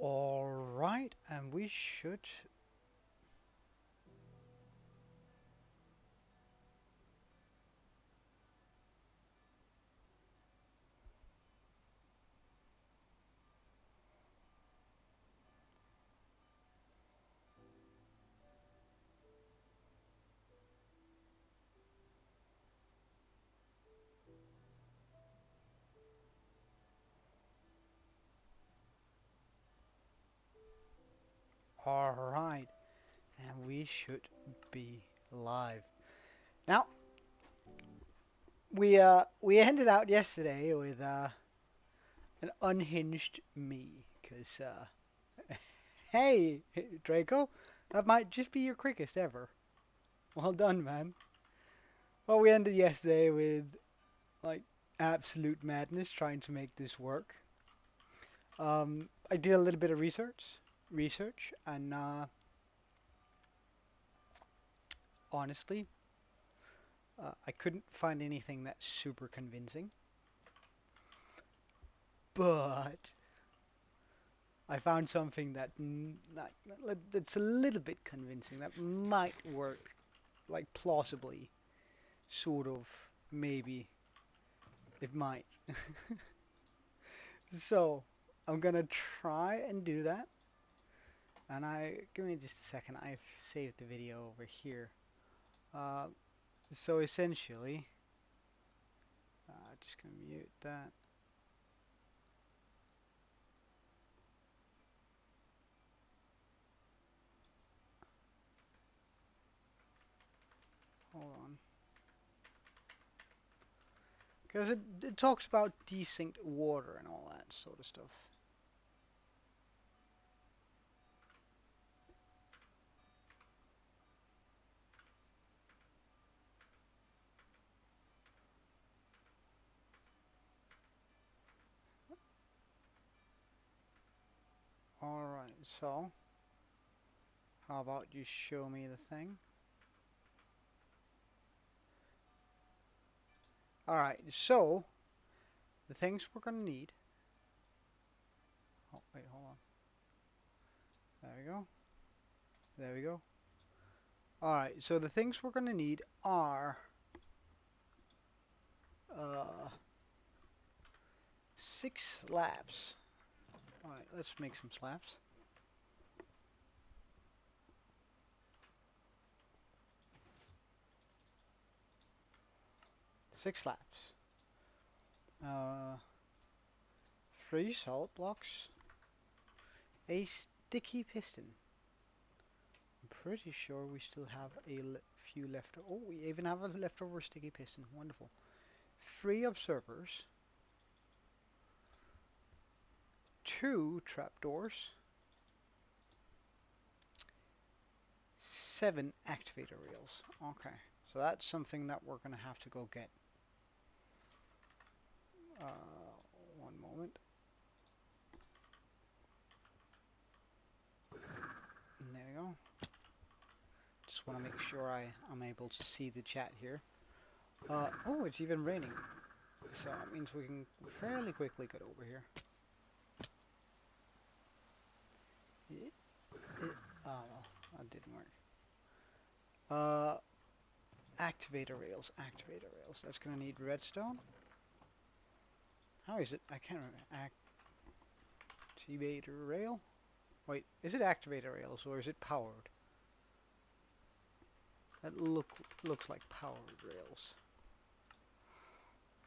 Alright, and we should... Alright, and we should be live. Now, we ended out yesterday with an unhinged me, because hey, Draco, that might just be your quickest ever. Well done, man. Well, we ended yesterday with like absolute madness trying to make this work. I did a little bit of research, and honestly, I couldn't find anything that's super convincing. But I found something that's a little bit convincing, that might work, like plausibly, sort of, maybe, it might. So, I'm gonna try and do that. And give me just a second, I've saved the video over here. Uh, so essentially, just gonna mute that. Hold on. Because it talks about desynced water and all that sort of stuff. Alright, so how about you show me the thing? Alright, so the things we're gonna need. Oh, wait, hold on. There we go. There we go. Alright, so the things we're gonna need are 6 slabs. Alright, let's make some slabs. Six slabs. 3 salt blocks. A sticky piston. I'm pretty sure we still have a few left. Oh, we even have a leftover sticky piston. Wonderful. 3 observers. 2 trapdoors. 7 activator rails. Okay, so that's something that we're gonna have to go get. One moment. And there we go. Just want to make sure I'm able to see the chat here. Oh, it's even raining. So that means we can fairly quickly get over here. Oh, well, that didn't work. Activator rails, activator rails. That's going to need redstone. How is it? I can't remember. Activator rail? Wait, is it activator rails or is it powered? That looks like powered rails.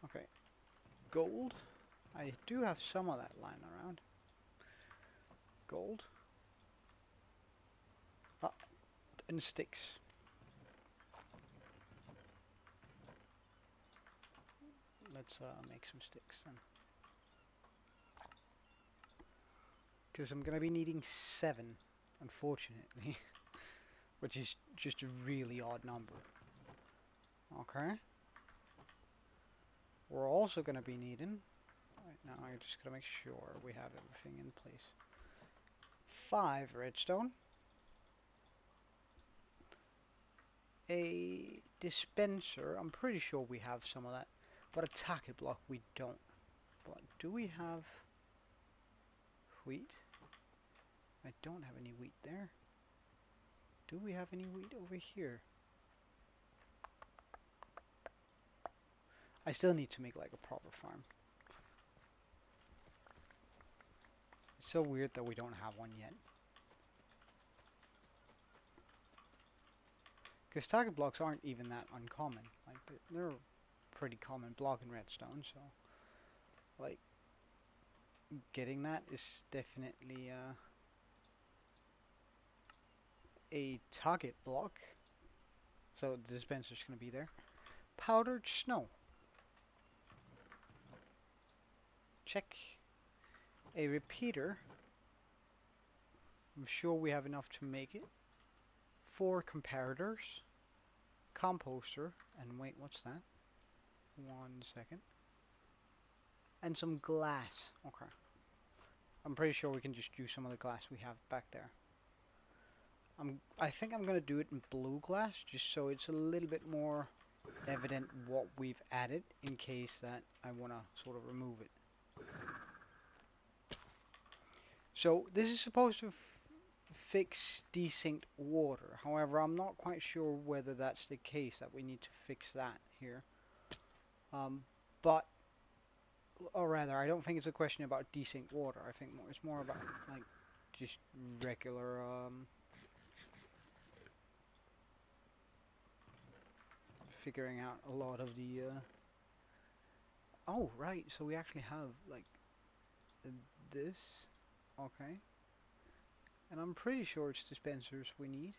Okay. Gold. I do have some of that lying around. Gold. Ah, and sticks. Let's make some sticks then. Because I'm going to be needing 7, unfortunately. Which is just a really odd number. Okay. We're also going to be needing... Right now, I just got to make sure we have everything in place. 5 redstone. A dispenser. I'm pretty sure we have some of that. But a tacket block we don't. But do we have wheat? I don't have any wheat there. Do we have any wheat over here? I still need to make like a proper farm. It's so weird that we don't have one yet. Because target blocks aren't even that uncommon. Like they're a pretty common block in Redstone, so like getting that is definitely a target block. So the dispenser's gonna be there. Powdered snow. Check. A repeater. I'm sure we have enough to make it. 4 comparators. Composter. And wait, what's that? 1 second. And some glass. Okay. I'm pretty sure we can just use some of the glass we have back there. I think I'm gonna do it in blue glass, just so it's a little bit more evident what we've added, in case that I wanna sort of remove it. So this is supposed to fix desynced water. However, I'm not quite sure whether that's the case, that we need to fix that here. Or rather, I don't think it's a question about desynced water. I think it's more about like just regular figuring out a lot of the oh right, so we actually have like this. Okay. And I'm pretty sure it's dispensers we need.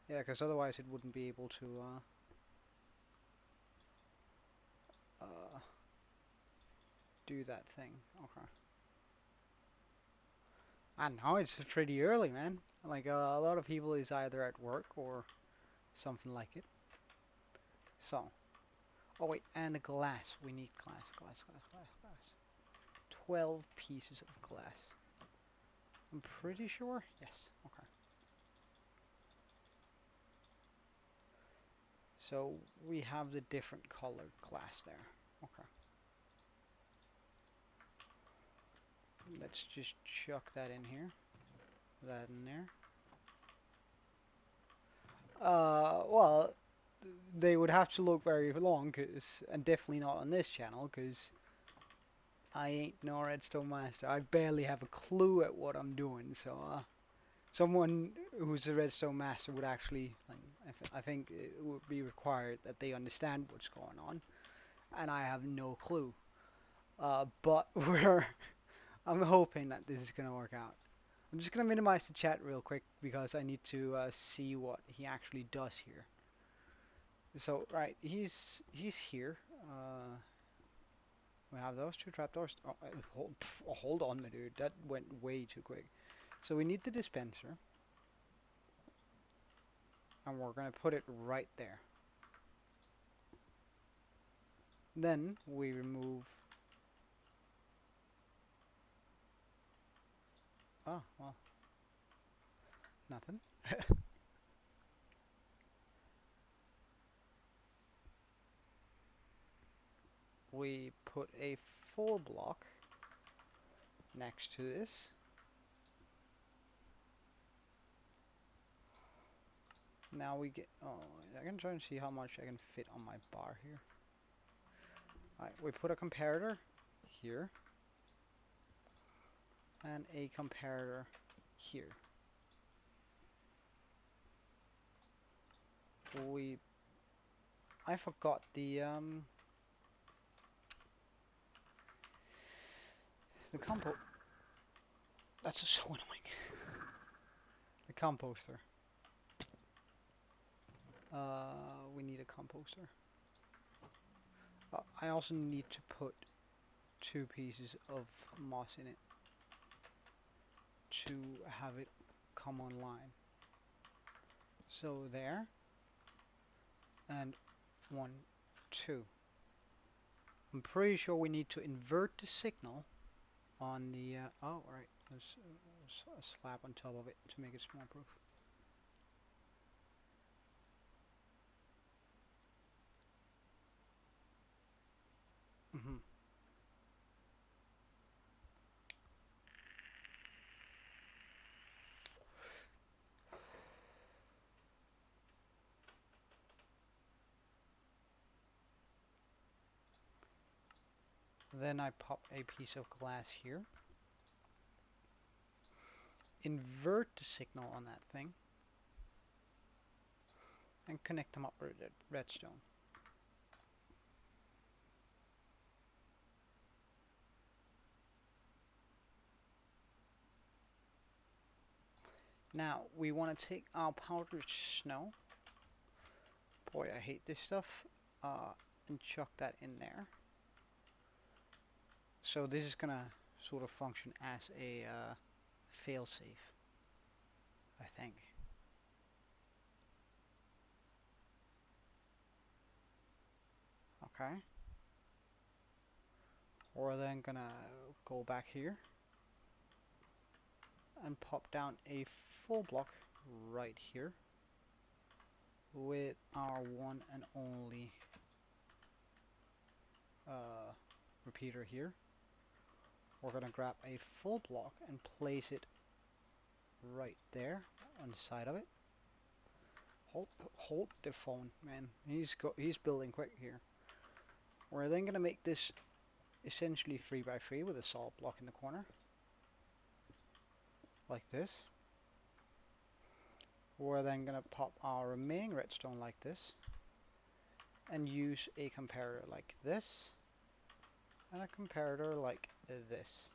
Yeah, because otherwise it wouldn't be able to do that thing. Okay. I know, it's pretty early, man. Like a lot of people is either at work or something like it. So, oh wait, and the glass. We need glass, glass, glass, glass, glass. 12 pieces of glass. I'm pretty sure. Yes. Okay. So we have the different colored glass there. Okay. Let's just chuck that in here. That in there. Well, they would have to look very long, and definitely not on this channel, because I ain't no redstone master. I barely have a clue at what I'm doing, so someone who's a redstone master would actually, like, I think it would be required that they understand what's going on, and I have no clue. But I'm hoping that this is gonna work out. I'm just gonna minimize the chat real quick because I need to see what he actually does here. So right, he's here. We have those 2 trapdoors. Oh, hold on, my dude. That went way too quick. So we need the dispenser, and we're gonna put it right there. Then we remove. Oh well, nothing. We put a full block next to this. Now we get. Oh, I can try and see how much I can fit on my bar here. Alright, we put a comparator here and a comparator here. I forgot the compo. That's so annoying. The composter. We need a composter. I also need to put 2 pieces of moss in it to have it come online. So there, and 1, 2. I'm pretty sure we need to invert the signal on the, oh right, there's a slab on top of it to make it small proof. Then I pop a piece of glass here, invert the signal on that thing, and connect them up with redstone. Now we want to take our powdered snow. Boy, I hate this stuff. And chuck that in there. So this is gonna sort of function as a failsafe, I think. Okay. We're then gonna go back here and pop down a full block right here with our one and only repeater here. We're gonna grab a full block and place it right there on the side of it. Hold the phone, man. He's building quick here. We're then gonna make this essentially 3 by 3 with a solid block in the corner, like this. We're then gonna pop our remaining redstone like this, and use a comparator like this, and a comparator like this.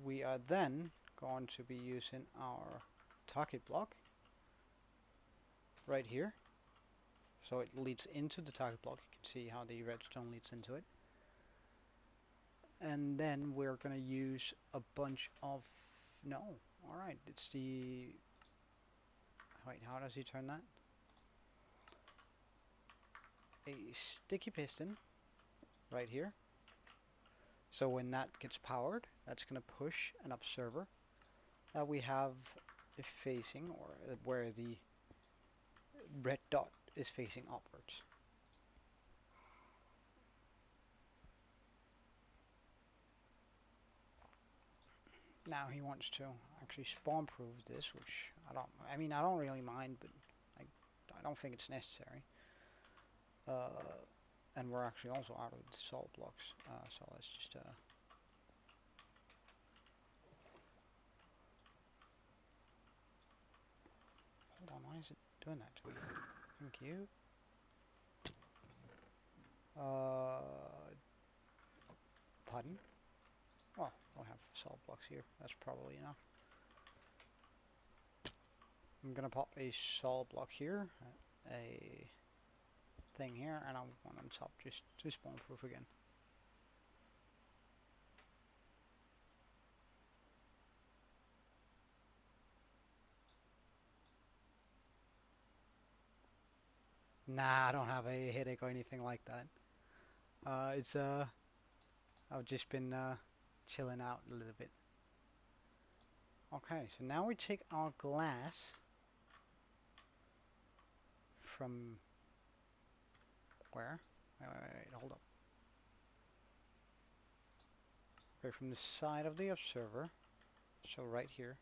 We are then going to be using our target block right here. So it leads into the target block. You can see how the redstone leads into it. And then we're going to use a bunch of... No. Alright, it's the... Wait, how does he turn that? A sticky piston right here. So when that gets powered, that's going to push an observer that we have facing, or where the red dot is facing upwards. Now he wants to actually spawn proof this, which I don't really mind, but I don't think it's necessary. And we're actually also out of the salt blocks, so let's just hold on. Why is it doing that to me? Thank you. Pardon? Well, we'll have salt blocks here. That's probably enough. I'm gonna pop a salt block here, a thing here, and I want on top just to spawn proof again. Nah, I don't have a headache or anything like that. I've just been chilling out a little bit. Okay, so now we take our glass from where? Wait, hold up. Okay, from the side of the observer, so right here.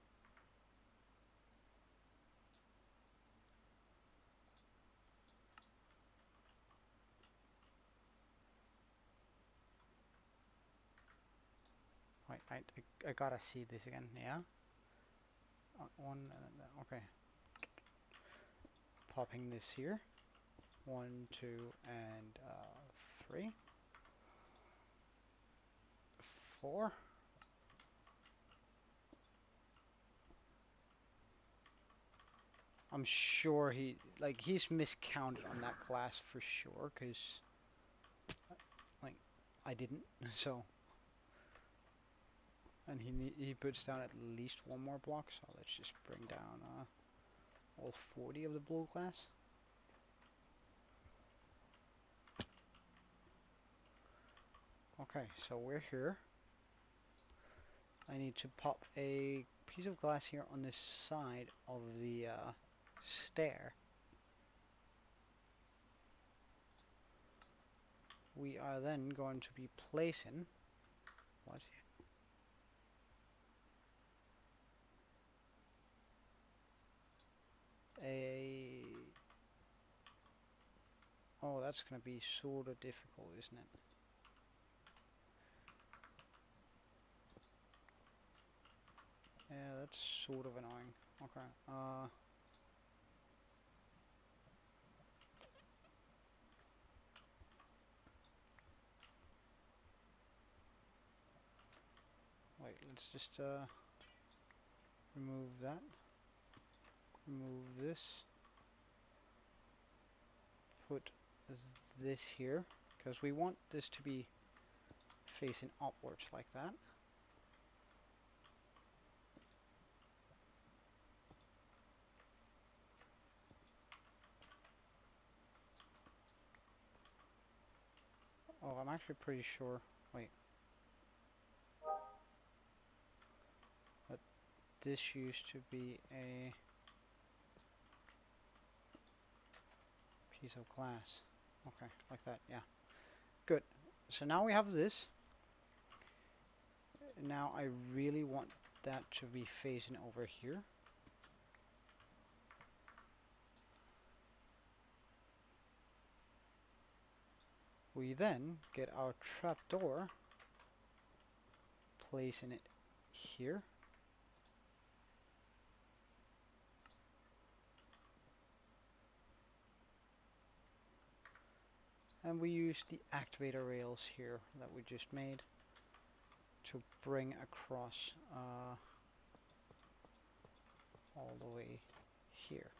Wait, I gotta see this again, yeah? One, okay. Popping this here. 1, 2, and 3. 4. I'm sure he's miscounted on that glass for sure, because, like, I didn't, so. And he puts down at least one more block, so let's just bring down all 40 of the blue glass. Okay, so we're here. I need to pop a piece of glass here on this side of the stair. We are then going to be placing... What? a... Oh, that's going to be sort of difficult, isn't it? Yeah, that's sort of annoying. Okay. Wait, let's just remove that. Remove this. Put this here, because we want this to be facing upwards like that. Oh, I'm actually pretty sure. Wait. That this used to be a piece of glass. Okay, like that, yeah. Good. So now we have this. Now I really want that to be facing over here. We then get our trapdoor, placing it here. And we use the activator rails here that we just made to bring across all the way here.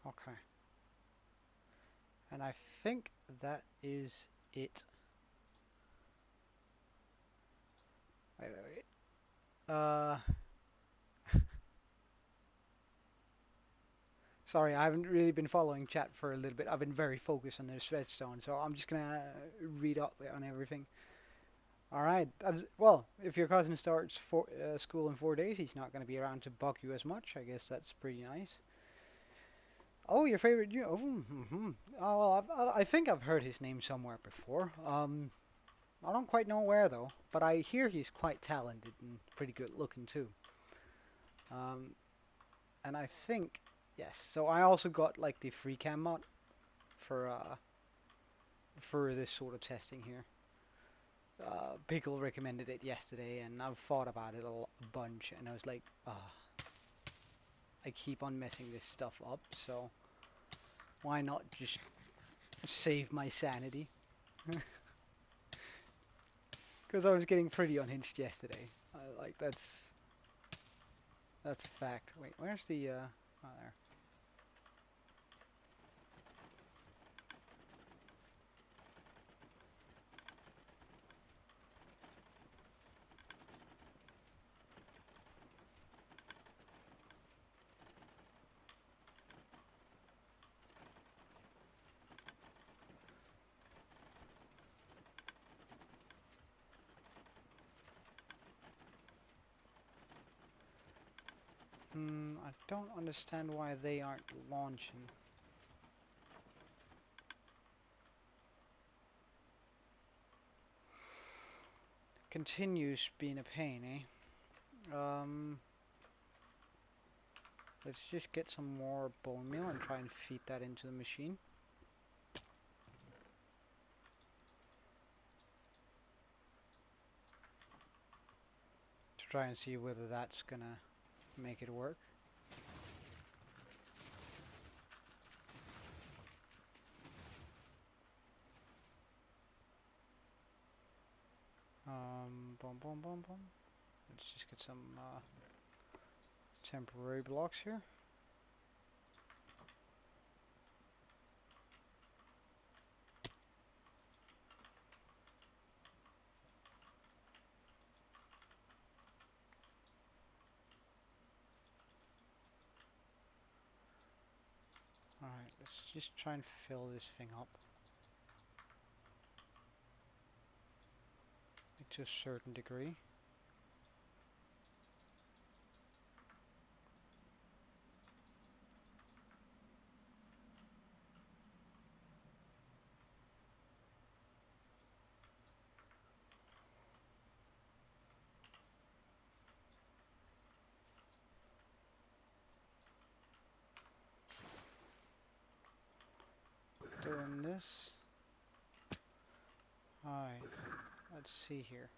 Okay. And I think that is it. Wait. Sorry, I haven't really been following chat for a little bit. I've been very focused on this redstone, so I'm just gonna read up on everything. All right. Well, if your cousin starts school in 4 days, he's not gonna be around to bug you as much. I guess that's pretty nice. Oh, your favorite? You? Oh, oh well, I think I've heard his name somewhere before. I don't quite know where though, but I hear he's quite talented and pretty good looking too. Um, and I think yes. So I also got like the free cam mod for this sort of testing here. Pickle recommended it yesterday, and I've thought about it a bunch, and I was like, I keep on messing this stuff up, so why not just save my sanity? Because I was getting pretty unhinged yesterday. Like that's a fact. Wait, where's the oh there. I don't understand why they aren't launching. Continues being a pain, eh? Let's just get some more bone meal and try and feed that into the machine. To try and see whether that's gonna make it work. Boom, boom, boom, boom. Let's just get some temporary blocks here. Alright, let's just try and fill this thing up. Like to a certain degree. guess. Alright, let's see here.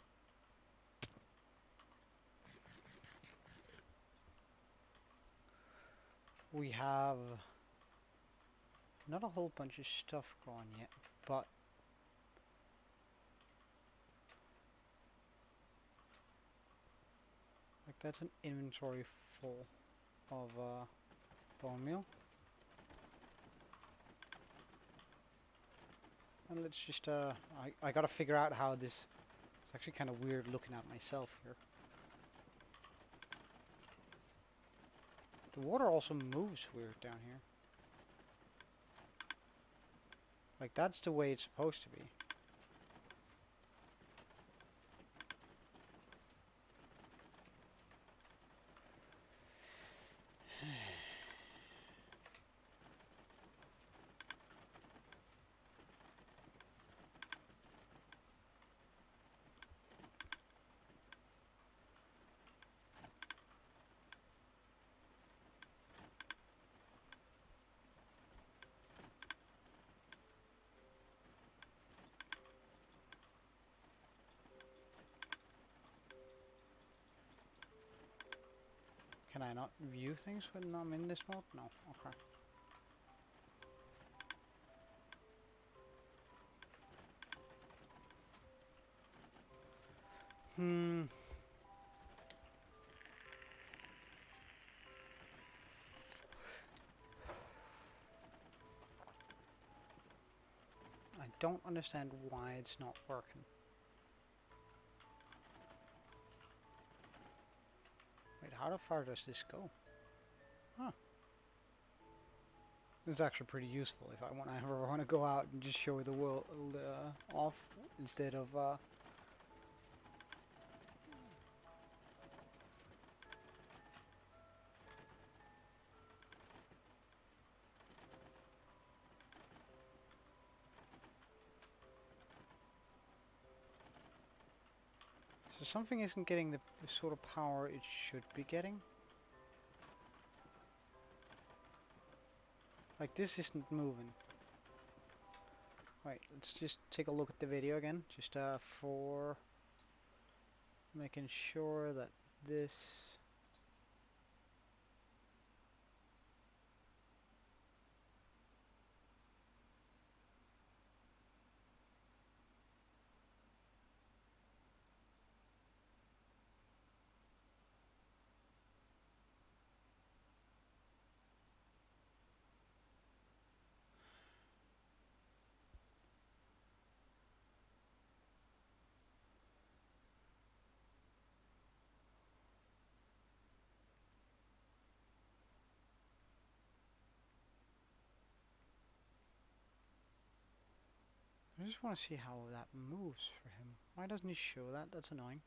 We have not a whole bunch of stuff gone yet, but like that's an inventory full of bone meal. And let's just I gotta figure out how this. It's actually kind of weird looking at myself here. The water also moves weird down here. Like that's the way it's supposed to be. Can I not view things when I'm in this mode? No. Okay. I don't understand why it's not working. Wait, how far does this go? Huh. It's actually pretty useful if I ever want to go out and just show the world off instead of so something isn't getting the sort of power it should be getting. Like this isn't moving. Wait, let's just take a look at the video again, just for making sure that this. I just want to see how that moves for him. Why doesn't he show that? That's annoying.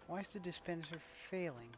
Why is the dispenser failing?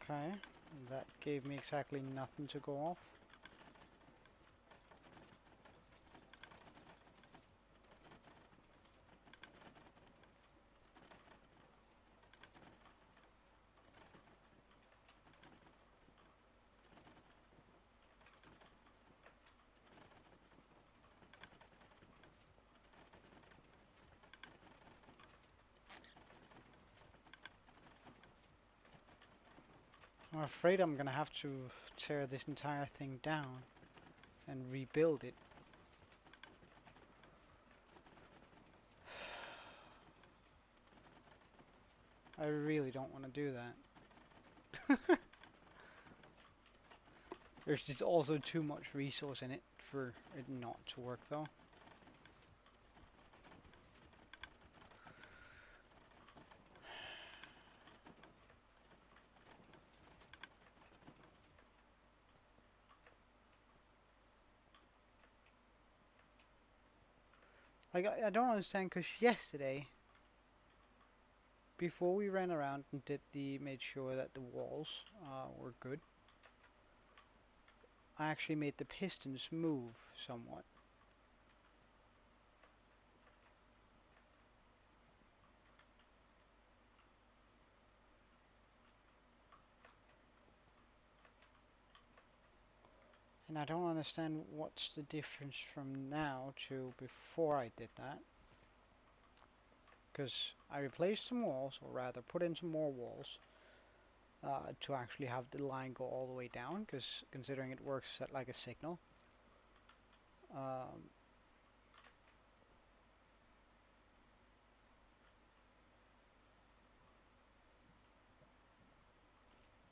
Okay, that gave me exactly nothing to go off. I'm afraid I'm gonna have to tear this entire thing down and rebuild it. I really don't want to do that. There's just also too much resource in it for it not to work though. Like, I don't understand, because yesterday, before we ran around and made sure that the walls were good, I actually made the pistons move somewhat. And I don't understand what's the difference from now to before I did that. Because I replaced some walls, or rather put in some more walls, to actually have the line go all the way down, because considering it works like a signal. Um,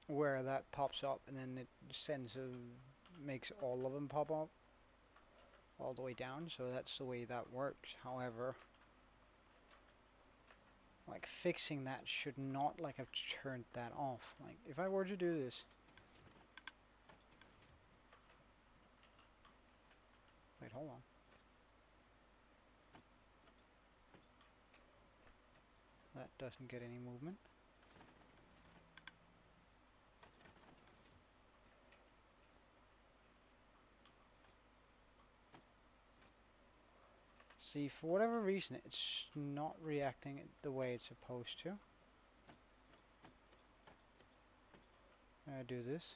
where that pops up and then it makes all of them pop up all the way down, so that's the way that works. However, like, fixing that should not like have turned that off. Like, if I were to do this, wait, hold on, that doesn't get any movement. See, for whatever reason, it's not reacting the way it's supposed to. I do this.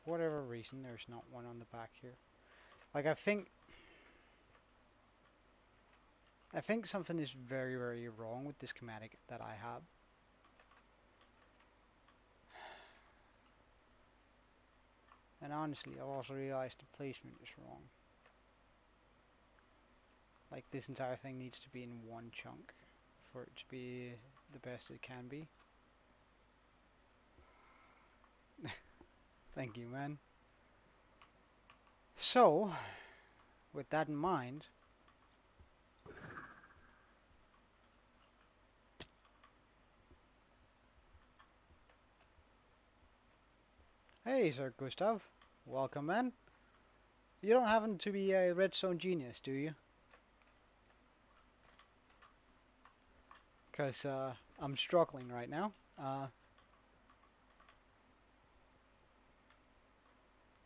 For whatever reason, there's not one on the back here. Like, I think something is very, very wrong with this schematic that I have. And honestly, I've also realized the placement is wrong. Like, this entire thing needs to be in one chunk for it to be the best it can be. Thank you, man. So, with that in mind, hey, Sir Gustav. Welcome, man. You don't happen to be a Redstone genius, do you? Because I'm struggling right now.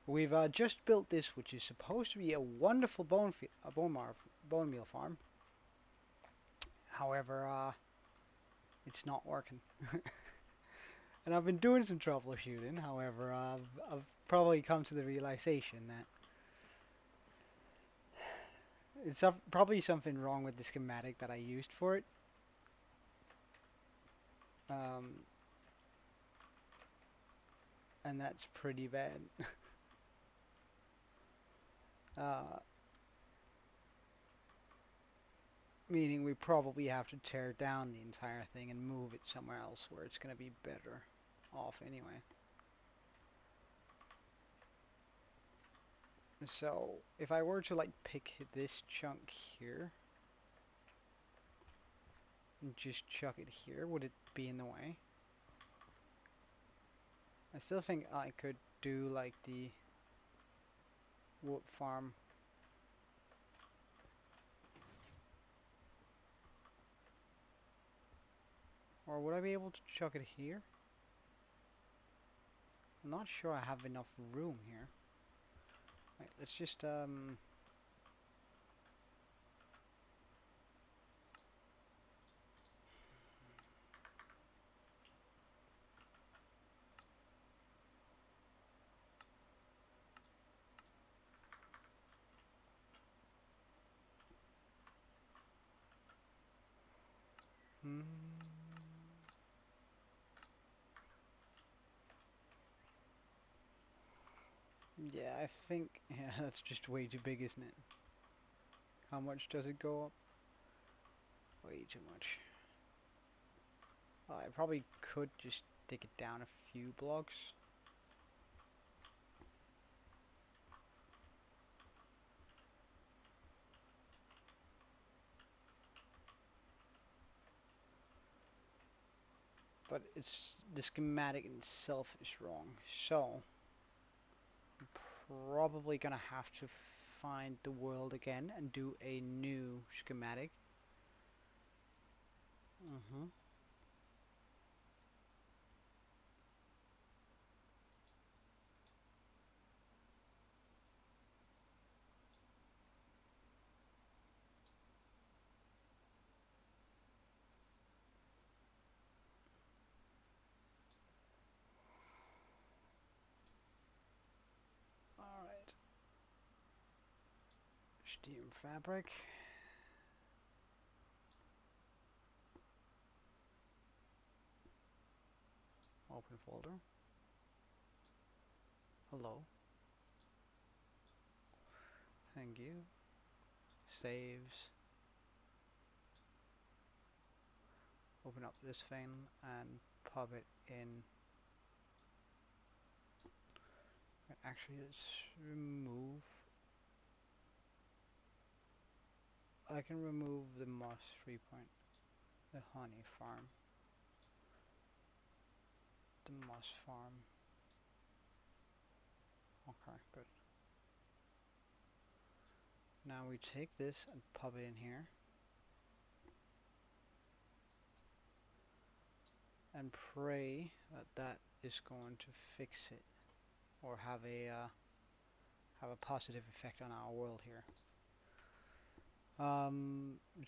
We've just built this, which is supposed to be a wonderful bone meal farm. However, it's not working. And I've been doing some troubleshooting. However, I've probably come to the realization that it's probably something wrong with the schematic that I used for it. Um, and that's pretty bad. uh, Meaning we probably have to tear down the entire thing and move it somewhere else where it's going to be better off anyway. So if I were to like pick this chunk here and just chuck it here, would it be in the way? I still think I could do like the wood farm. Or would I be able to chuck it here? I'm not sure I have enough room here. Right, let's just Yeah, I think, yeah, that's just way too big, isn't it? How much does it go up? Way too much. I probably could just dig it down a few blocks. But it's the schematic in itself is wrong. So I'm probably gonna have to find the world again and do a new schematic. Mm-hmm. Alright. Steam fabric. Open folder. Hello. Thank you. Saves. Open up this thing and pop it in. Actually, let's remove. I can remove the moss 3 point. The honey farm. The moss farm. Okay, good. Now we take this and pop it in here. And pray that that is going to fix it. Or have a positive effect on our world here.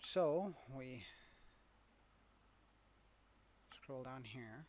So we scroll down here.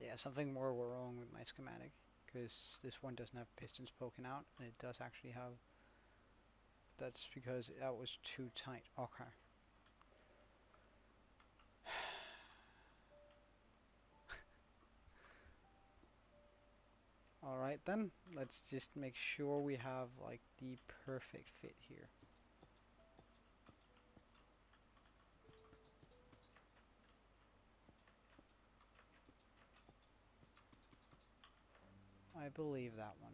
Yeah, something more wrong with my schematic, because this one doesn't have pistons poking out, and it does actually have. That's because that was too tight. Okay. Alright then, let's just make sure we have like the perfect fit here. I believe that one.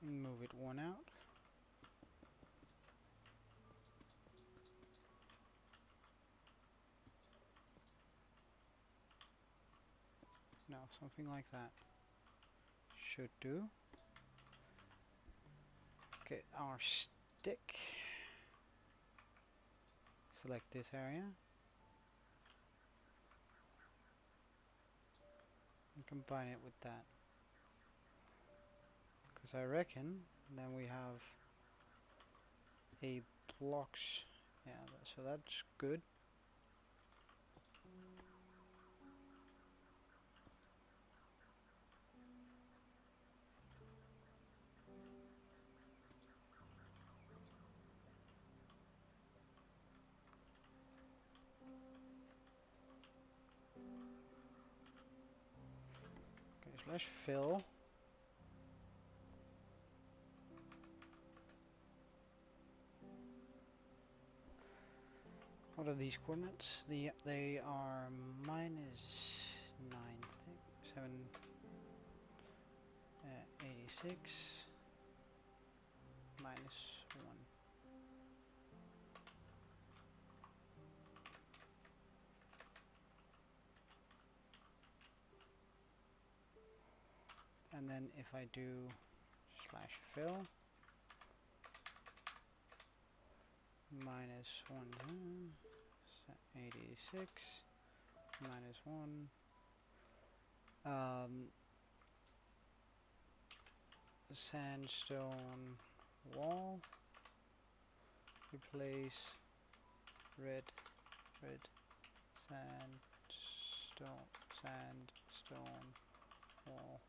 Move it one out. No, something like that should do. Get our stick. Select this area. And combine it with that. Because I reckon then we have a blocks. Yeah, so that's good. Okay, slash fill. What are these coordinates? They are minus 86 minus 1. And then if I do slash fill, minus 1, 86, minus 1. Sandstone wall. Replace red sandstone wall.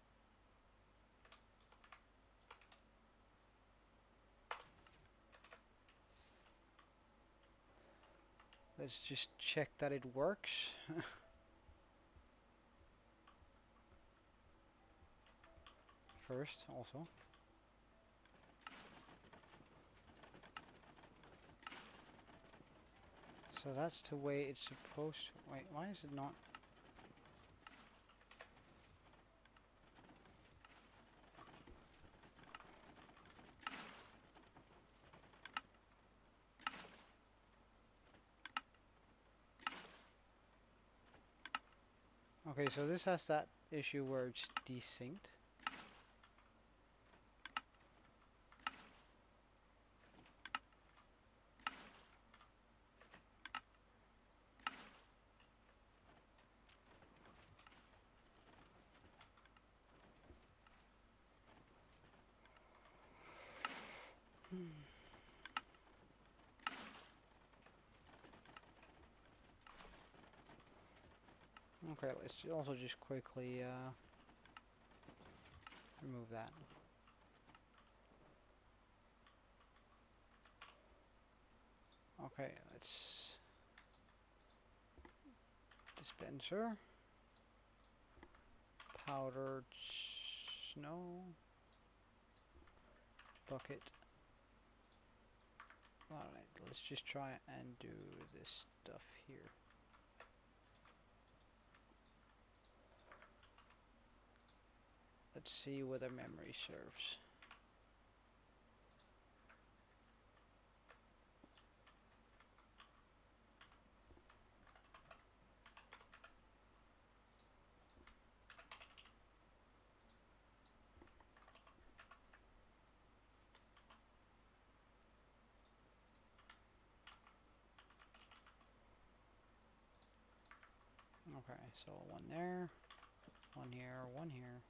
Let's just check that it works. First, also. So that's the way it's supposed to. Wait, why is it not? Okay, so this has that issue where it's desynced. Okay, let's also just quickly remove that. Okay, let's dispenser, powdered snow, bucket. Alright, let's just try and do this stuff here. Let's see whether memory serves. Okay, so one there, one here, one here.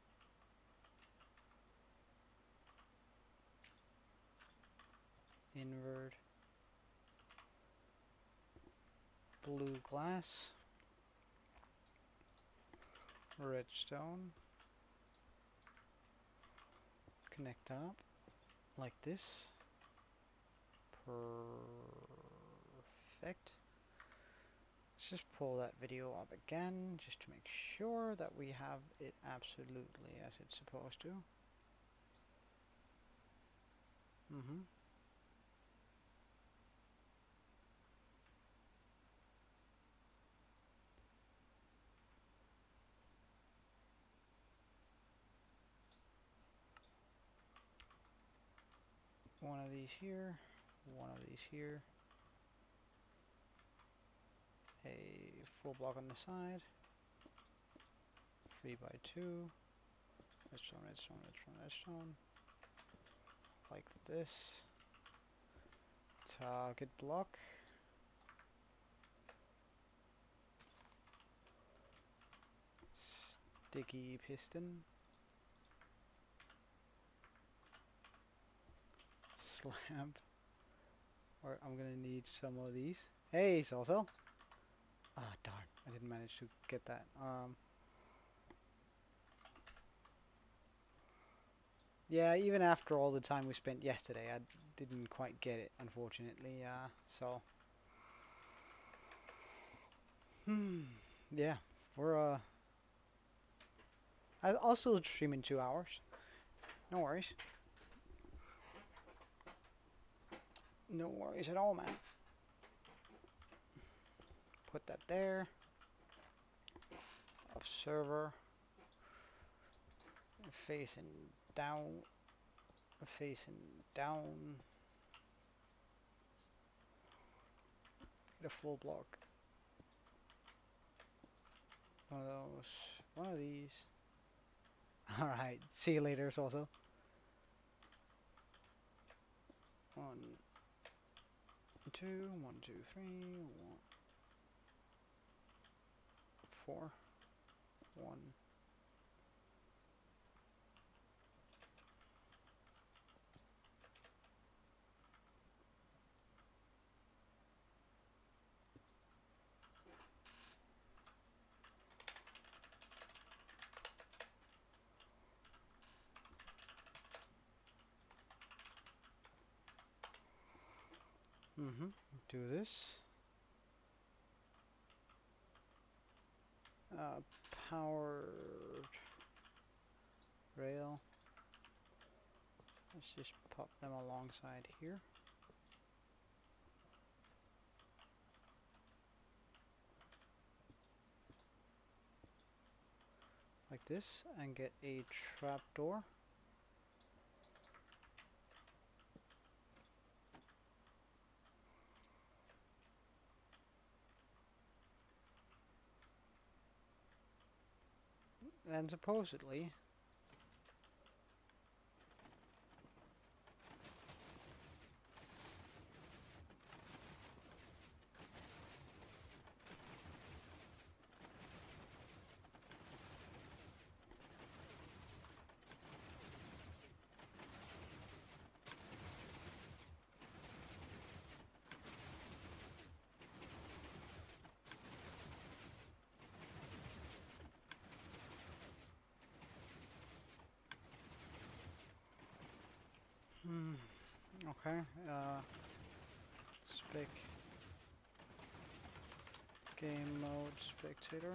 Invert. Blue glass. Redstone. Connect up like this. Perfect. Let's just pull that video up again just to make sure that we have it absolutely as it's supposed to. One of these here, one of these here, a full block on the side, 3 by 2, redstone, redstone, redstone, redstone, like this, target block, sticky piston, slab, or I'm gonna need some of these. Hey, Salsel! Ah, darn, I didn't manage to get that. Yeah, even after all the time we spent yesterday, I didn't quite get it, unfortunately, so... yeah, we're, I'll still stream in 2 hours. No worries. No worries at all, man. Put that there. Observer. Facing down. Facing down. Get a full block. One of those. One of these. Alright, see you later, also. One, 2, 1, 2, 3, 1, 4, 1. Do this. Powered rail. Let's just pop them alongside here. Like this, and get a trapdoor. And supposedly, okay, spec game mode spectator.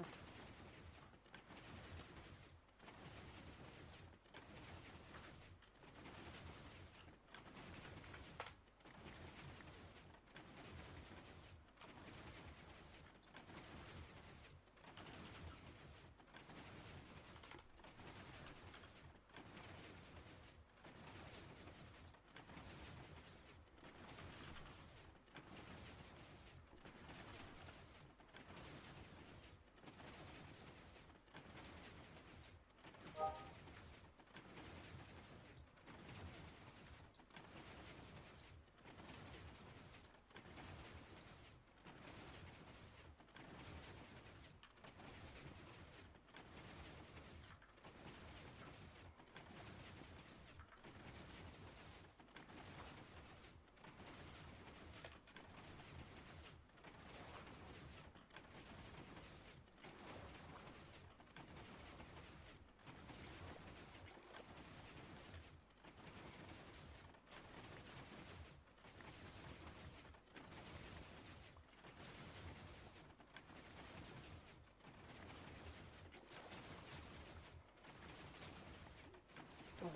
Oh,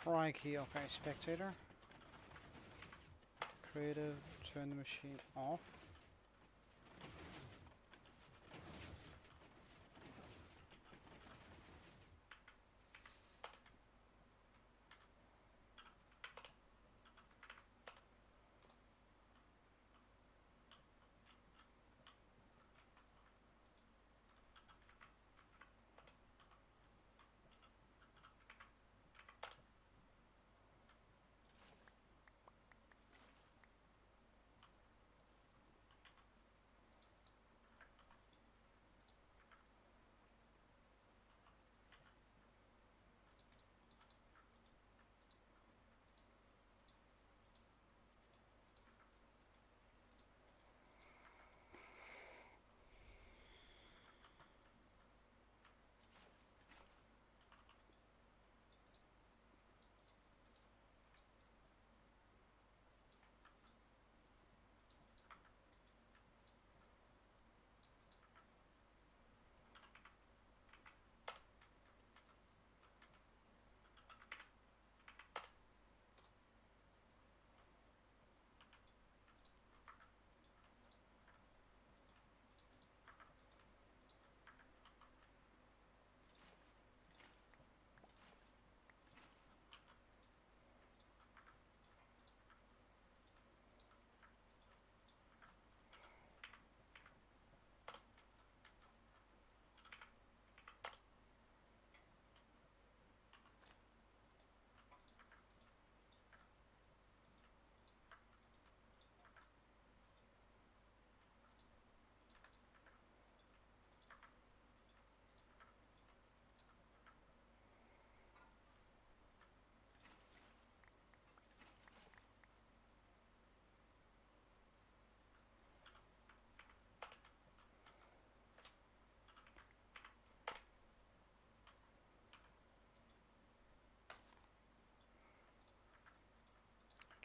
crikey, okay, spectator. Creative, turn the machine off.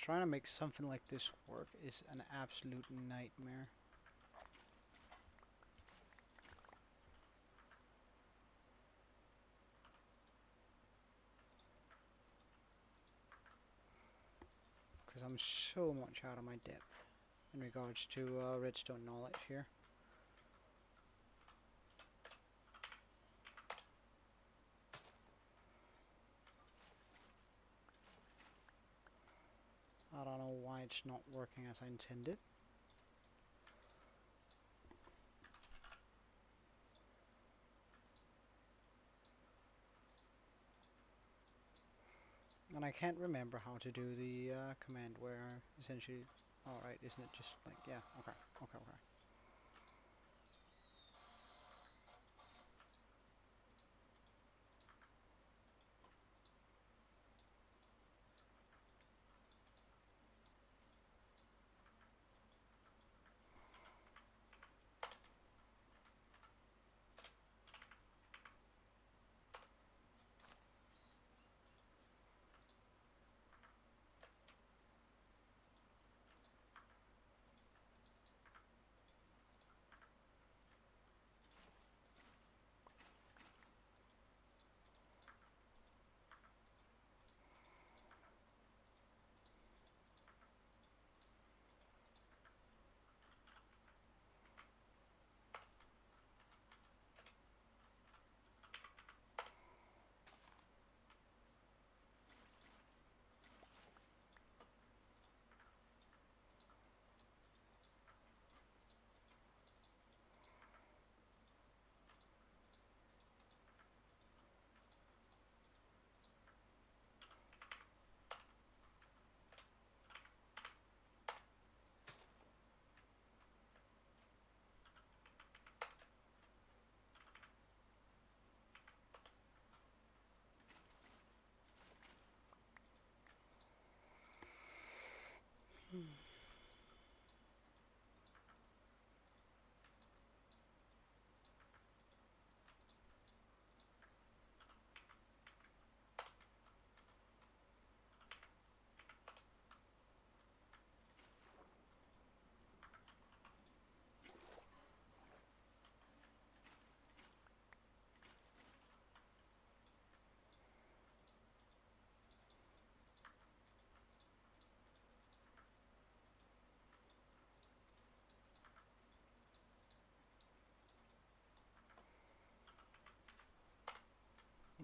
Trying to make something like this work is an absolute nightmare. Because I'm so much out of my depth in regards to redstone knowledge here. I don't know why it's not working as I intended. And I can't remember how to do the command where essentially... Alright, isn't it just like... Yeah, okay, okay, okay.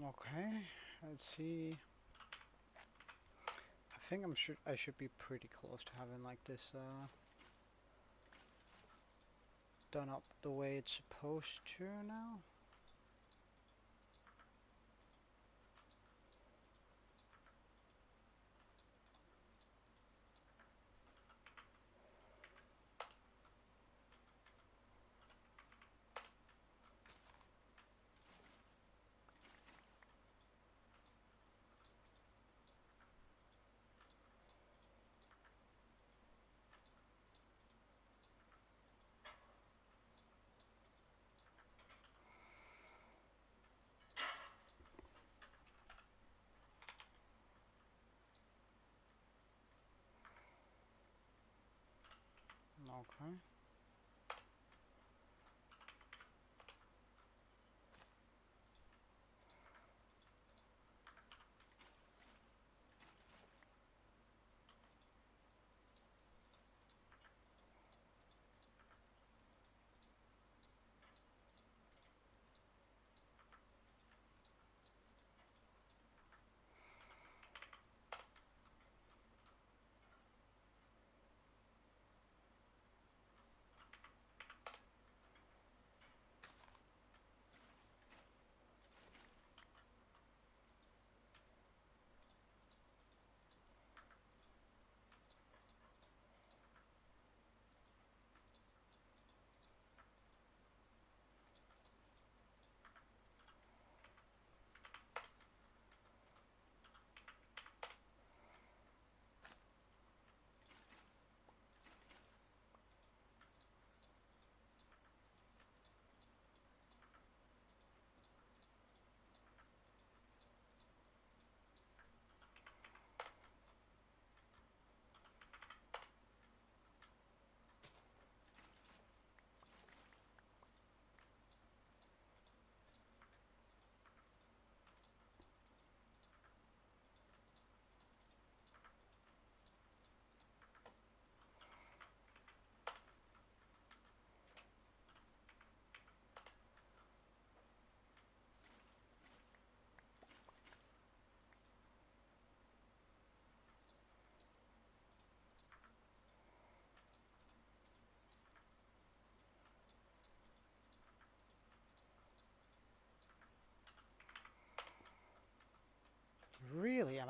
Okay, let's see. I think I should be pretty close to having like this done up the way it's supposed to now. Okay.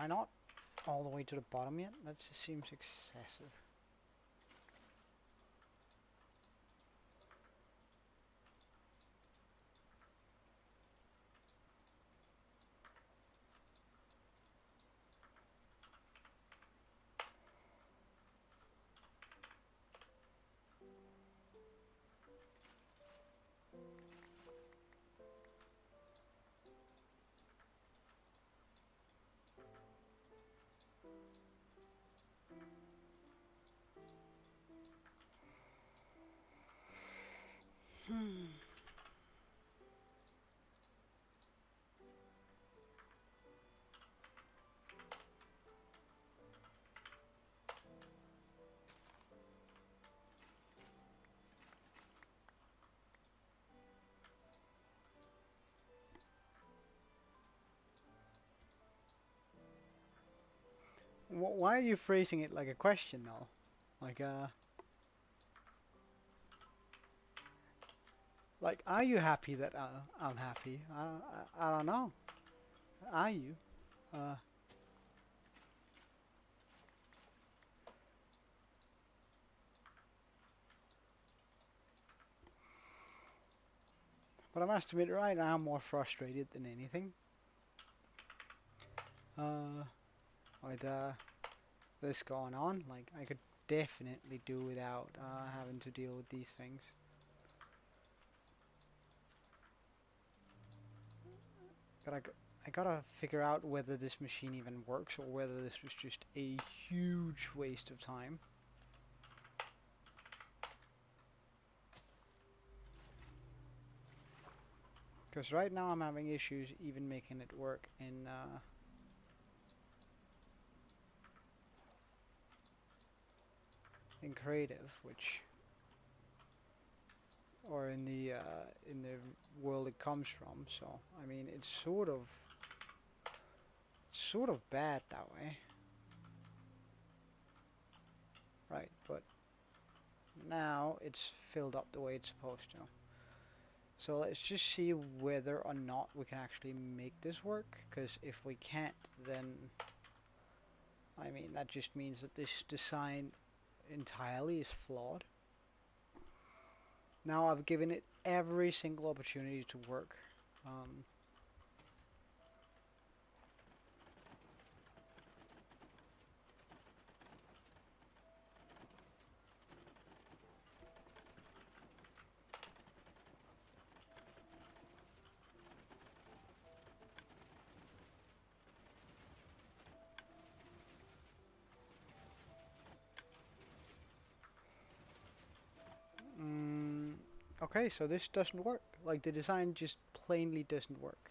I not all the way to the bottom yet? That just seems excessive. Why are you phrasing it like a question though? Like, are you happy that I'm happy? I don't know. Are you? Uh, but I must admit, right now I'm more frustrated than anything. Uh, with this going on, like I could definitely do without having to deal with these things. But I gotta figure out whether this machine even works or whether this was just a huge waste of time. Because right now I'm having issues even making it work in creative, which or in the world it comes from. So I mean, it's sort of bad that way, right? But now it's filled up the way it's supposed to. So let's just see whether or not we can actually make this work. Because if we can't, then I mean that just means that this design entirely is flawed. Now I've given it every single opportunity to work. Um, mm, okay, so this doesn't work. Like the design just plainly doesn't work.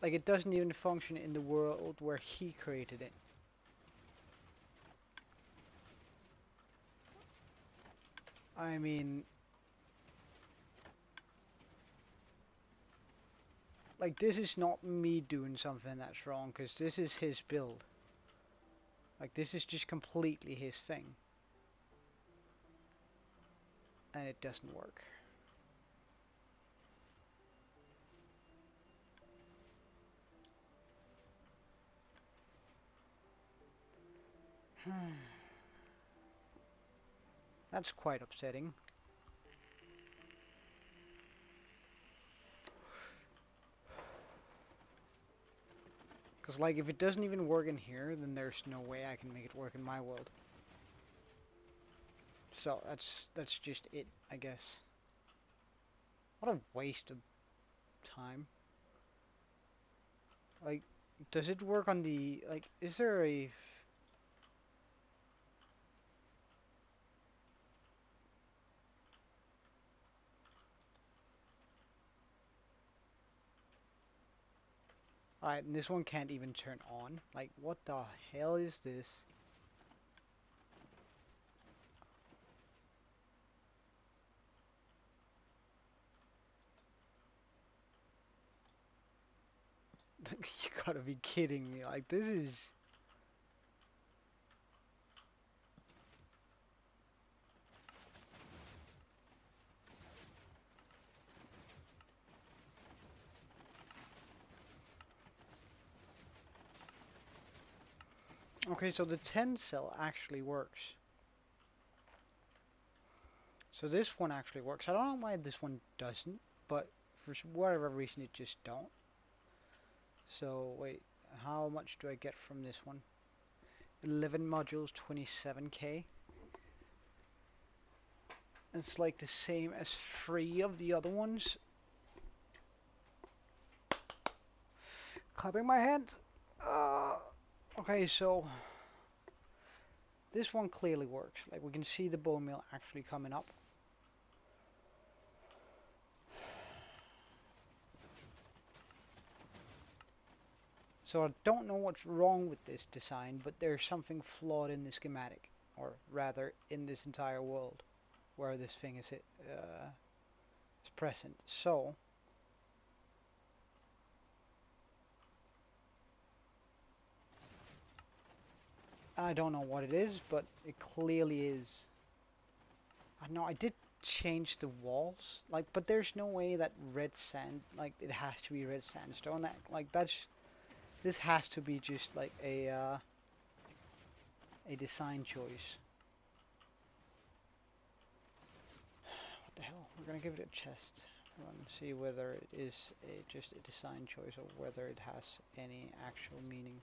Like it doesn't even function in the world where he created it. I mean, like this is not me doing something that's wrong, because this is his build. Like this is just completely his thing. And it doesn't work. That's quite upsetting. Because like if it doesn't even work in here, then there's no way I can make it work in my world. So that's just it, I guess. What a waste of time. Like, does it work on the, like, is there a... Alright, and this one can't even turn on. Like, what the hell is this? You gotta be kidding me. Like, this is... Okay, so the 10 cell actually works. So this one actually works. I don't know why this one doesn't, but for whatever reason it just don't. So wait, how much do I get from this one? 11 modules, 27k. It's like the same as 3 of the other ones. Clapping my hands. Okay, so this one clearly works. Like we can see the bone meal actually coming up. So I don't know what's wrong with this design, but there's something flawed in the schematic, or rather in this entire world where this thing is present. So I don't know what it is, but it clearly is. I know I did change the walls, like, but there's no way that red sand, like, it has to be red sandstone. Like, this has to be just like a design choice. What the hell? We're gonna give it a chest and see whether it is just a design choice or whether it has any actual meaning.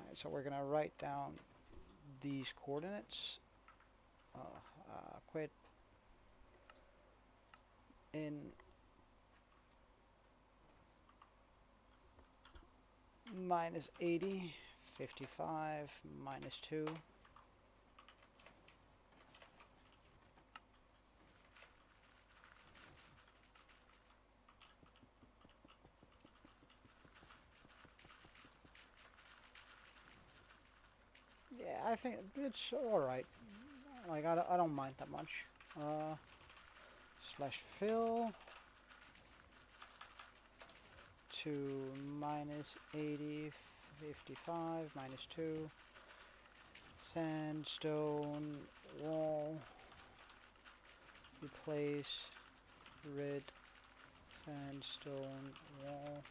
Alright, so we're gonna write down these coordinates. Quit in minus 80, 55, minus 2. Yeah, I think it's alright. Like, I don't mind that much. Slash fill to minus 80, 55, minus 2. Sandstone wall. Replace red sandstone wall.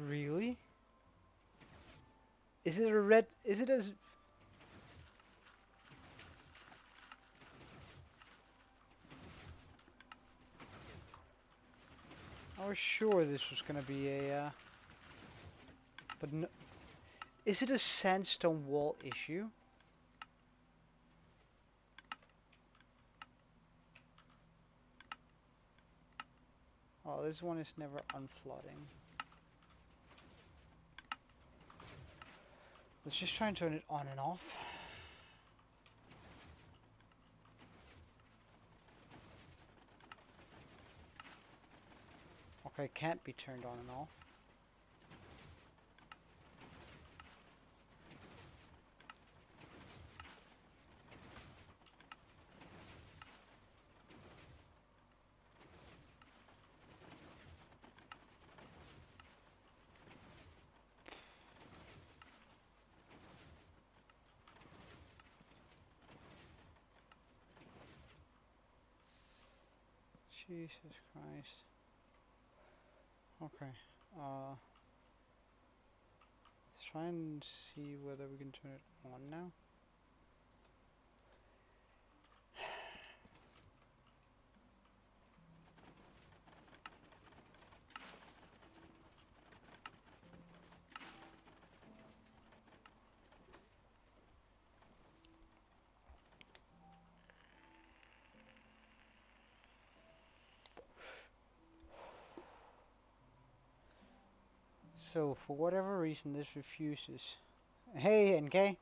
Really? Is it a red? Is it a? I was sure this was gonna be a. But no, is it a sandstone wall issue? Oh, this one is never unflooding. Let's just try and turn it on and off. Okay, can't be turned on and off. Jesus Christ. Okay. Let's try and see whether we can turn it on now. So, for whatever reason, this refuses. Hey, NK.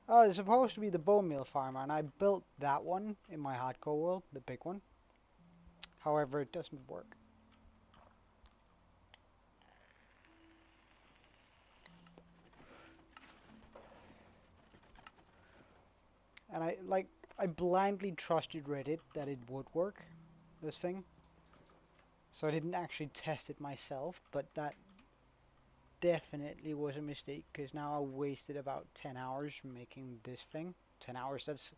Oh, it's supposed to be the bone meal farmer, and I built that one in my hardcore world, the big one. However, it doesn't work. And I blindly trusted Reddit that it would work, this thing. So I didn't actually test it myself, but that definitely was a mistake because now I wasted about 10 hours making this thing. 10 hours, that's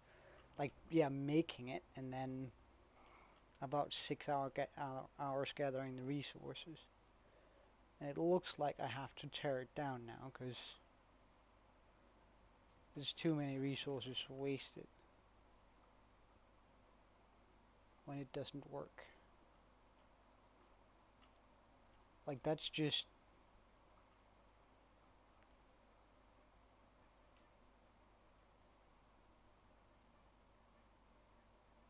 like, yeah, making it, and then about 6 hours gathering the resources. And it looks like I have to tear it down now because there's too many resources wasted when it doesn't work. Like, that's just...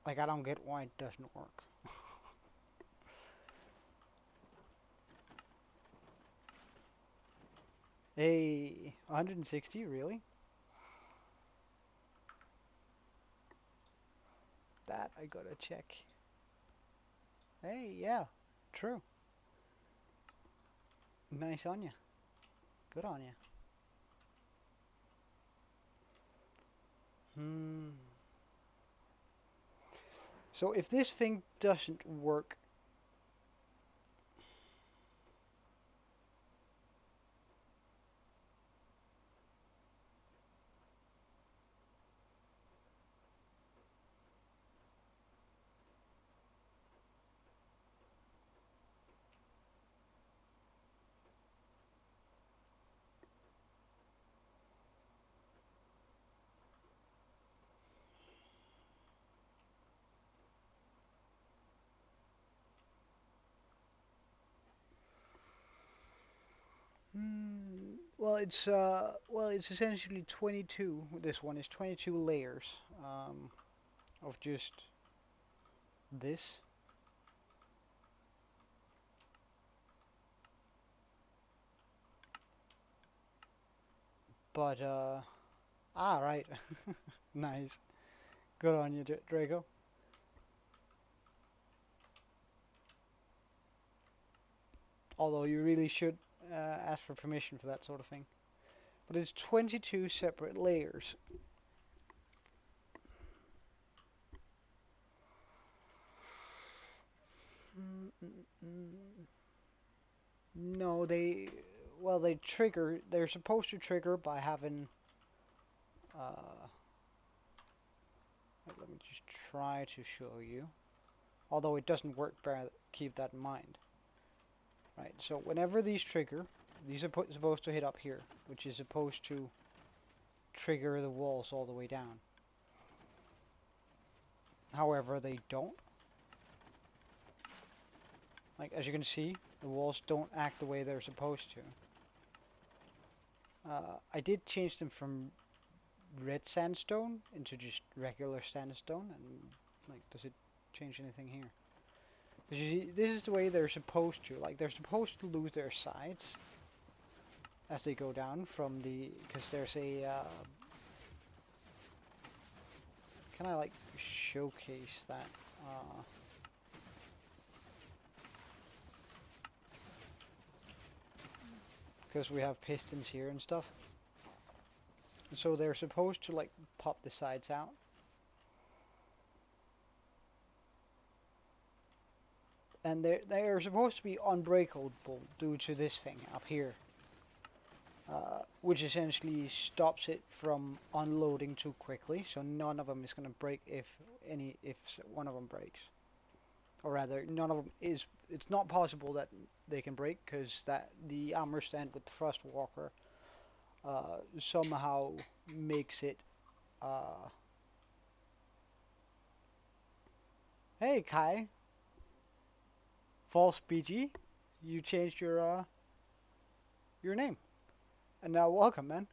Like, I don't get why it doesn't work. Hey, 160, really? That I gotta check. Hey, yeah, true. Nice on you. Good on you. Hmm. So if this thing doesn't work, well, it's essentially 22. This one is 22 layers of just this. But right, nice. Good on you, Draco. Although you really should ask for permission for that sort of thing. But it's 22 separate layers. Mm, mm, mm. No, well, they trigger, they're supposed to trigger by having, uh, let me just try to show you. Although it doesn't work, keep that in mind. Right, so whenever these trigger, these are supposed to hit up here, which is supposed to trigger the walls all the way down. However, they don't. Like, as you can see, the walls don't act the way they're supposed to. I did change them from red sandstone into just regular sandstone, and like, does it change anything here? You see, this is the way they're supposed to. Like, they're supposed to lose their sides as they go down from the, because there's a, can I like showcase that? Because we have pistons here and stuff. So they're supposed to like pop the sides out. And they're supposed to be unbreakable due to this thing up here. Which essentially stops it from unloading too quickly, so none of them is going to break if one of them breaks. Or rather, none of them is. It's not possible that they can break because that the armor stand with the thrust walker somehow makes it. Uh, hey Kai, false BG, you changed your name, and now welcome, man.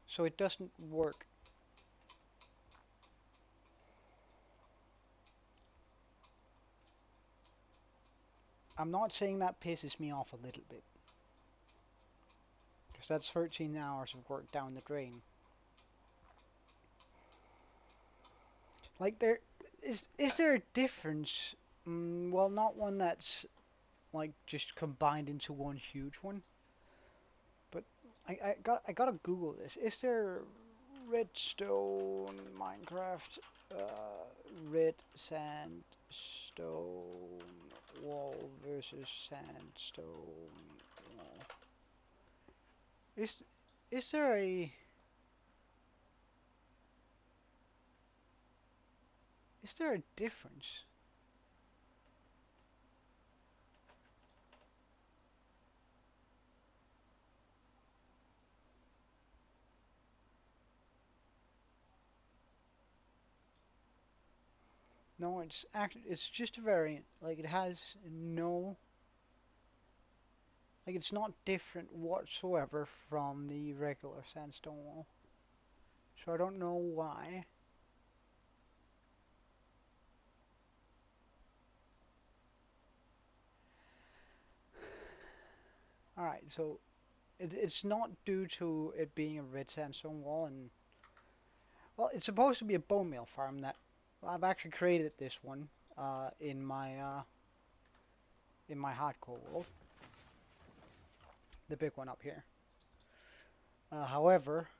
So it doesn't work. I'm not saying that pisses me off a little bit, because that's 13 hours of work down the drain. Like, is there a difference? Well, not one that's like just combined into one huge one. But I gotta Google this. Is there Redstone Minecraft red sandstone wall versus sandstone wall? Is is there a is there a difference? No, it's just a variant. Like it has no like it's not different whatsoever from the regular sandstone wall. So I don't know why. Alright, so it's not due to it being a red sandstone wall, and well, it's supposed to be a bone meal farm that well, I've actually created this one in my hardcore world, the big one up here. However,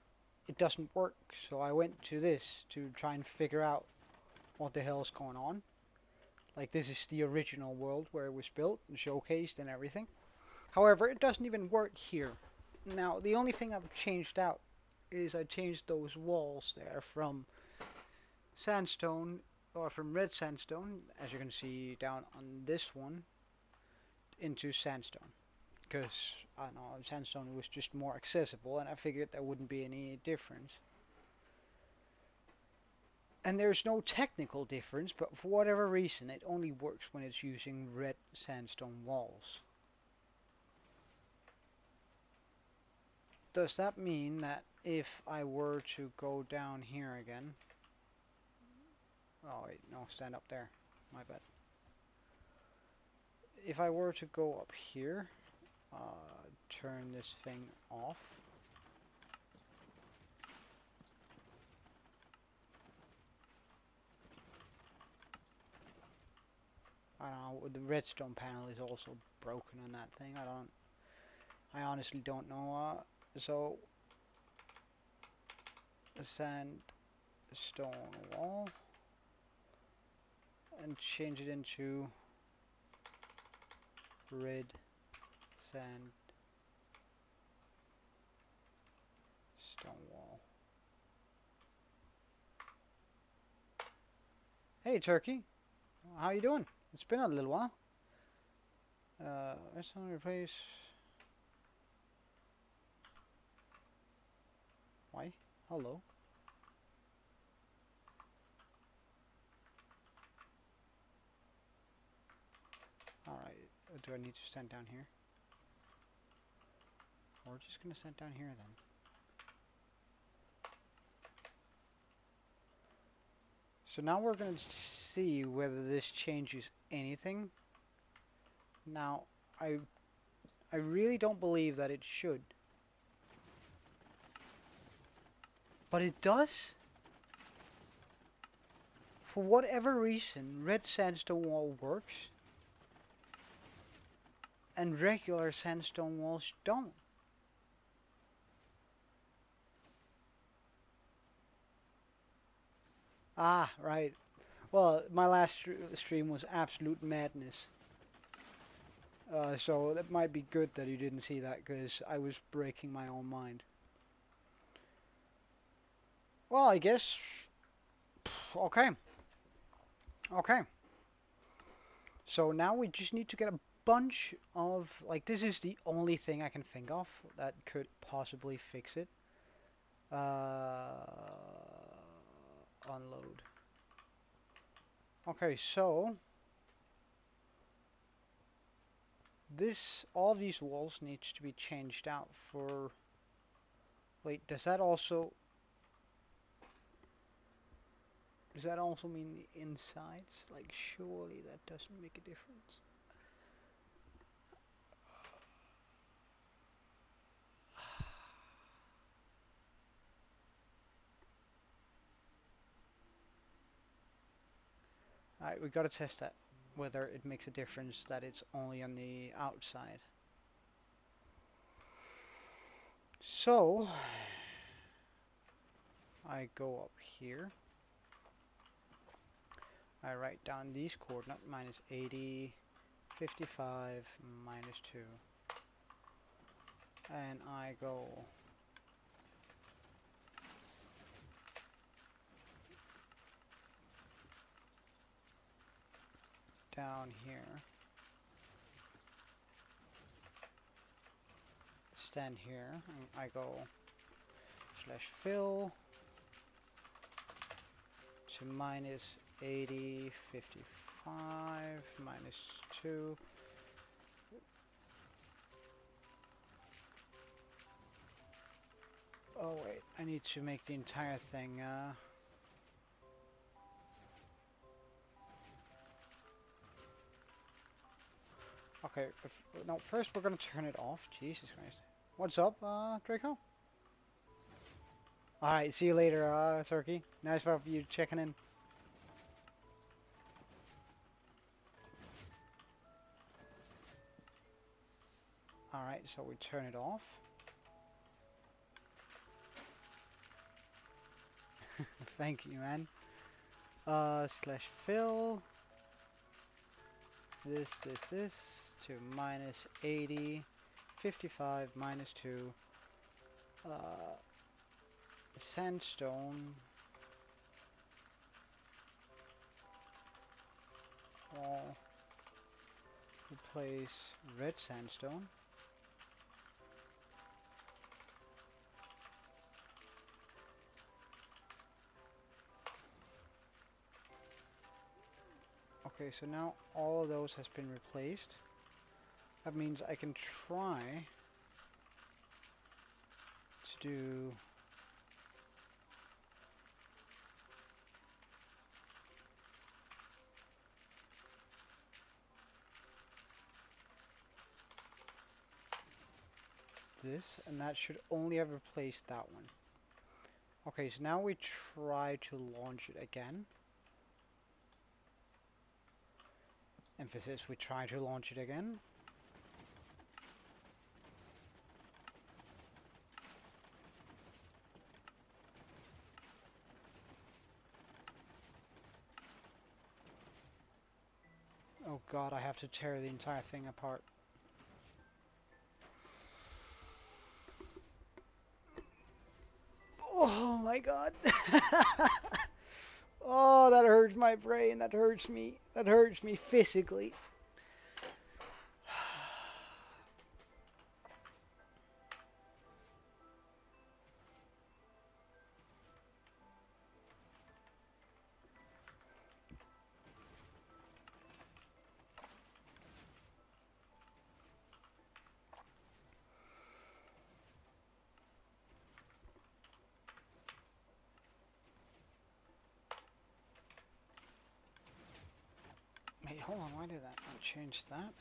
it doesn't work, so I went to this to try and figure out what the hell's going on. Like this is the original world where it was built and showcased and everything. However, it doesn't even work here. Now, the only thing I've changed out is I changed those walls there from sandstone or from red sandstone, as you can see down on this one, into sandstone. Because, I don't know, sandstone was just more accessible and I figured there wouldn't be any difference. And there's no technical difference, but for whatever reason it only works when it's using red sandstone walls. Does that mean that if I were to go down here again... Oh wait, no, stand up there. My bad. If I were to go up here, turn this thing off. I don't know, the redstone panel is also broken on that thing. I honestly don't know. So, sandstone wall, and change it into red sandstone wall. Hey Turkey, how you doing? It's been a little while. Let's replace... Why? Hello. Alright, do I need to stand down here? We're just gonna stand down here then. So now we're gonna see whether this changes anything. Now, I really don't believe that it should. But it does? For whatever reason, red sandstone wall works, and regular sandstone walls don't. Ah, right. Well, my last stream was absolute madness. So that might be good that you didn't see that, because I was breaking my own mind. Well, I guess... Okay. Okay. So now we just need to get a bunch of... Like, this is the only thing I can think of that could possibly fix it. Unload. Okay, so... all of these walls needs to be changed out for... Wait, does that also... Does that also mean the insides? Like, surely that doesn't make a difference. Alright, we gotta test that. whether it makes a difference that it's only on the outside. So I go up here, I write down these coordinates, minus 80, 55, minus 2, and I go down here, stand here, and I go slash fill to minus 80, 55, minus 2. Oh wait, I need to make the entire thing, okay, no, first we're gonna turn it off. Jesus Christ. What's up, Draco? Alright, see you later, Turkey. Nice of you checking in. Alright, so we turn it off. Thank you, man. Slash fill. This to minus 80, 55, minus 2. Sandstone. Wall. Replace red sandstone. Okay, so now all of those has been replaced. That means I can try to do this, and that should only have replaced that one. Okay, so now we try to launch it again. Emphasis, we try to launch it again. Oh god, I have to tear the entire thing apart. Oh my god. Oh, that hurts my brain. That hurts me. That hurts me physically. Wait, hold on. Why did that not change that?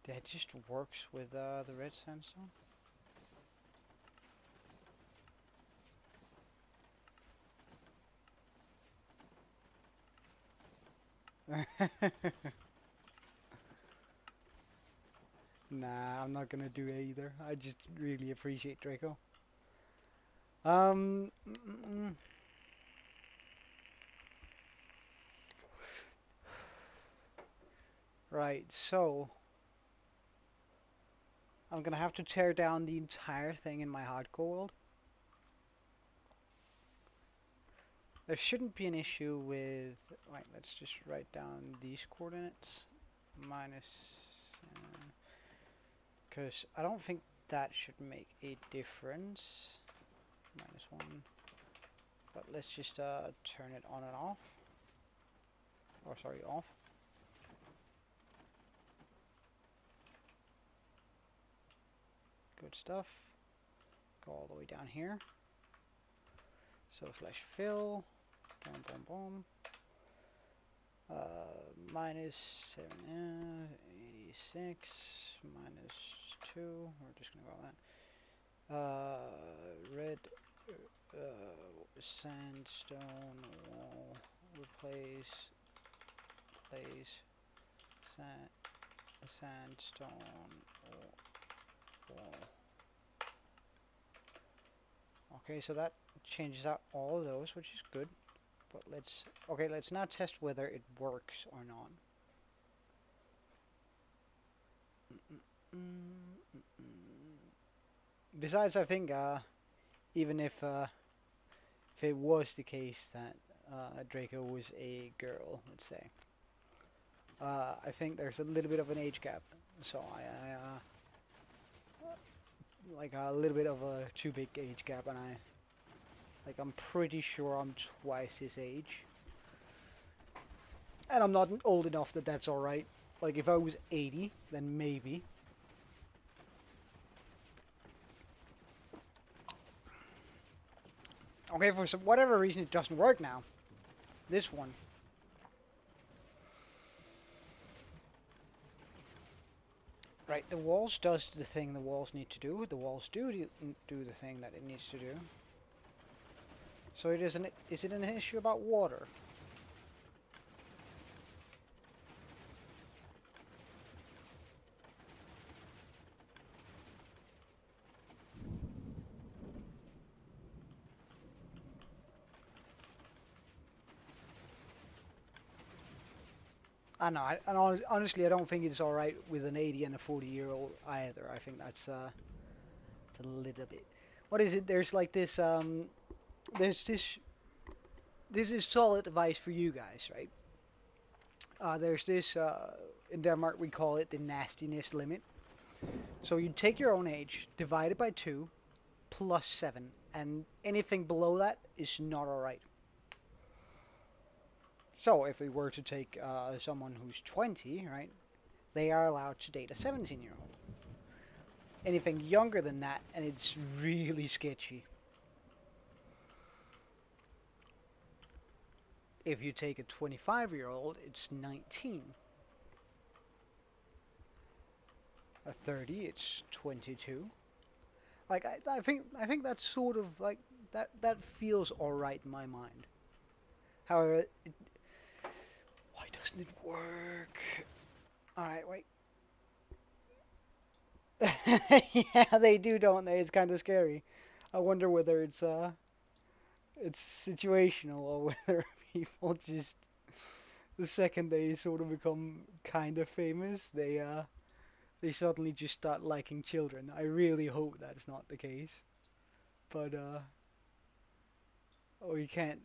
That just works with the red sandstone. Nah, I'm not gonna do it either. I just really appreciate Draco. Mm, mm, mm. Right, so I'm gonna have to tear down the entire thing in my hardcore world. There shouldn't be an issue with... Wait, let's just write down these coordinates. Minus... Because I don't think that should make a difference. Minus 1. But let's just turn it on and off. Or sorry, off. stuff. Go all the way down here. So slash fill. Boom, boom, boom. -7, 86 -2. We're just gonna go that. Red sandstone wall. Replace sandstone wall. Okay, so that changes out all of those, which is good. But let's now test whether it works or not. Besides, I think even if it was the case that Draco was a girl, let's say, I think there's a little bit of an age gap. So I like a little bit of a too big age gap, and I'm pretty sure I'm twice his age. And I'm not old enough that that's alright. Like, if I was 80, then maybe. Okay, for whatever reason it doesn't work now. This one. Right, the walls does the thing the walls need to do. The walls do the thing that it needs to do. So is it an issue about water? I know, and honestly, I don't think it's alright with an 80 and a 40-year-old either. I think it's a little bit. What is it? There's like this, there's this is solid advice for you guys, right? There's this, in Denmark we call it the nastiness limit. So you take your own age, divide it by 2, plus 7, and anything below that is not alright. So if we were to take someone who's 20, right, they are allowed to date a 17-year-old. Anything younger than that, and it's really sketchy. If you take a 25-year-old, it's 19. A 30, it's 22. Like I think that's sort of like that feels alright in my mind. However, why doesn't it work? All right, wait. Yeah, they do, don't they? It's kind of scary. I wonder whether it's situational or whether people just the second they sort of become kind of famous, they suddenly just start liking children. I really hope that's not the case. But we can't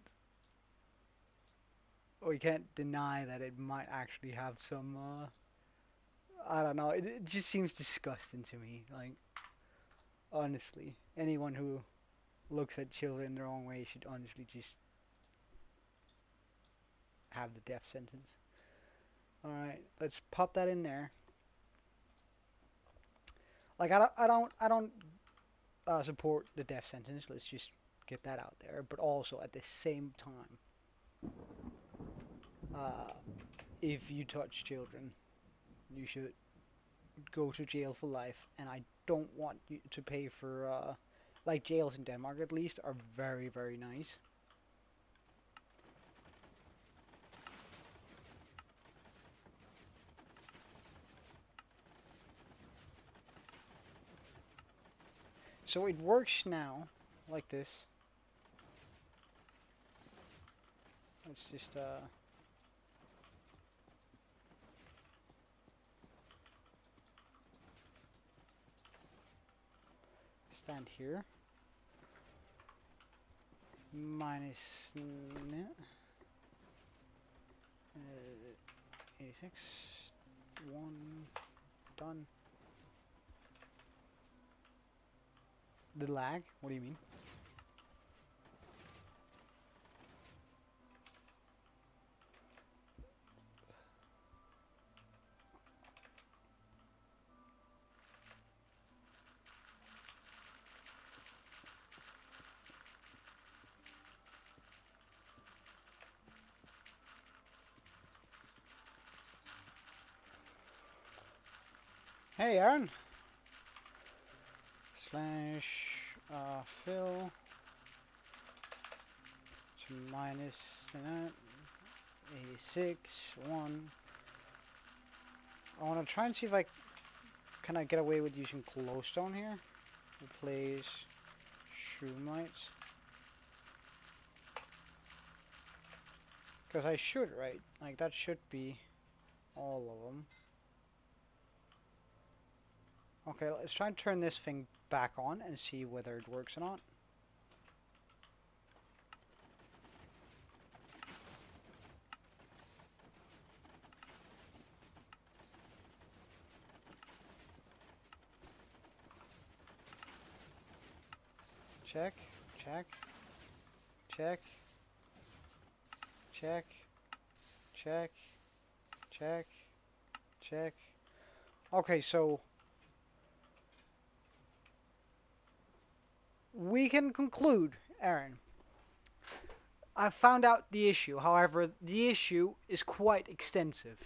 we can't deny that it might actually have some I don't know, it just seems disgusting to me. Like, honestly, anyone who looks at children the wrong way should honestly just have the death sentence. Alright, let's pop that in there. Like, I don't support the death sentence. Let's just get that out there. But also, at the same time, uh, if you touch children, you should go to jail for life. And I don't want you to pay for, like, jails in Denmark at least are very, very nice. So it works now, like this. Let's just, stand here. Minus 86. 1. Done. The lag? What do you mean? Hey, Aaron. Slash fill to minus 86 1. I want to try and see if can I get away with using glowstone here. Replace shroom lights. Because I should, right? Like that should be all of them. Okay, let's try and turn this thing back on and see whether it works or not. Check, check, check, check, check, check, check. Okay, so we can conclude, Aaron. I found out the issue. However, the issue is quite extensive.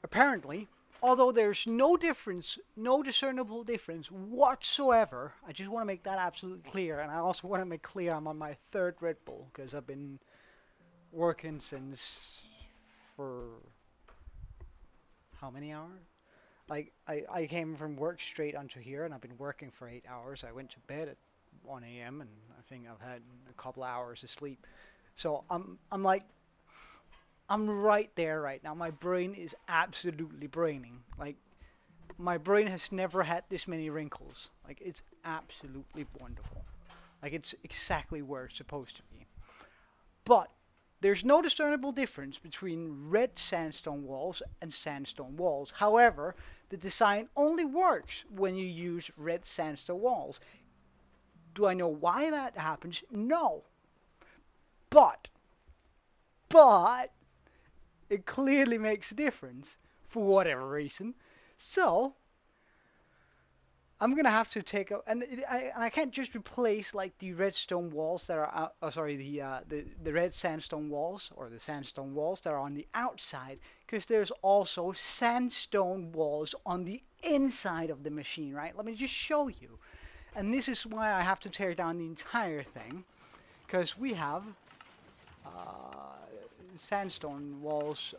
Apparently, although there's no difference, no discernible difference whatsoever, I just want to make that absolutely clear, and I also want to make clear I'm on my third Red Bull, because I've been working since for how many hours? Like, I came from work straight onto here, and I've been working for 8 hours. I went to bed at 1 a.m., and I think I've had a couple hours of sleep. So I'm like, I'm right there right now. My brain is absolutely braining. Like, my brain has never had this many wrinkles. Like, it's absolutely wonderful. Like, it's exactly where it's supposed to be. But there's no discernible difference between red sandstone walls and sandstone walls. However, the design only works when you use red sandstone walls. Do I know why that happens? No. But, but, it clearly makes a difference for whatever reason. So, I'm gonna have to take a, and I can't just replace like the redstone walls that are out, oh, sorry, the red sandstone walls or the sandstone walls that are on the outside, because there's also sandstone walls on the inside of the machine, right? Let me just show you. And this is why I have to tear down the entire thing, because we have sandstone walls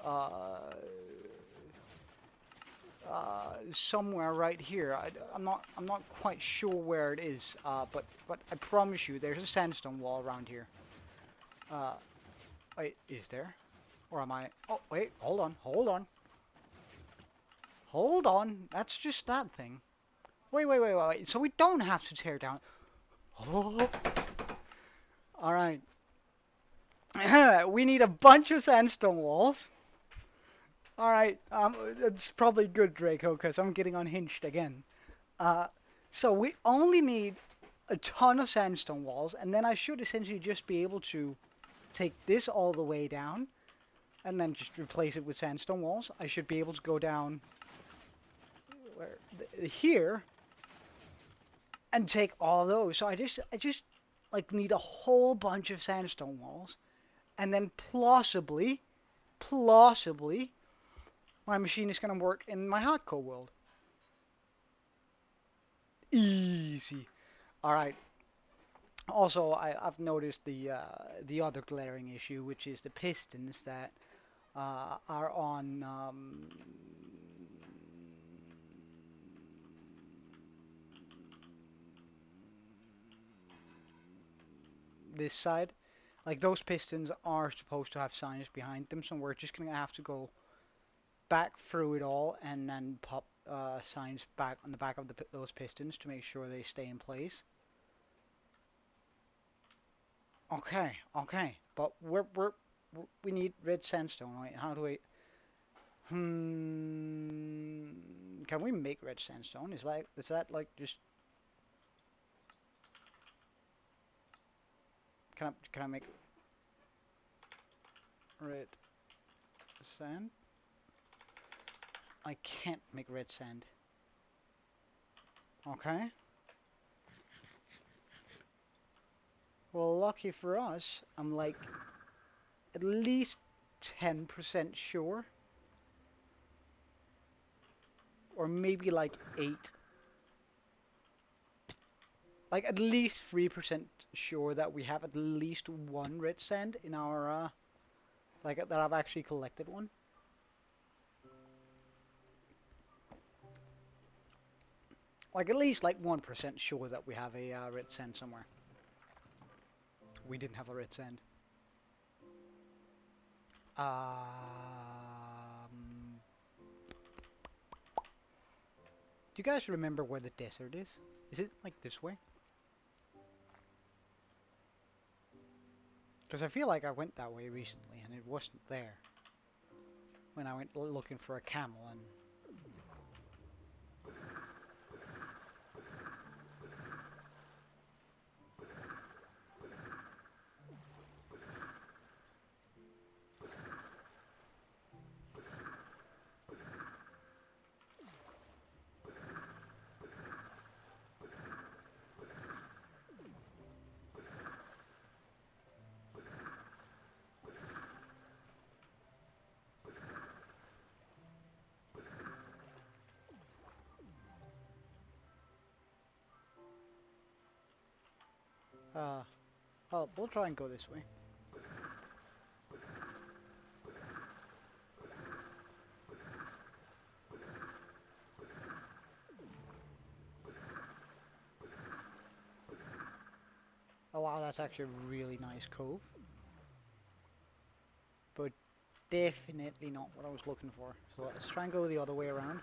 somewhere right here. I'm not quite sure where it is, but I promise you, there's a sandstone wall around here. Wait, is there? Or am I? Oh, wait, hold on, hold on, hold on. That's just that thing. Wait. So we don't have to tear down. Oh, all right. We need a bunch of sandstone walls. All right, it's probably good, Draco, because I'm getting unhinged again. Uh, so we only need a ton of sandstone walls, and then I should essentially just be able to take this all the way down, and then just replace it with sandstone walls. I should be able to go down here and take all those. So I just like need a whole bunch of sandstone walls, and then plausibly, my machine is gonna work in my hardcore world. Easy. All right. Also, I've noticed the other glaring issue, which is the pistons that are on this side. Like those pistons are supposed to have signs behind them, so we're just gonna have to go back through it all and then pop signs back on the back of those pistons to make sure they stay in place. Okay, but we need red sandstone. Right? How do we? Can we make red sandstone? Is that like just? Can I make red sand? I can't make red sand. Okay. Well, lucky for us, I'm like at least 10% sure. or maybe like 8, like at least 3% sure that we have at least one red sand in our, like that I've actually collected one. Like at least like 1% sure that we have a red sand somewhere. We didn't have a red sand. Do you guys remember where the desert is? Is it like this way? Because I feel like I went that way recently and it wasn't there. When I went looking for a camel and... well, we'll try and go this way. Oh wow, that's actually a really nice cove. But definitely not what I was looking for. So let's try and go the other way around.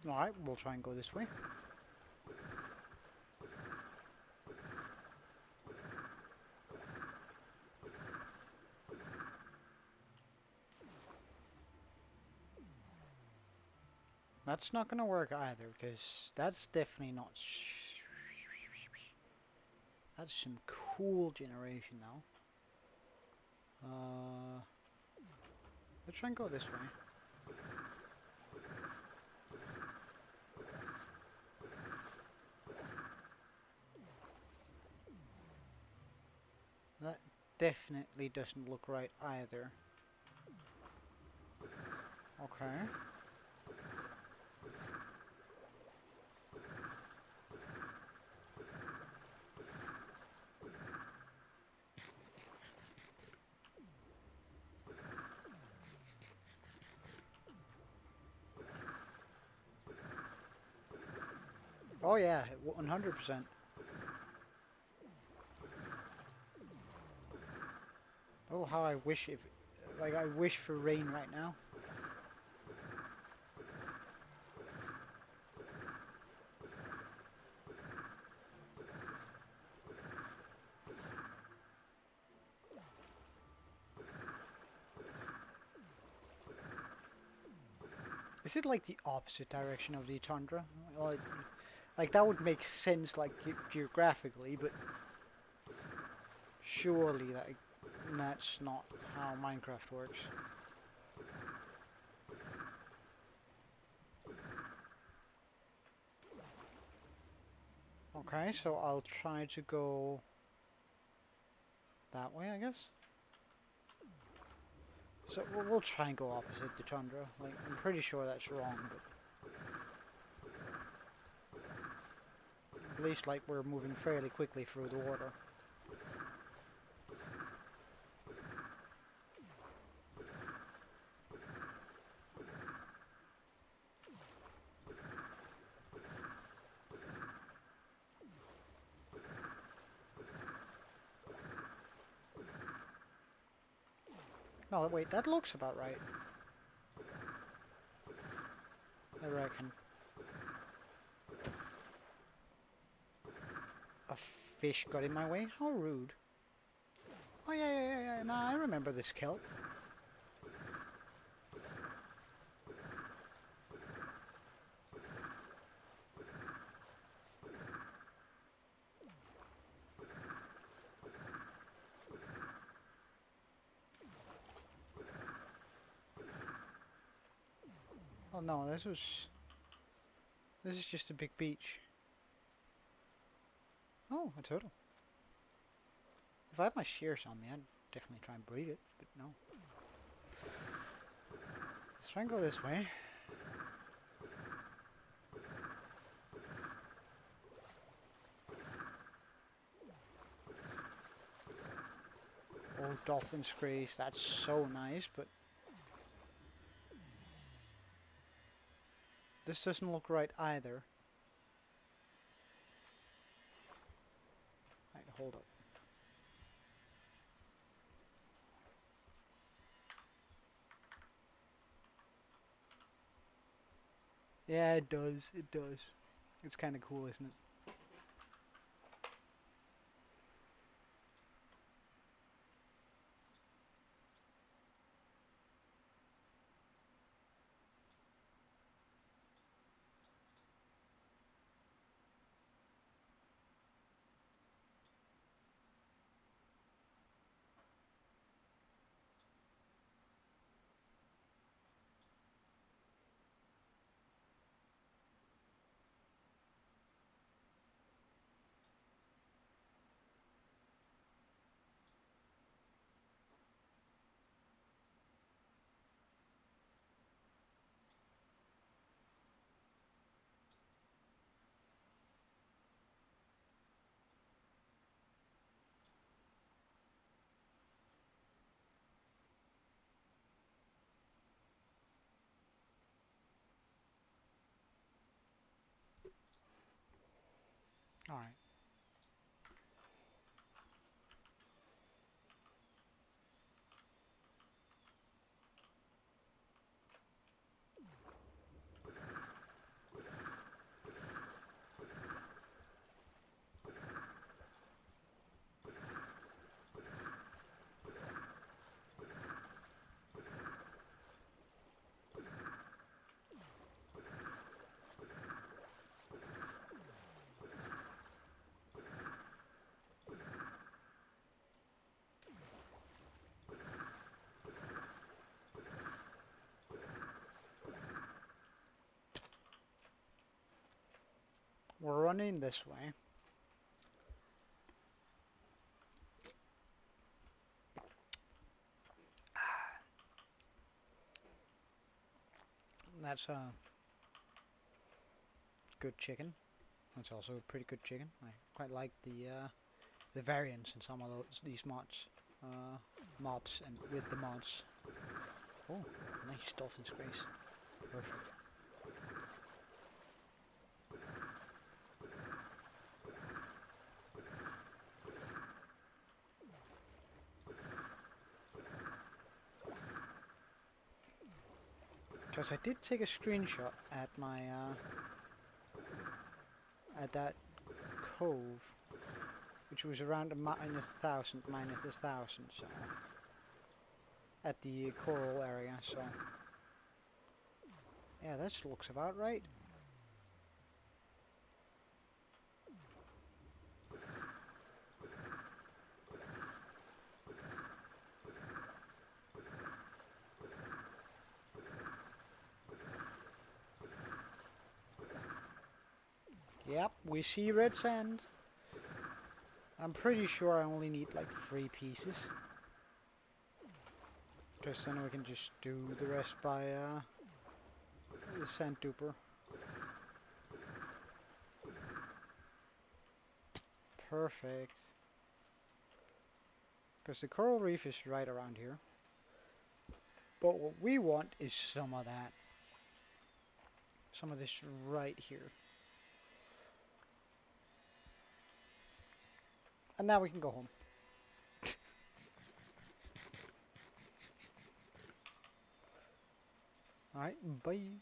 Alright, we'll try and go this way. That's not gonna work either, because that's definitely not... That's some cool generation now. Let's try and go this way. That definitely doesn't look right either. Okay. Oh yeah, 100%. Oh, how I wish if... Like, I wish for rain right now. Is it like the opposite direction of the tundra? Like that would make sense, like geographically, but surely that's not how Minecraft works. Okay, so I'll try to go that way, I guess. So we'll try and go opposite the tundra. Like, I'm pretty sure that's wrong, but at least like we're moving fairly quickly through the water. No, wait, that looks about right. I reckon. fish got in my way. How rude. Oh yeah. No, I remember this kelp. Oh no, this is just a big beach. Oh, a turtle. If I had my shears on me, I'd definitely try and breed it, but no. Let's try and go this way. Old dolphin's grace, that's so nice, but this doesn't look right either. Right, hold up. Yeah, it does. It does. It's kind of cool, isn't it? Alright. We're running this way. That's a good chicken. That's also a pretty good chicken. I quite like the variants in some of these mods and with the mods. Oh, nice dolphin's grace. Perfect. Because I did take a screenshot at my at that cove, which was around a -1,000, -1,000, so at the coral area. So yeah, that looks about right. Yep, we see red sand. I'm pretty sure I only need like 3 pieces. Because then we can just do the rest by the sand duper. Perfect. Because the coral reef is right around here. But what we want is some of that. Some of this right here. And now we can go home. Alright, bye.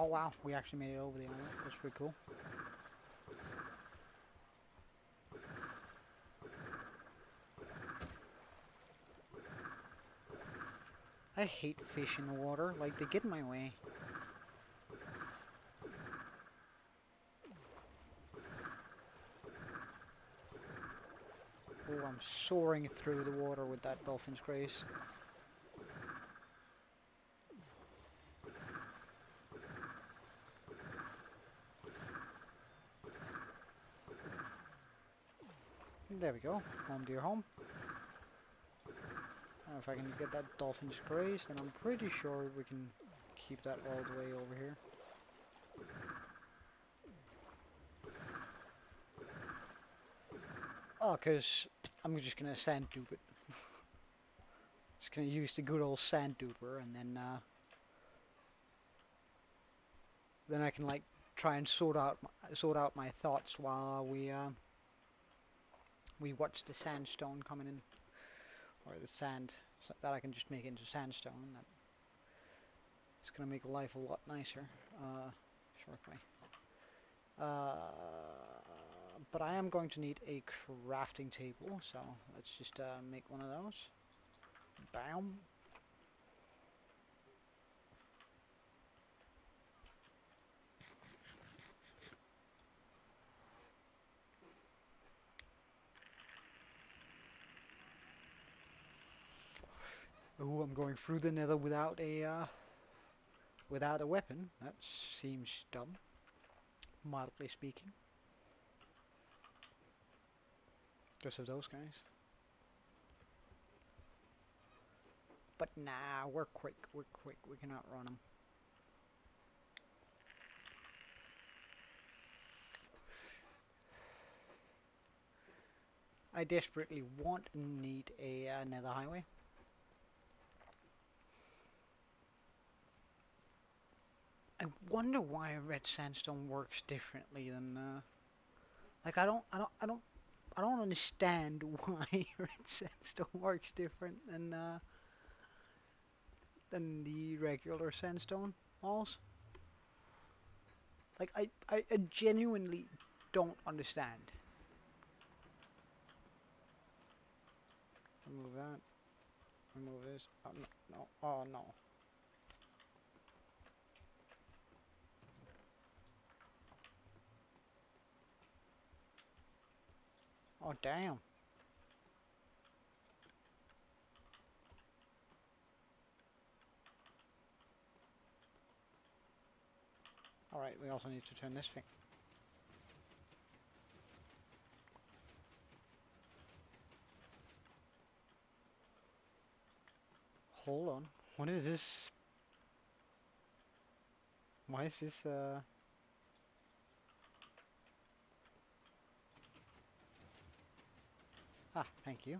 Oh wow, we actually made it over the island. That's pretty cool. I hate fish in the water. Like, they get in my way. Oh, I'm soaring through the water with that dolphin's grace. There we go. Home dear home. Now if I can get that dolphin's grace, then I'm pretty sure we can keep that all the way over here. Oh, because I'm just going to sand dupe it. Just going to use the good old sand duper, and then I can like try and sort out my thoughts while we watch the sandstone coming in, or the sand, so that I can just make into sandstone. That's gonna make life a lot nicer. Shortly. But I am going to need a crafting table, so let's just make one of those. Bam. Oh, I'm going through the nether without a weapon. That seems dumb, mildly speaking. Just of those guys. But nah, we're quick. We're quick. We can outrun them. I desperately want and need a nether highway. I wonder why red sandstone works differently than like I don't understand why red sandstone works different than the regular sandstone walls. Like I genuinely don't understand. Remove that. Remove this. Oh no, no. Oh no. Oh damn. Alright, we also need to turn this thing. Hold on. What is this? Why is this Ah, thank you.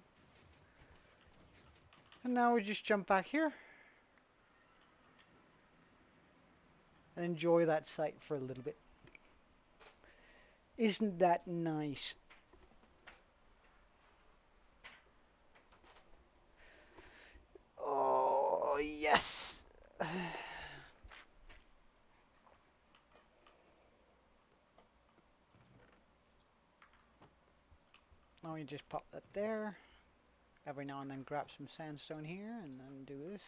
And now we just jump back here and enjoy that sight for a little bit. Isn't that nice? Oh, yes! Now we just pop that there. Every now and then grab some sandstone here and then do this.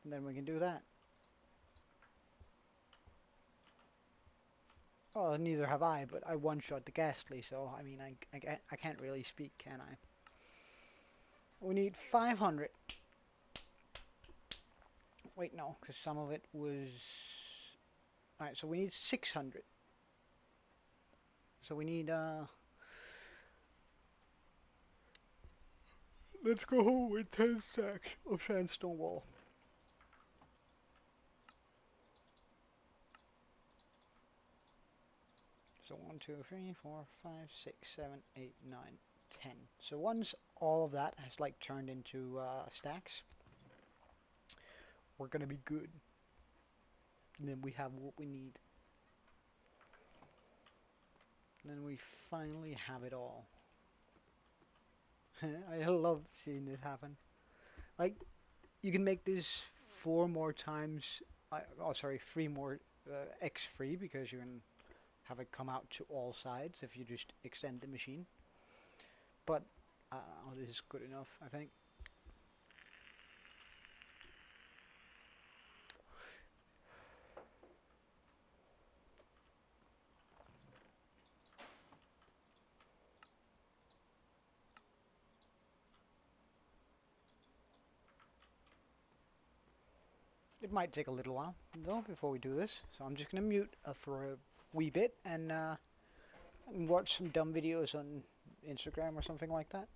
And then we can do that. Well, neither have I, but I one-shot the ghastly, so I mean, I can't really speak, can I? We need 500. Wait, no, because some of it was... Alright, so we need 600. So we need, let's go home with 10 stacks of sandstone wall. So 1, 2, 3, 4, 5, 6, 7, 8, 9, 10. So once all of that has like turned into stacks, we're gonna be good. And then we have what we need. And then we finally have it all. I love seeing this happen. Like, you can make this 4 more times oh, sorry, three more X free because you can have it come out to all sides if you just extend the machine. But this is good enough, I think. It might take a little while though before we do this, so I'm just gonna mute for a wee bit and watch some dumb videos on Instagram or something like that.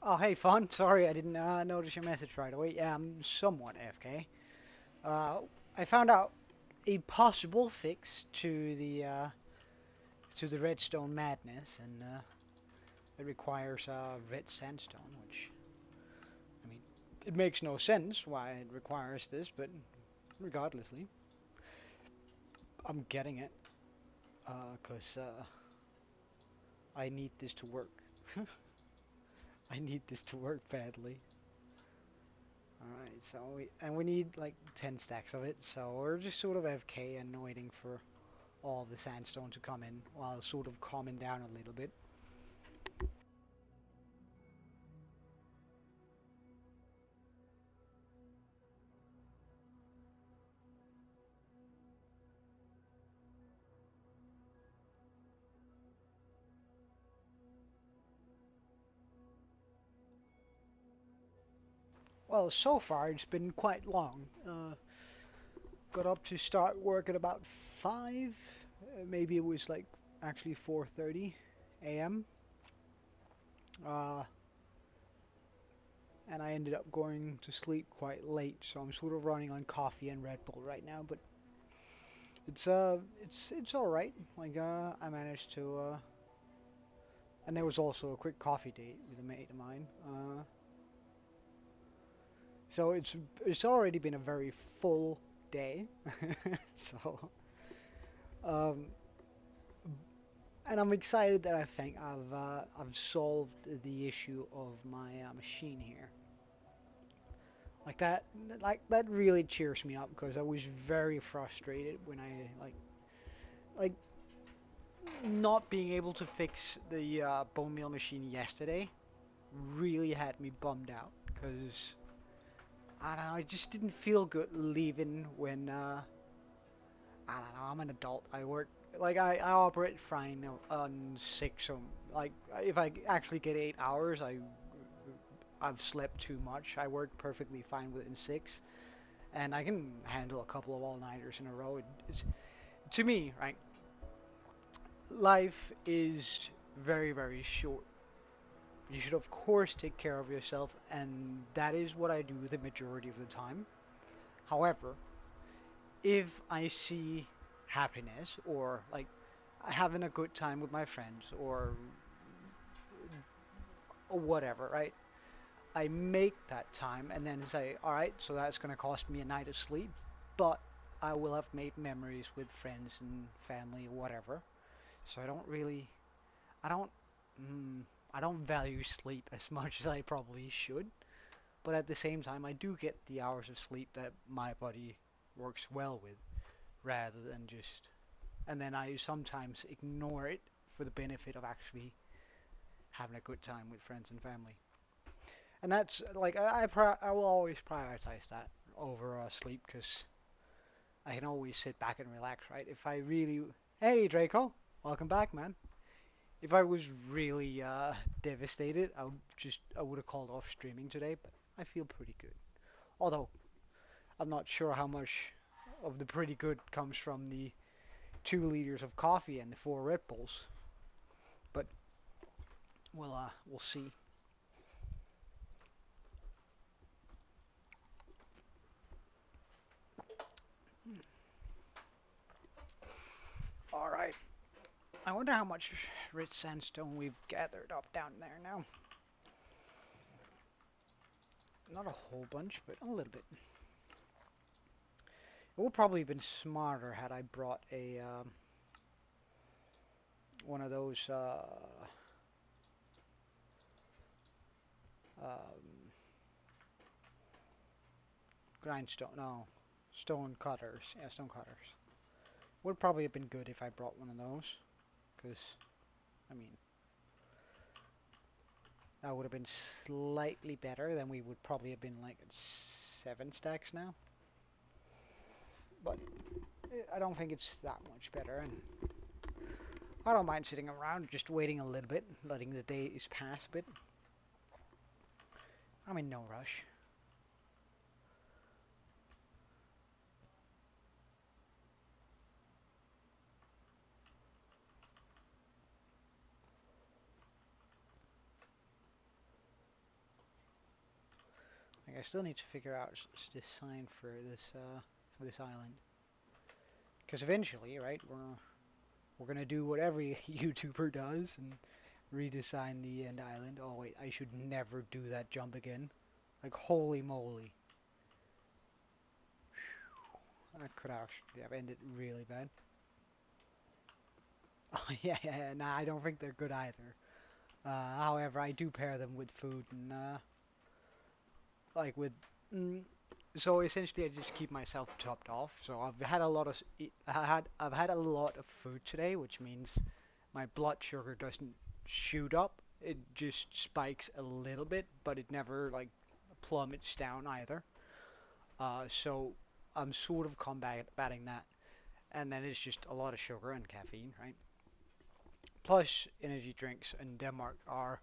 Oh, hey, Fawn. Sorry, I didn't notice your message right away. Yeah, I'm somewhat AFK. Uh, I found out a possible fix to the redstone madness, and it requires red sandstone, which I mean, it makes no sense why it requires this, but regardlessly, I'm getting it because I need this to work. I need this to work badly. Alright, so we need like 10 stacks of it, so we're just sort of AFK and waiting for all of the sandstone to come in while sort of calming down a little bit. Well, so far it's been quite long. Got up to start work at about 5, maybe it was like actually 4:30 a.m. Uh, and I ended up going to sleep quite late, so I'm sort of running on coffee and Red Bull right now, but it's all right. Like I managed to and there was also a quick coffee date with a mate of mine. So it's already been a very full day. So um, and I'm excited that I think I've solved the issue of my machine here. Like that, like that really cheers me up because I was very frustrated when I like not being able to fix the bone meal machine yesterday. Really had me bummed out because I don't know, I just didn't feel good leaving when I don't know, I'm an adult. I work like I operate fine on 6, so like if I actually get 8 hours, I've slept too much. I work perfectly fine within 6, and I can handle a couple of all-nighters in a row. It's to me, right? Life is very, very short. You should of course take care of yourself, and that is what I do the majority of the time. However, if I see happiness or like having a good time with my friends or whatever, right? I make that time and then say, all right, so that's going to cost me a night of sleep, but I will have made memories with friends and family or whatever. So I don't, mm, I don't value sleep as much as I probably should. But at the same time, I do get the hours of sleep that my body works well with, rather than just. And then I sometimes ignore it for the benefit of actually having a good time with friends and family. And that's like I will always prioritize that over sleep because I can always sit back and relax, right? If I really, hey Draco, welcome back, man. If I was really devastated, I would have called off streaming today, but I feel pretty good. Although I'm not sure how much of the pretty good comes from the 2 liters of coffee and the 4 Red Bulls, but we'll see. All right. I wonder how much rich sandstone we've gathered up down there now. Not a whole bunch, but a little bit. It would probably have been smarter had I brought a one of those um, grindstone, no, stone cutters. Yeah, stone cutters. Would probably have been good if I brought one of those, because I mean that would have been slightly better. Then we would probably have been like at 7 stacks now. But I don't think it's that much better, and I don't mind sitting around just waiting a little bit, letting the days pass a bit. I'm in no rush. Like, I still need to figure out this sign for this island. Because eventually, right, we're gonna do what every YouTuber does and redesign the end island. Oh wait, I should never do that jump again. Like, holy moly. That could actually have ended really bad. Oh yeah, nah, I don't think they're good either. However, I do pair them with food and like with mm, so essentially I just keep myself topped off. So I've had a lot of I've had a lot of food today, which means my blood sugar doesn't shoot up. It just spikes a little bit, but it never like plummets down either. So I'm sort of combating that, and then it's just a lot of sugar and caffeine, right? Plus, energy drinks in Denmark are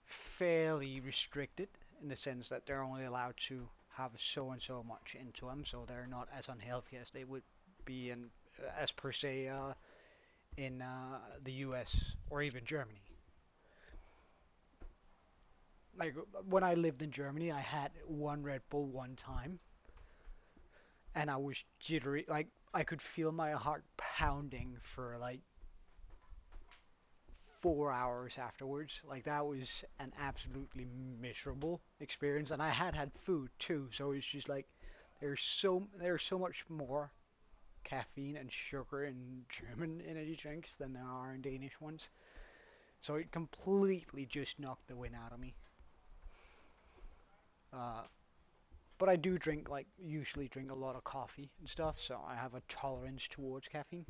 fairly restricted in the sense that they're only allowed to have so and so much into them, so they're not as unhealthy as they would be in, as per se, in the US or even Germany. Like when I lived in Germany, I had one Red Bull one time, and I was jittery. Like I could feel my heart pounding for like 4 hours afterwards. Like that was an absolutely miserable experience, and I had food too, so it's just like there's so much more caffeine and sugar in German energy drinks than there are in Danish ones. So it completely just knocked the wind out of me. Uh, but I do drink like usually drink a lot of coffee and stuff, so I have a tolerance towards caffeine,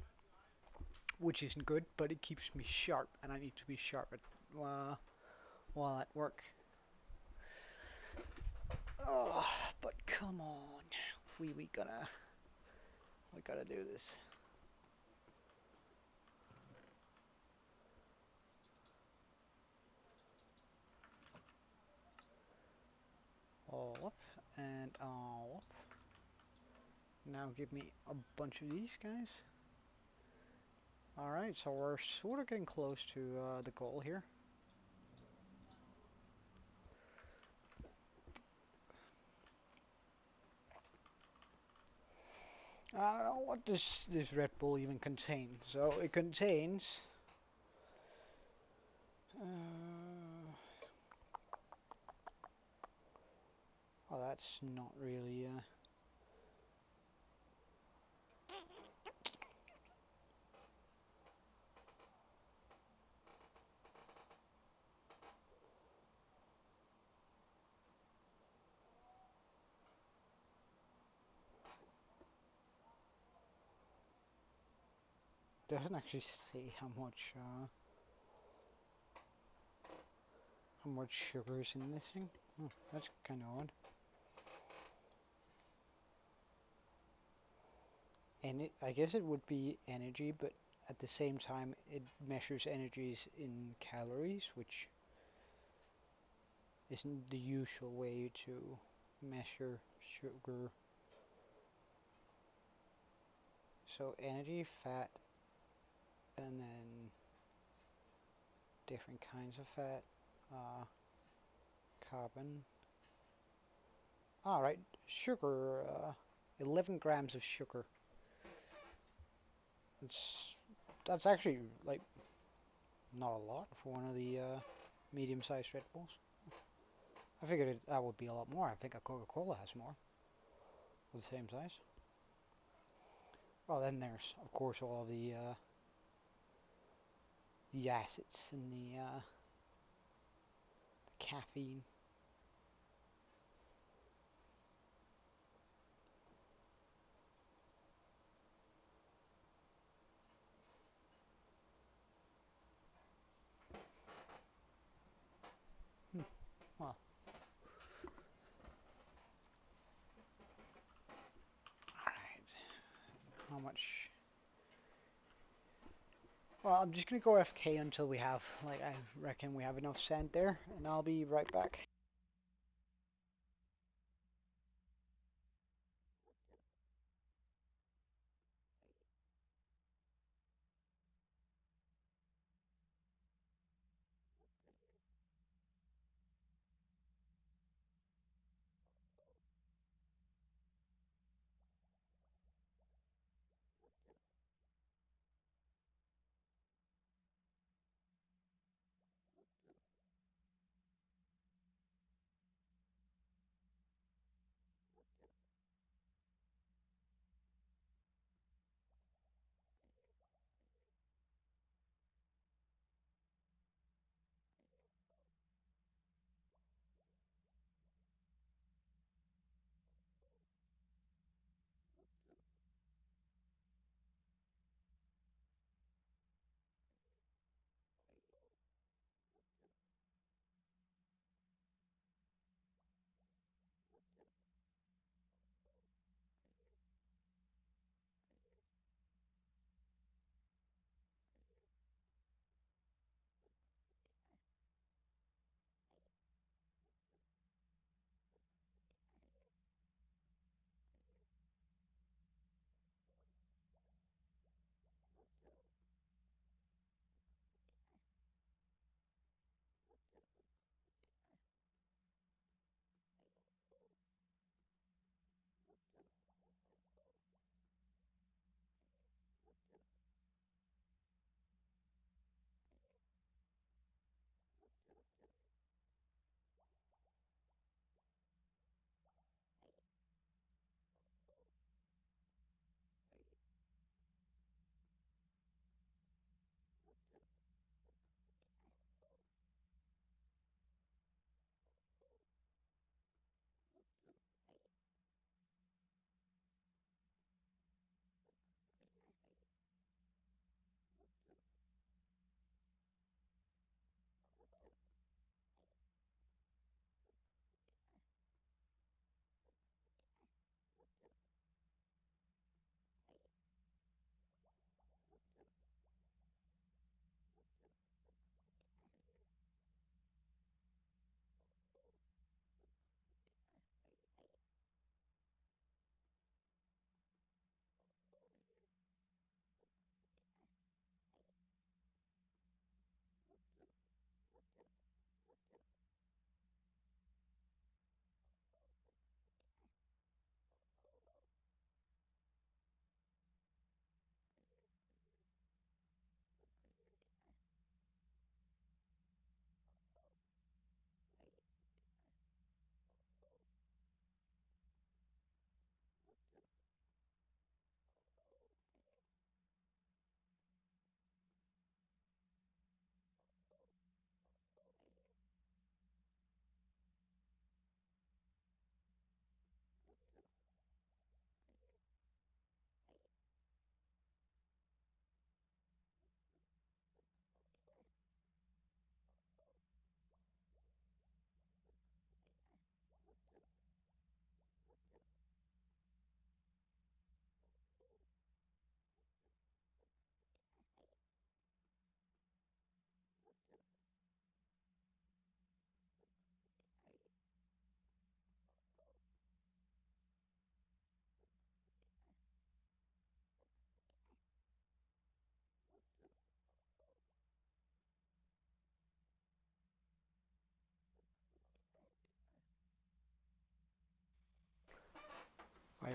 which isn't good, but it keeps me sharp, and I need to be sharp while at work. Oh, but come on. We gotta do this. All up and all up. Now give me a bunch of these guys. Alright, so we're sort of getting close to the goal here. I don't know what this Red Bull even contains. So it contains oh, that's not really doesn't actually say how much sugar is in this thing. Oh, that's kind of odd. And I guess it would be energy, but at the same time it measures energies in calories, which isn't the usual way to measure sugar. So energy, fat, and then different kinds of fat, carbon. Alright, sugar, 11 grams of sugar. It's, that's actually like not a lot for one of the medium-sized Red Bulls. I figured that would be a lot more. I think a Coca-Cola has more of the same size. Well, then there's of course all the acids and the caffeine. Hmm. Well, alright. How much? Well, I'm just gonna go FK until we have, like, I reckon we have enough sand there, and I'll be right back.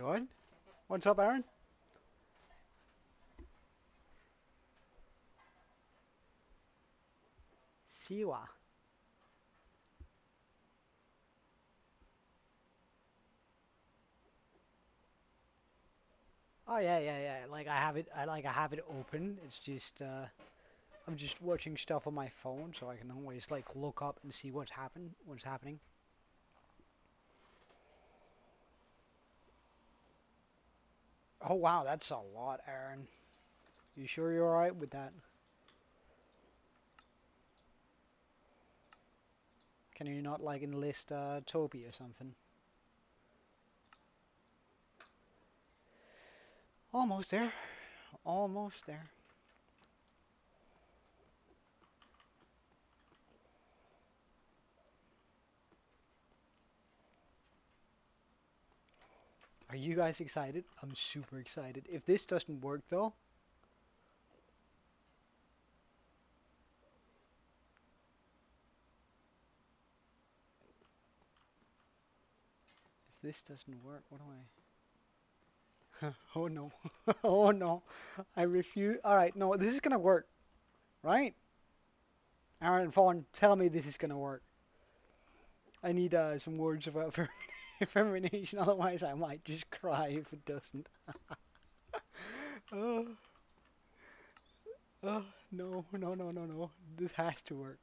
Wait, what? What's up, Aaron? Siwa. Oh yeah. Like I have it open. It's just I'm just watching stuff on my phone, so I can always like look up and see what's happening. Oh wow, that's a lot, Aaron. You sure you're alright with that? Can you not like enlist Toby or something? Almost there. Almost there. Are you guys excited? I'm super excited. If this doesn't work though, if this doesn't work, what do I? Oh no. Oh no. I refuse. Alright, no, this is gonna work, right? Aaron Fawn, tell me this is gonna work. I need some words of affirmation, otherwise I might just cry if it doesn't. Oh, oh, no. This has to work.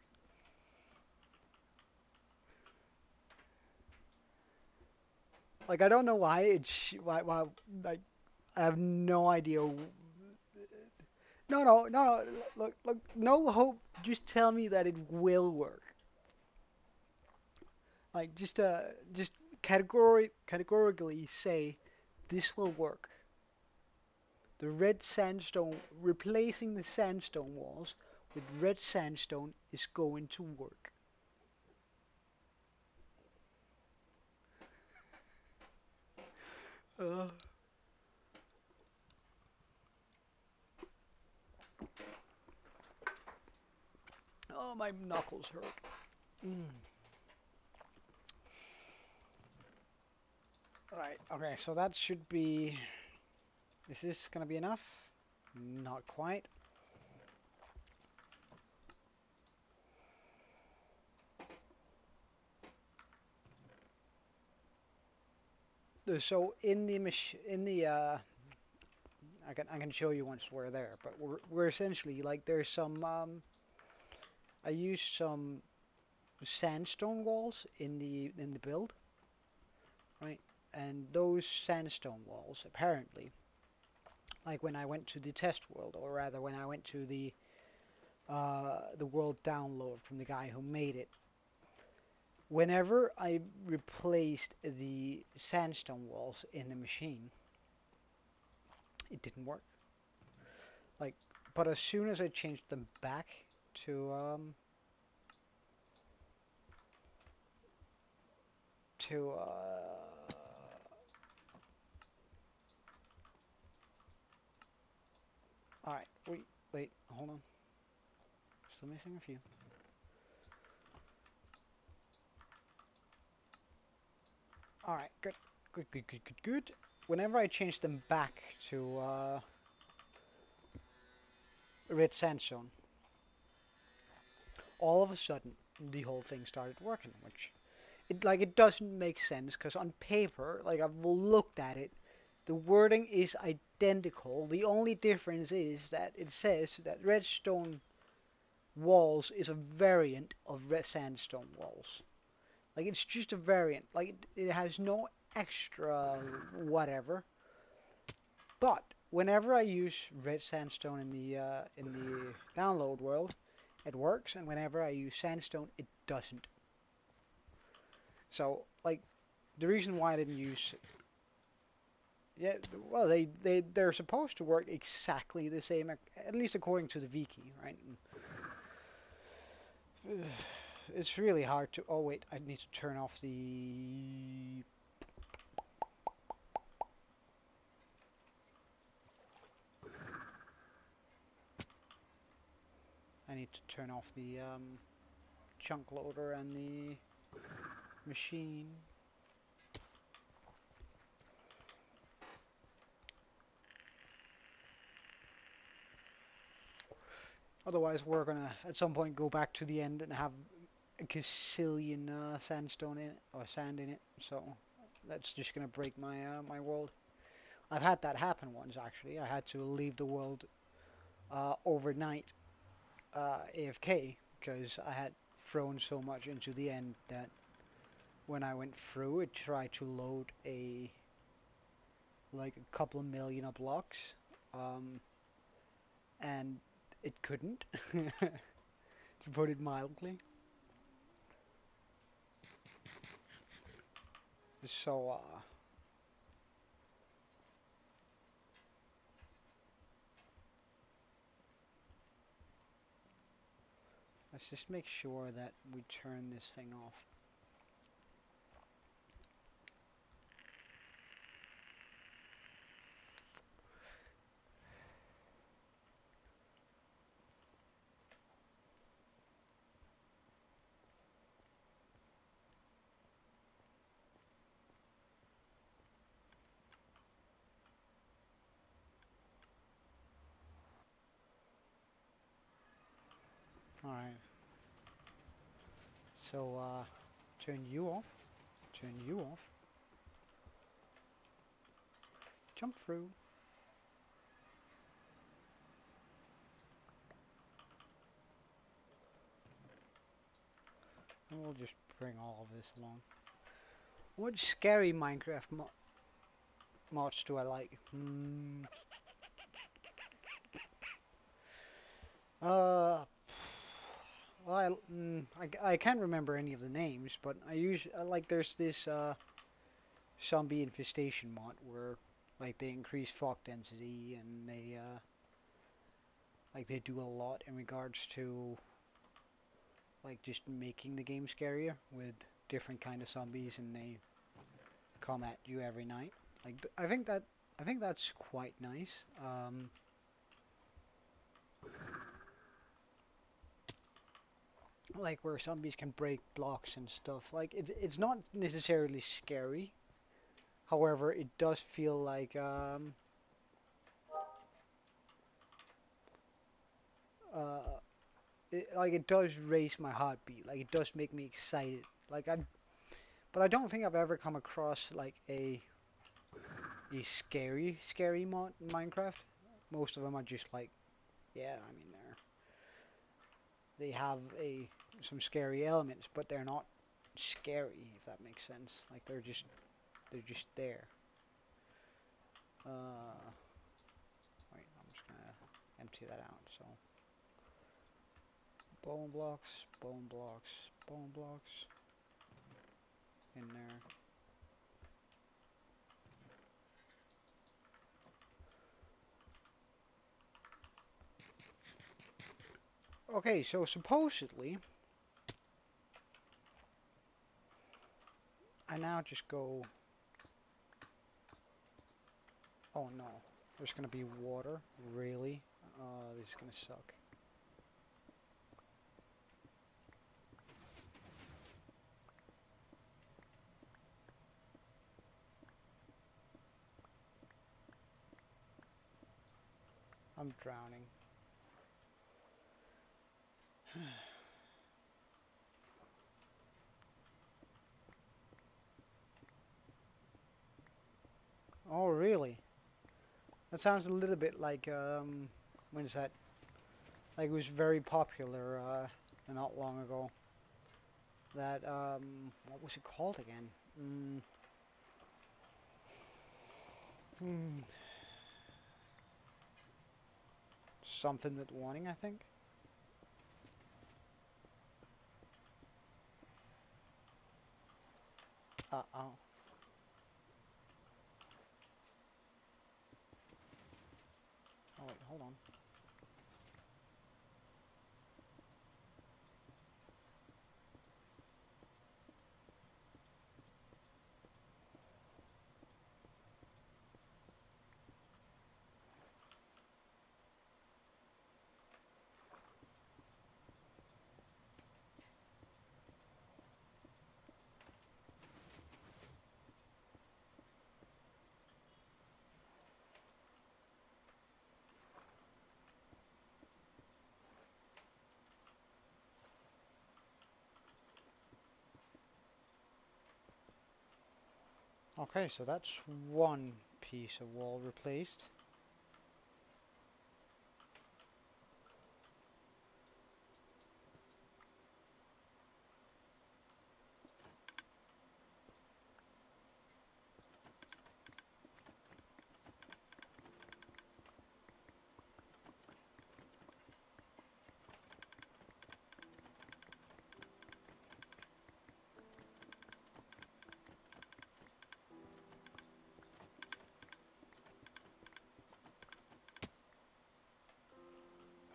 Like, I don't know why why, like, I have no idea. No. Look, no hope. Just tell me that it will work. Like, just categorically say this will work. The red sandstone, replacing the sandstone walls with red sandstone is going to work. Uh, oh, my knuckles hurt. Mm. Alright, okay, so that should be... Is this gonna be enough? Not quite. So in the I can show you once we're there, but we're essentially like there's some I used some sandstone walls in the build, right? And those sandstone walls apparently, like when I went to the test world, or rather when I went to the world download from the guy who made it, whenever I replaced the sandstone walls in the machine, it didn't work. Like, but as soon as I changed them back to to all right, wait, hold on. Still missing a few. All right, good. Whenever I change them back to red sandstone, all of a sudden the whole thing started working, which it doesn't make sense because on paper, like I've looked at it, the wording is identical. The only difference is that it says that redstone walls is a variant of red sandstone walls. Like it's just a variant. Like it has no extra whatever. But whenever I use red sandstone in the download world, it works, and whenever I use sandstone, it doesn't. So like the reason why I didn't use yeah, well they're supposed to work exactly the same, at least according to the wiki, right? It's really hard to. Oh wait, I need to turn off the. I need to turn off the chunk loader and the machine. Otherwise, we're gonna at some point go back to the end and have a gazillion sandstone in it or sand in it. So that's just gonna break my my world. I've had that happen once actually. I had to leave the world overnight AFK because I had thrown so much into the end that when I went through, it tried to load a like a couple of million of blocks, um, and it couldn't, to put it mildly. So let's just make sure that we turn this thing off. All right. So turn you off. Turn you off. Jump through. And we'll just bring all of this along. What scary Minecraft mods do I like? Uh, well, I can't remember any of the names, but I like there's this zombie infestation mod where like they increase fog density and they like they do a lot in regards to like just making the game scarier with different kind of zombies and they come at you every night. Like I think that's quite nice. Like where zombies can break blocks and stuff. Like it's not necessarily scary. However, it does feel like uh like it does raise my heartbeat. Like it does make me excited. Like but I don't think I've ever come across like a scary mod in Minecraft. Most of them are just like, yeah, I mean they have a some scary elements, but they're not scary if that makes sense. Like they're just there. Uh, wait, I'm just gonna empty that out. So bone blocks, bone blocks, bone blocks in there. Okay, so supposedly I now just go. Oh no, there's gonna be water. Really? This is gonna suck. I'm drowning. Oh really? That sounds a little bit like when is that? Like it was very popular not long ago. That what was it called again? Hmm, something with warning, I think. Oh. Oh wait, hold on. Okay, so that's one piece of wall replaced.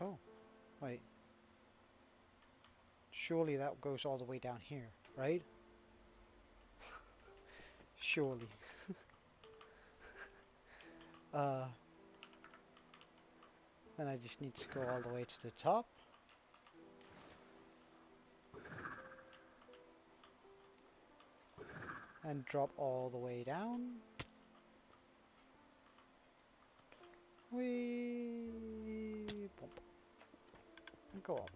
Oh, wait. Surely that goes all the way down here, right? Surely. Uh, then I just need to go all the way to the top. And drop all the way down. Whee! Bump. And go up.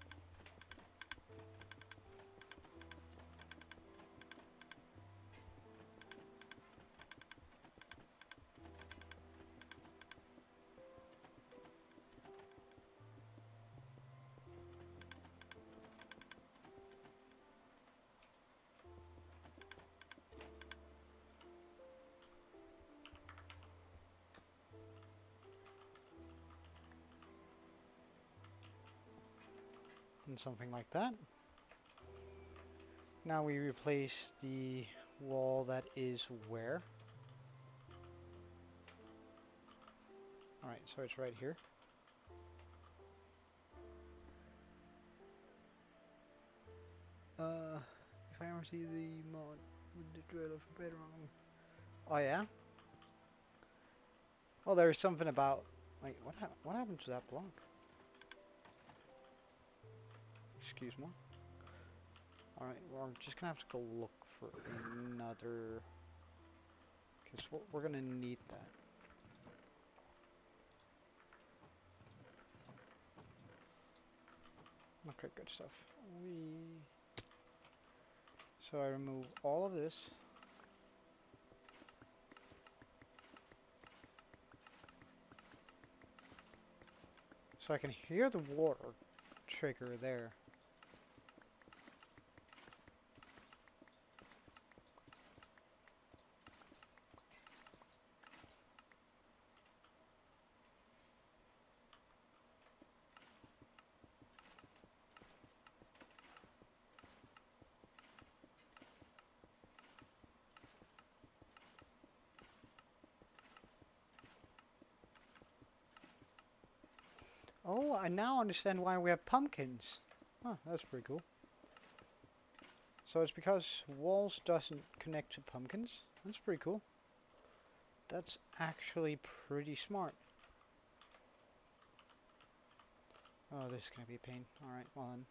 And something like that. Now we replace the wall that is where? Alright, so it's right here. If I ever see the mod with the driller for Bedrock. Oh yeah? Well, there's something about... Wait, what happened to that block? Excuse me. Alright, well, I'm just gonna have to go look for another... Because we're gonna need that. Okay, good stuff. So I remove all of this. So I can hear the water trigger there. Oh, I now understand why we have pumpkins. Huh, that's pretty cool. So it's because walls doesn't connect to pumpkins? That's pretty cool. That's actually pretty smart. Oh, this is gonna be a pain. Alright, well then.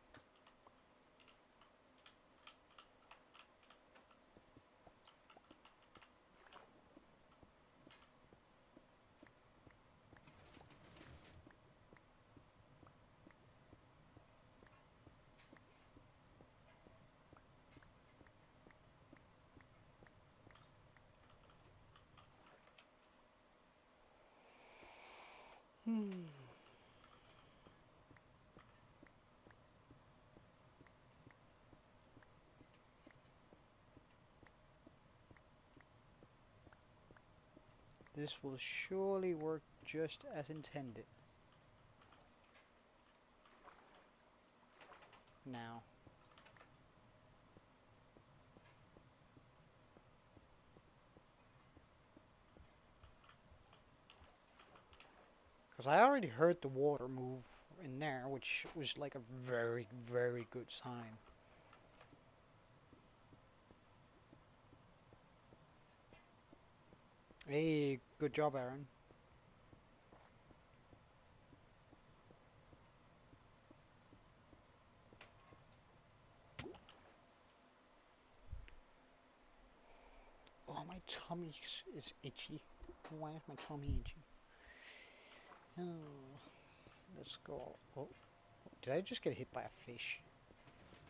This will surely work just as intended. Now. Because I already heard the water move in there, which was like a very, very good sign. Hey, good job, Aaron. Oh, my tummy is itchy. Why is my tummy itchy? Oh, let's go. Oh, did I just get hit by a fish?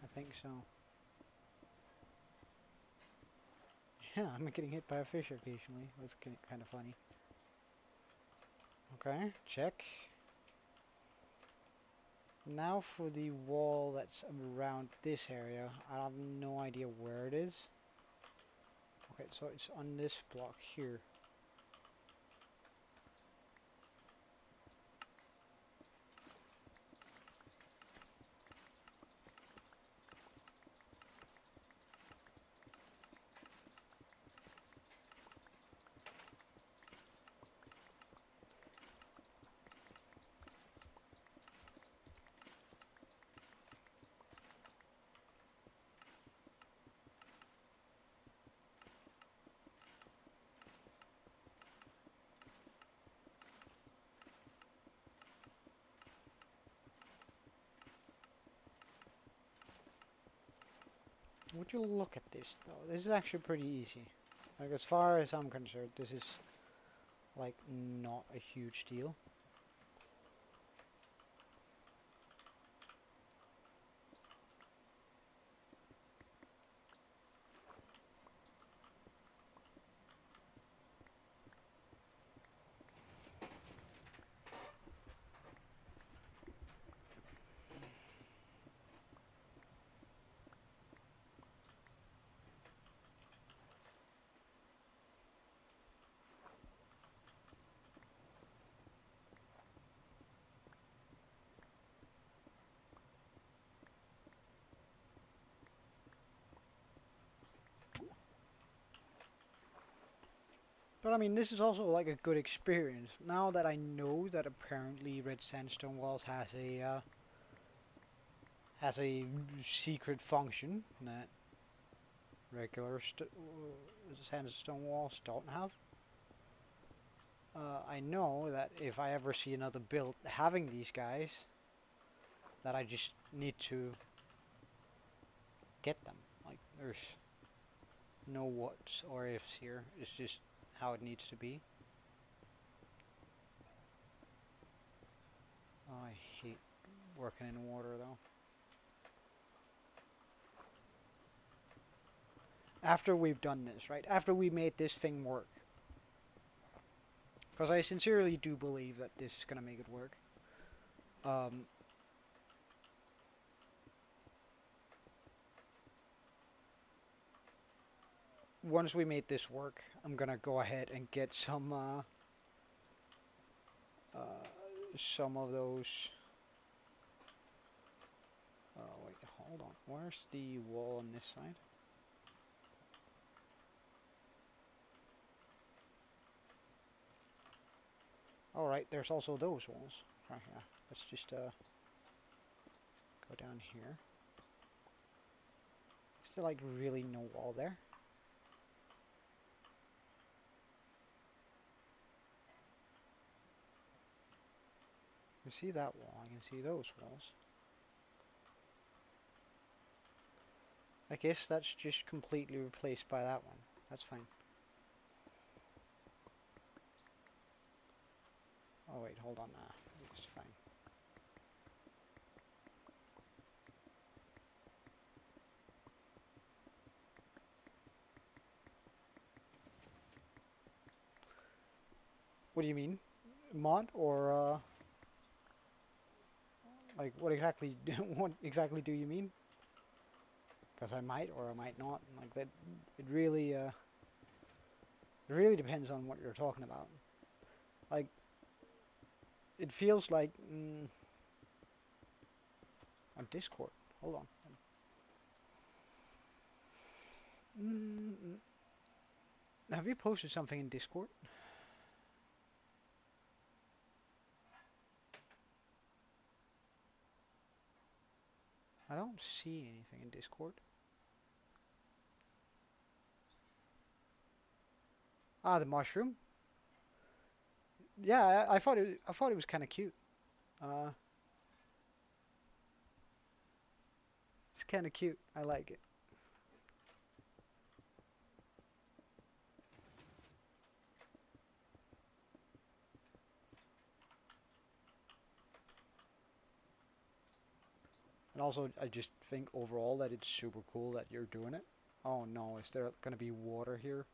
I think so. Yeah, I'm getting hit by a fish occasionally. That's kind of funny. Okay, check. Now for the wall that's around this area. I have no idea where it is. Okay, so it's on this block here. Would you look at this though? This is actually pretty easy. Like as far as I'm concerned, this is like not a huge deal. But I mean, this is also like a good experience. Now that I know that apparently red sandstone walls has a secret function that regular sandstone walls don't have. I know that if I ever see another build having these guys, that I just need to get them. Like, there's no whats or ifs here. It's just how it needs to be. Oh, I hate working in water though. After we've done this, right? After we made this thing work. Because I sincerely do believe that this is going to make it work. Um, Once we made this work, I'm going to go ahead and get some of those. Wait, hold on. Where's the wall on this side? All right, there's also those walls. Right, yeah. Let's just go down here. Is there like really no wall there? You see that wall? I can see those walls. I guess that's just completely replaced by that one. That's fine. Oh wait, hold on. It's fine. What do you mean? Mod or like what exactly? What exactly do you mean? Because I might or I might not. Like that, it really depends on what you're talking about. Like it feels like on Discord. Hold on. Mm, have you posted something in Discord? I don't see anything in Discord. Ah, the mushroom. Yeah, I thought it was kind of cute. Uh, it's kind of cute. I like it. And also, I just think overall that it's super cool that you're doing it. Oh no, is there gonna be water here?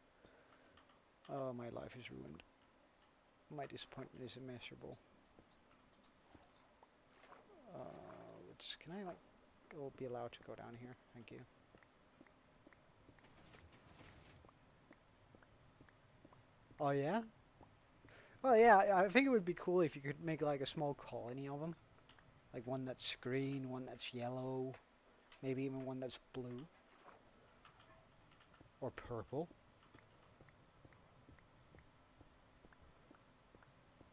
Oh, my life is ruined. My disappointment is immeasurable. Can I like, be allowed to go down here? Thank you. Oh yeah? Well, yeah, I think it would be cool if you could make like a small colony of them. Like one that's green, one that's yellow, maybe even one that's blue. Or purple.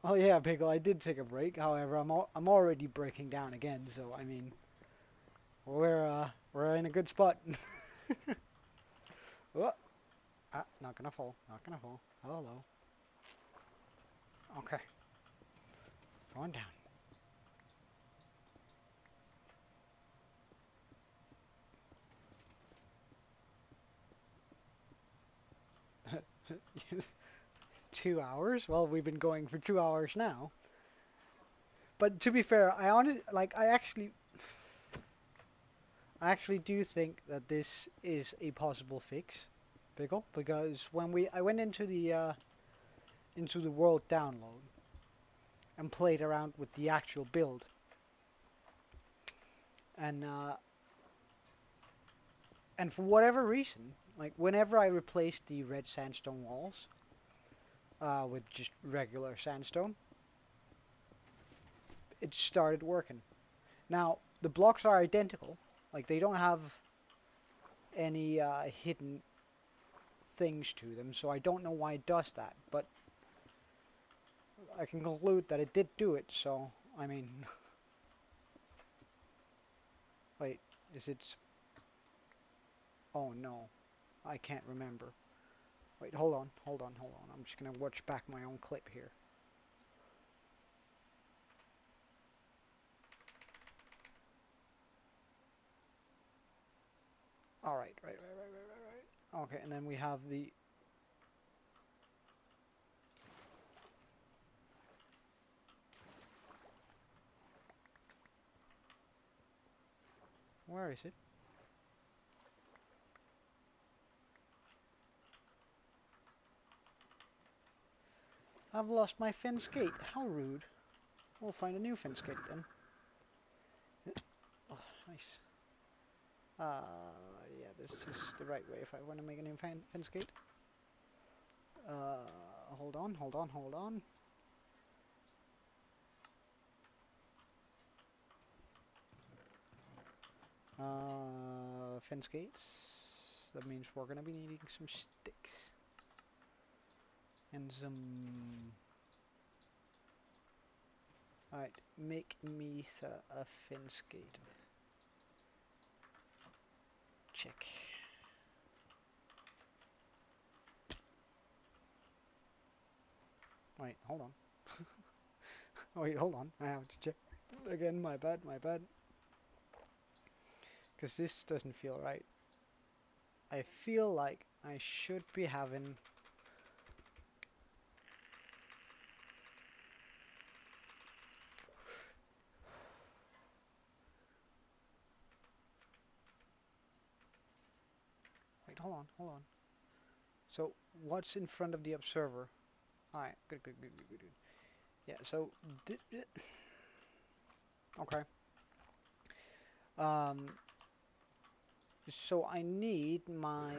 Oh yeah, Pickle, I did take a break. However, I'm already breaking down again, so I mean, we're in a good spot. Oh, not gonna fall, not gonna fall. Hello. Okay, going down. Yes. 2 hours? Well, we've been going for 2 hours now. But to be fair, I actually do think that this is a possible fix, Pickle, because when I went into the world download and played around with the actual build, and uh, and for whatever reason, like whenever I replaced the red sandstone walls with just regular sandstone, it started working. Now the blocks are identical, like they don't have any hidden things to them, so I don't know why it does that, but I can conclude that it did do it, so, I mean, wait, is it, oh no, I can't remember. Wait, hold on, hold on, hold on, I'm just gonna watch back my own clip here. Alright, right. Okay, and then we have the, where is it? I've lost my fence gate, how rude. We'll find a new fence gate then. Oh, nice. Yeah, this is the right way if I want to make a new fence gate. Hold on, hold on, hold on. Fence gates. That means we're gonna be needing some sticks. And some... Alright, make me a fence gate. Check. Wait, hold on. Wait, hold on. I have to check. Again, my bad, my bad. Because this doesn't feel right. I feel like I should be having... Wait, hold on, hold on. So, what's in front of the observer? Alright, good. Yeah, so... Okay. Um, so I need my...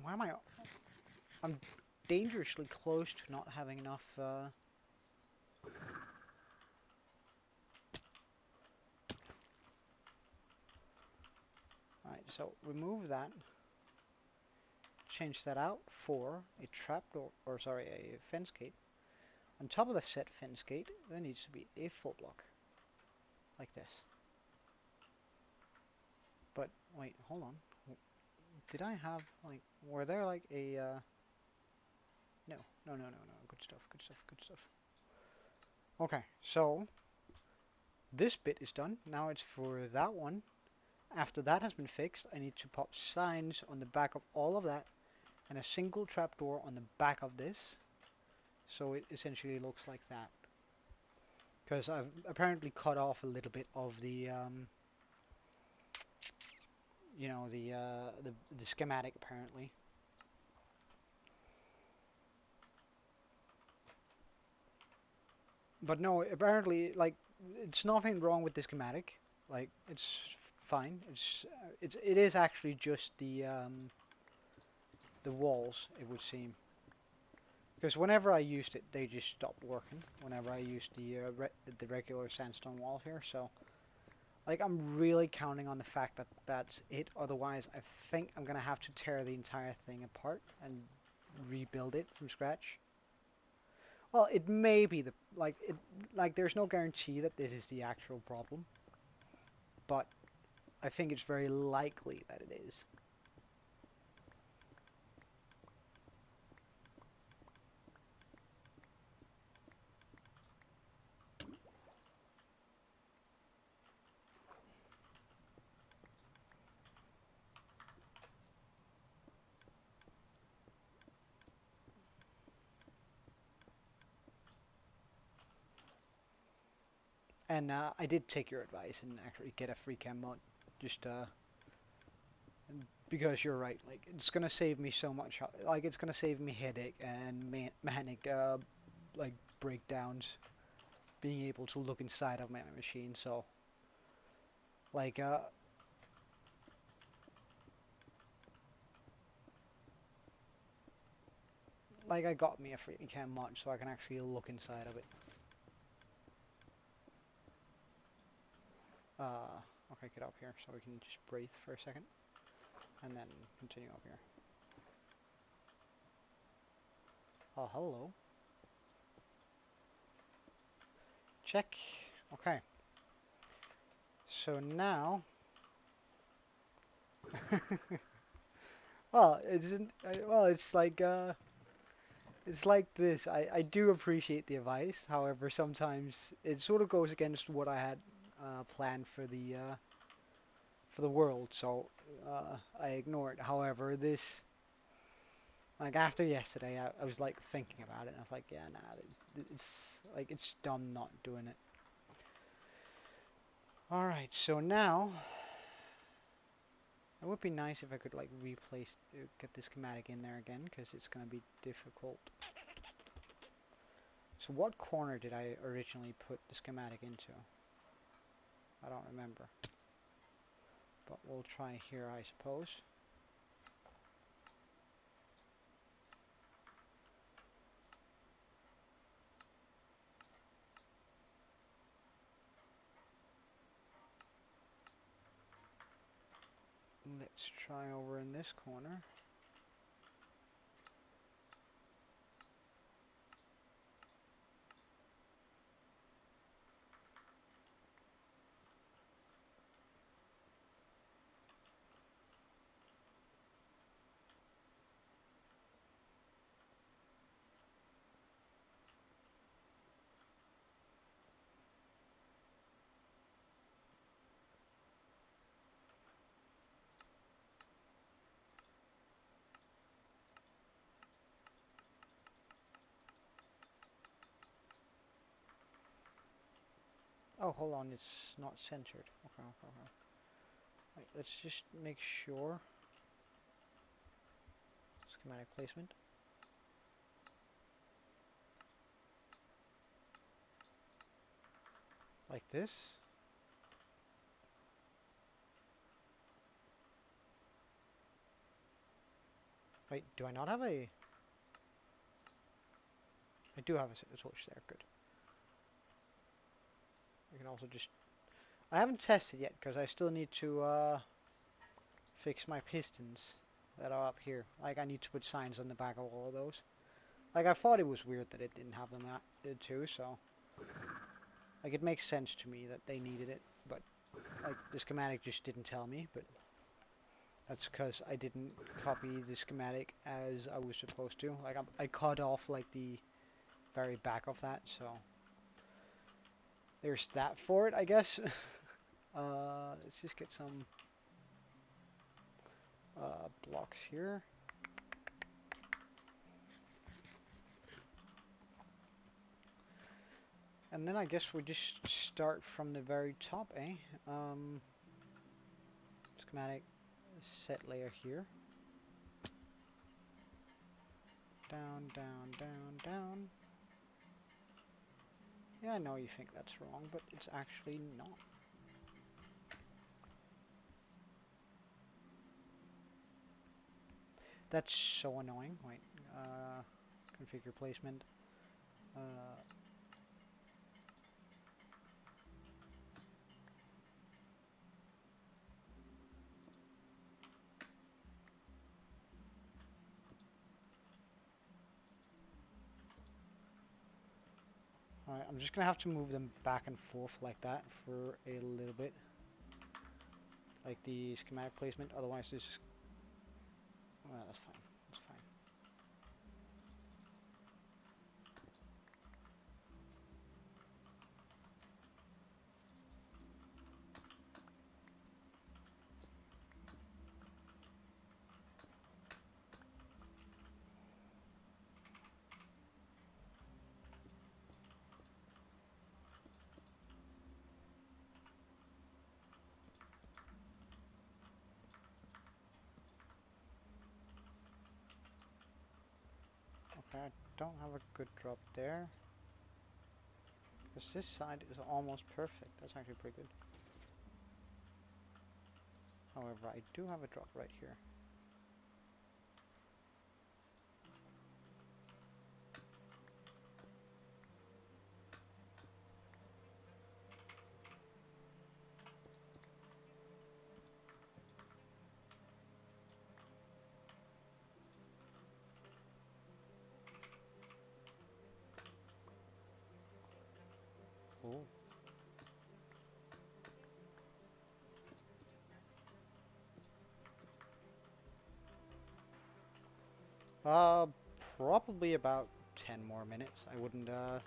Why am I... I'm dangerously close to not having enough, Alright, so remove that. Change that out for a trapdoor, or sorry, a fence gate. On top of the set fence gate, there needs to be a full block. Like this. But, wait, hold on. Did I have, like, were there like a, no. Good stuff. Okay, so, this bit is done. Now it's for that one. After that has been fixed, I need to pop signs on the back of all of that, and a single trapdoor on the back of this, so it essentially looks like that. Because I've apparently cut off a little bit of the, you know, the schematic apparently. But no, apparently, like, it's nothing wrong with the schematic. Like, it's fine. It is actually just the walls, it would seem. Because whenever I used it, they just stopped working. Whenever I used the regular sandstone walls here, so like I'm really counting on the fact that that's it. Otherwise, I think I'm gonna have to tear the entire thing apart and rebuild it from scratch. Well, it may be like there's no guarantee that this is the actual problem, but I think it's very likely that it is. And I did take your advice and actually get a free cam mod, just because you're right. Like it's gonna save me so much. Like it's gonna save me headache and manic like breakdowns. Being able to look inside of my machine. So like I got me a free cam mod so I can actually look inside of it. Okay, get up here so we can just breathe for a second, and then continue up here. Oh, hello. Check. Okay. So now, well, it's like this. I do appreciate the advice. However, sometimes it sort of goes against what I had planned for the world, so I ignore it. However, this, like after yesterday, I was like thinking about it, and I was like, yeah, nah, it's dumb not doing it. All right, so now it would be nice if I could like replace, get the schematic in there again, because it's gonna be difficult. So what corner did I originally put the schematic into? I don't remember, but we'll try here, I suppose. Let's try over in this corner. Oh, hold on, it's not centered. Okay, okay, okay. Right, let's just make sure. Schematic placement. Like this. Wait, do I not have a... I do have a torch there, good. I can also just... I haven't tested yet, because I still need to fix my pistons that are up here. Like, I need to put signs on the back of all of those. Like, I thought it was weird that it didn't have them too, so... Like, it makes sense to me that they needed it, but... Like, the schematic just didn't tell me, but... That's because I didn't copy the schematic as I was supposed to. Like, I cut off, like, the very back of that, so... There's that for it, I guess. Let's just get some blocks here. And then I guess we just start from the very top, eh? Schematic set layer here. Down, down, down, down. Yeah, I know you think that's wrong, but it's actually not. That's so annoying. Wait, configure placement. Alright, I'm just gonna have to move them back and forth like that for a little bit. Like the schematic placement, otherwise this is... Well, that's fine. That's fine. Okay, I don't have a good drop there. Because this side is almost perfect. That's actually pretty good. However, I do have a drop right here. Oh. Uh, Probably about 10 more minutes. I wouldn't, I'd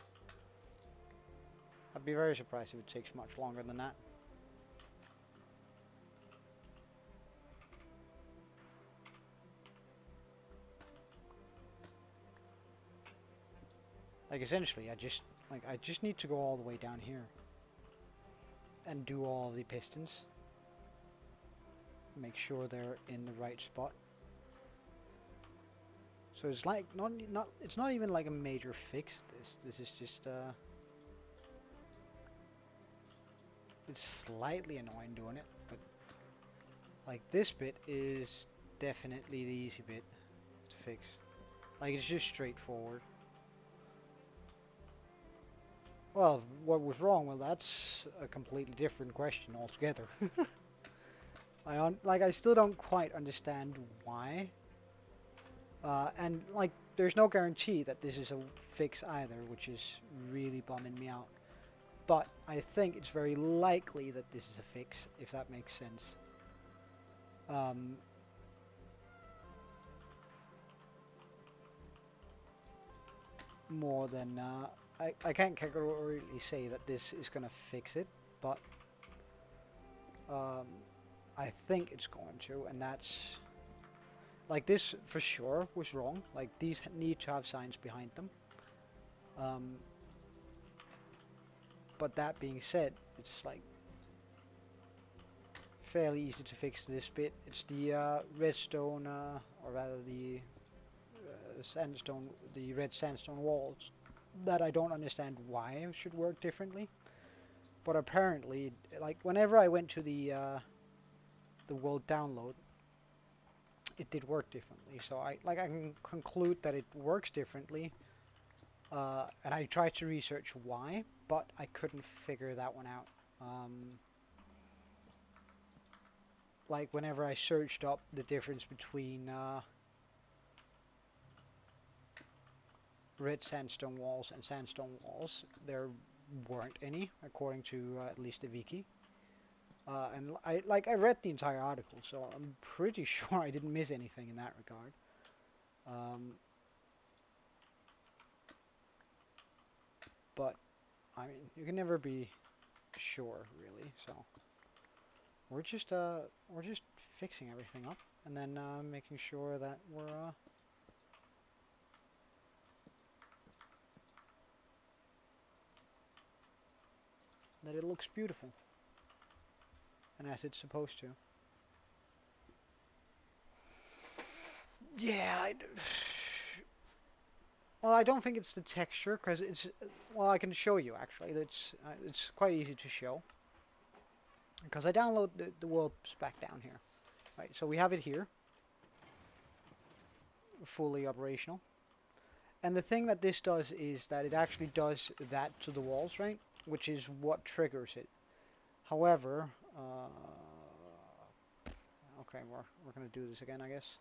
be very surprised if it takes much longer than that. Like, essentially, I just need to go all the way down here. And do all the pistons. Make sure they're in the right spot. So it's like, it's not even like a major fix, this is just, it's slightly annoying doing it, but like this bit is definitely the easy bit to fix. Like it's just straightforward. Well, what was wrong? Well, that's a completely different question altogether. I still don't quite understand why. And like, there's no guarantee that this is a fix either, which is really bumming me out. But I think it's very likely that this is a fix, if that makes sense. More than I can't categorically say that this is gonna fix it, but I think it's going to, and that's like this for sure was wrong. Like these need to have signs behind them. But that being said, it's like fairly easy to fix this bit. It's the redstone, or rather the sandstone, the red sandstone walls that I don't understand why it should work differently. But apparently, like whenever I went to the world download, it did work differently. So I can conclude that it works differently. And I tried to research why, but I couldn't figure that one out. Like whenever I searched up the difference between red sandstone walls and sandstone walls, there weren't any, according to at least the wiki. And I read the entire article, so I'm pretty sure I didn't miss anything in that regard. But I mean, you can never be sure, really. So we're just fixing everything up, and then making sure that we're that it looks beautiful. And as it's supposed to. Yeah, well, I don't think it's the texture, because it's, well, I can show you actually. It's quite easy to show. Because I download the world spec down here. Right, so we have it here. Fully operational. And the thing that this does is that it actually does that to the walls, right? Which is what triggers it. However, okay, we're gonna do this again, I guess.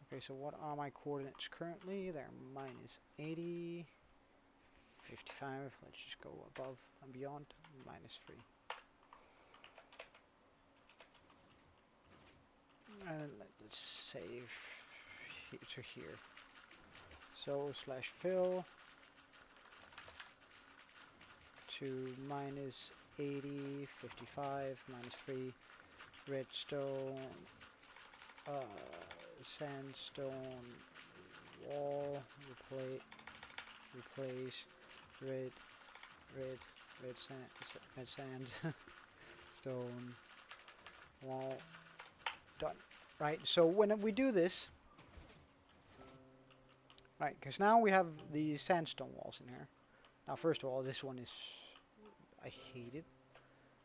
Okay, so what are my coordinates currently? They're minus 80, 55. Let's just go above and beyond. Minus 3. And let's save to here. So slash fill to minus 80, 55, minus 3, redstone, sandstone, wall, replace, red sand, stone, wall, done. Right, so when we do this, right, because now we have these sandstone walls in here. Now, first of all, this one is, I hate it,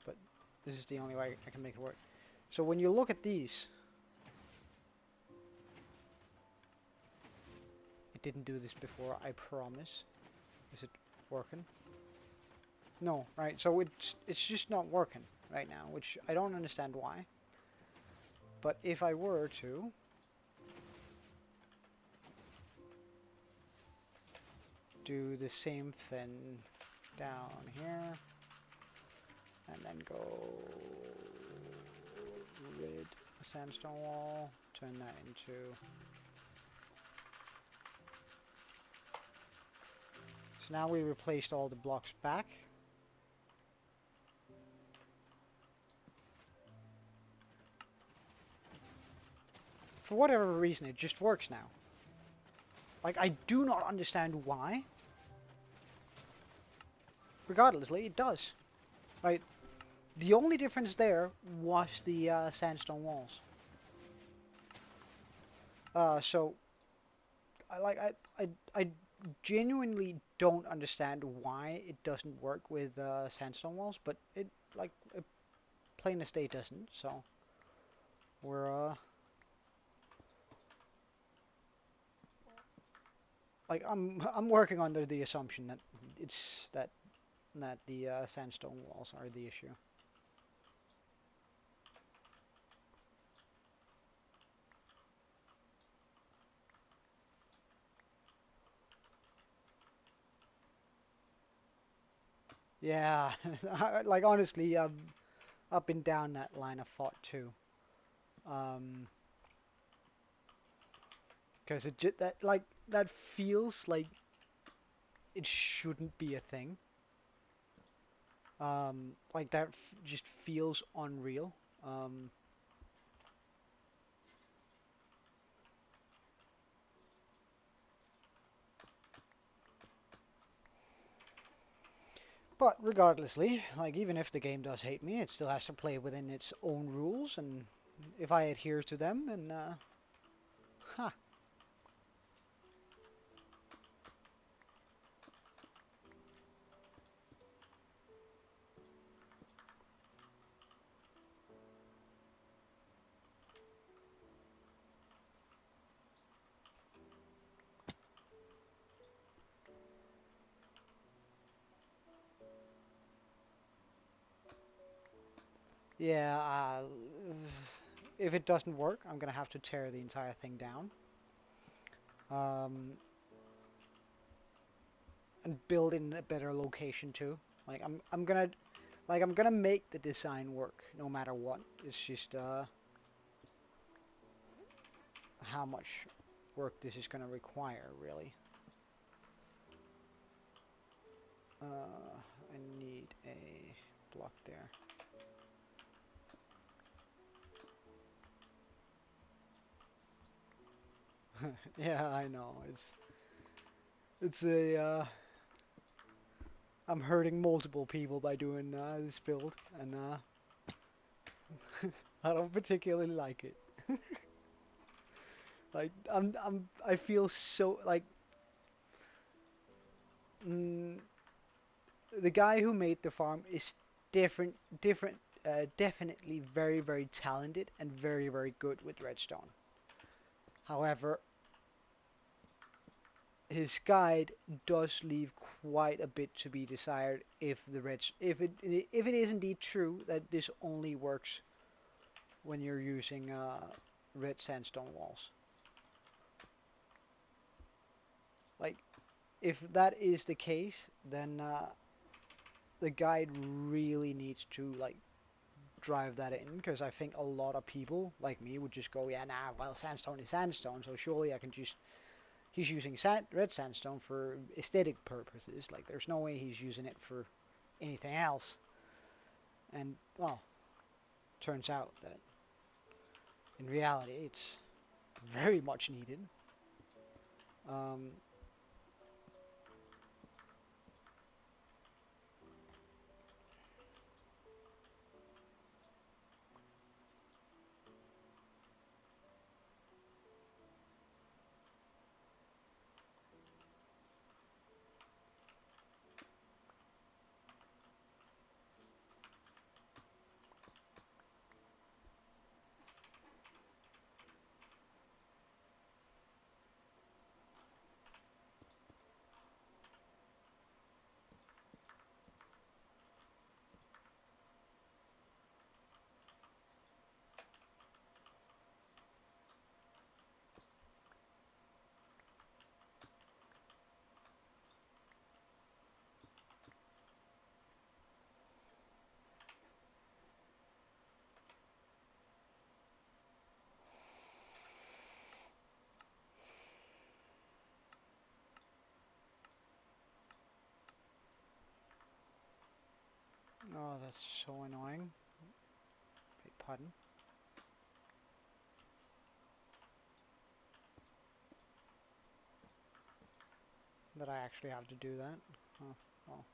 but this is the only way I can make it work. So when you look at these, it didn't do this before, I promise. Is it working? No, right, so it's just not working right now, which I don't understand why. But if I were to do the same thing down here, and then go red sandstone wall, turn that into so now we replaced all the blocks back. For whatever reason, it just works now. Like, I do not understand why. Regardlessly, it does. Right? The only difference there was the sandstone walls. So, I genuinely don't understand why it doesn't work with sandstone walls, but it plain as day doesn't. So, we're like I'm working under the assumption that it's that the sandstone walls are the issue. Yeah, like honestly, up and down that line of thought too. Because it just that feels like it shouldn't be a thing. Like that just feels unreal. But regardlessly, like even if the game does hate me, it still has to play within its own rules, and if I adhere to them, then huh. Yeah, if it doesn't work, I'm gonna have to tear the entire thing down. Um, and build in a better location too. Like I'm gonna make the design work no matter what. It's just how much work this is gonna require really. I need a block there. Yeah, I know. It's a I'm hurting multiple people by doing this build, and I don't particularly like it. Like I feel so like mm, the guy who made the farm is different, definitely very talented and very good with redstone. However, his guide does leave quite a bit to be desired if it is indeed true that this only works when you're using red sandstone walls. Like if that is the case, then the guide really needs to like drive that in because I think a lot of people like me would just go, yeah, nah, well, sandstone is sandstone, so surely I can just. He's using red sandstone for aesthetic purposes. Like, there's no way he's using it for anything else. And, well, turns out that in reality it's very much needed. Um, oh, that's so annoying. Wait, pardon? That I actually have to do that? Oh, well.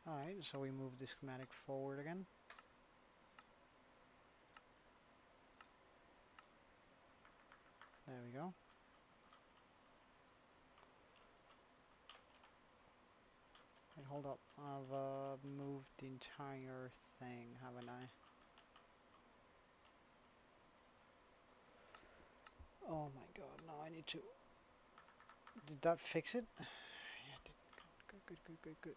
Alright, so we move the schematic forward again. There we go. Wait, hold up. I've moved the entire thing, haven't I? Oh my god, now I need to... Did that fix it? Yeah, it did. Good.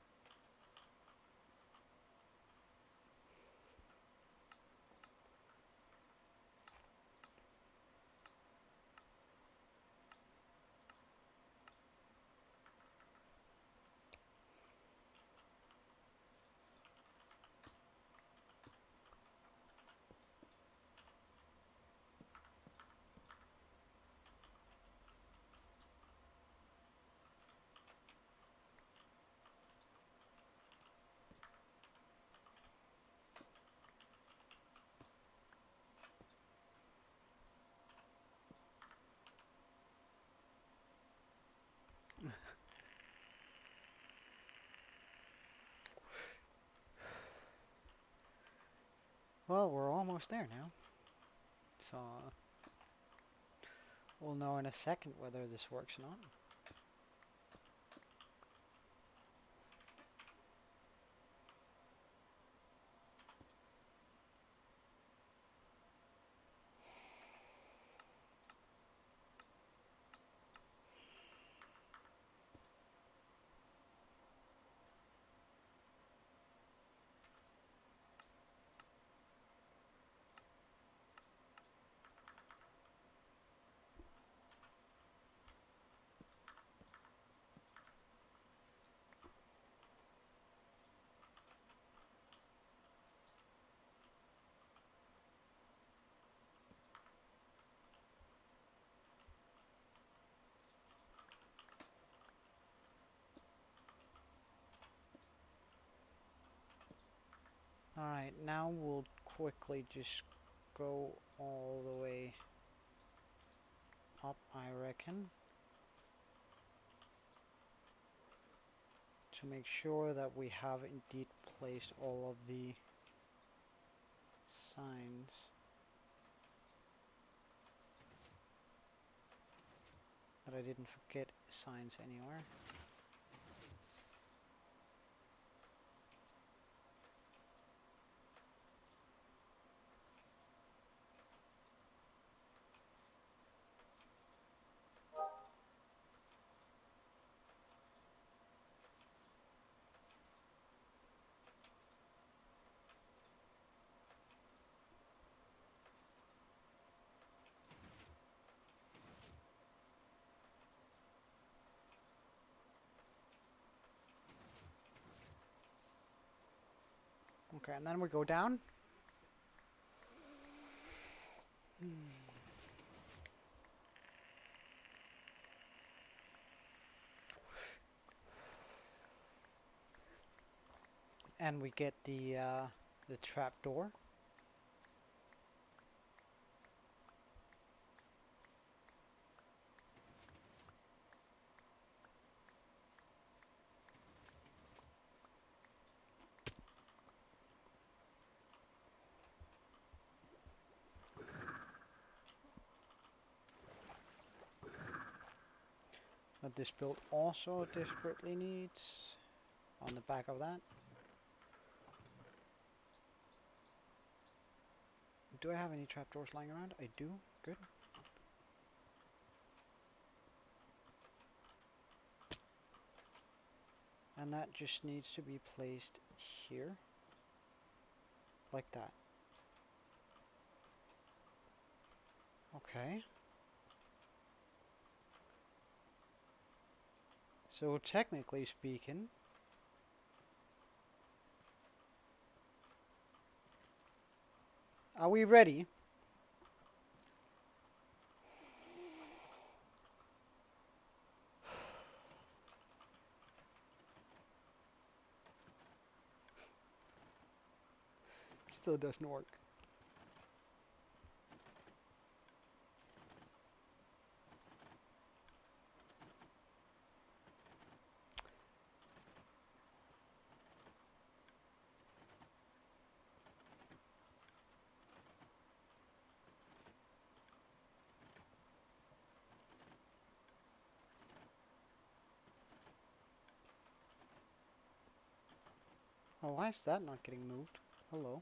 Well, we're almost there now. So, we'll know in a second whether this works or not. Alright, now we'll quickly just go all the way up, I reckon, to make sure that we have indeed placed all of the signs. That I didn't forget signs anywhere. Okay, and then we go down. And we get the trap door. That this build also desperately needs on the back of that. Do I have any trapdoors lying around? I do. Good. And that just needs to be placed here. Like that. Okay. So technically speaking, are we ready? Still doesn't work. Oh, why is that not getting moved? Hello.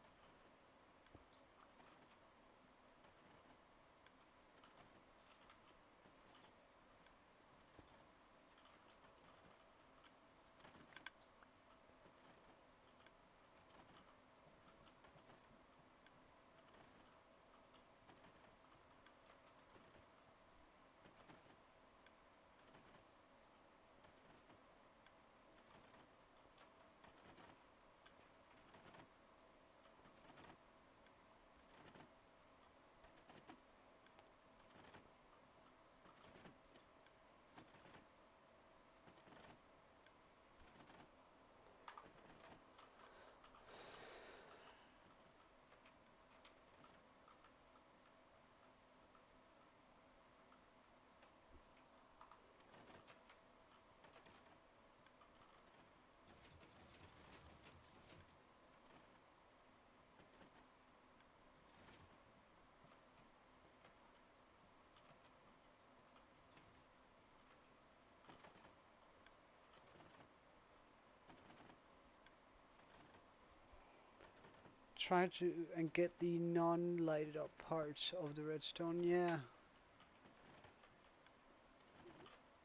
Try to and get the non-lighted up parts of the redstone. Yeah.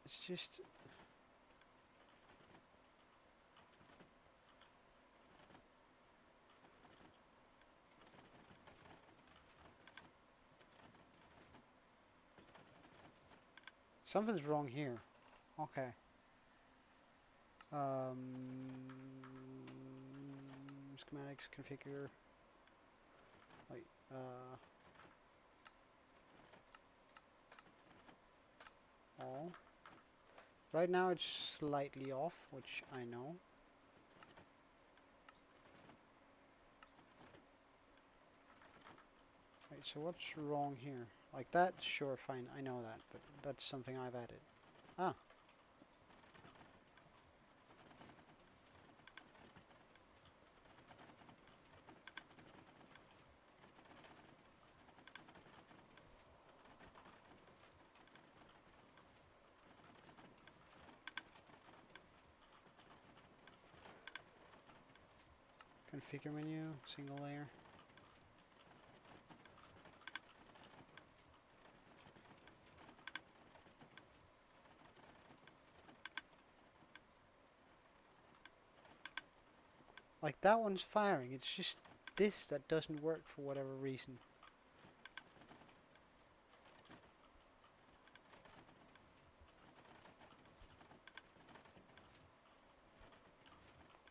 It's just something's wrong here. Okay. Schematics configure. Wait. All. Right now it's slightly off, which I know. Right, so what's wrong here? Like that, sure, fine, I know that, but that's something I've added. Ah. Configure menu, single layer. Like that one's firing, it's just this that doesn't work for whatever reason.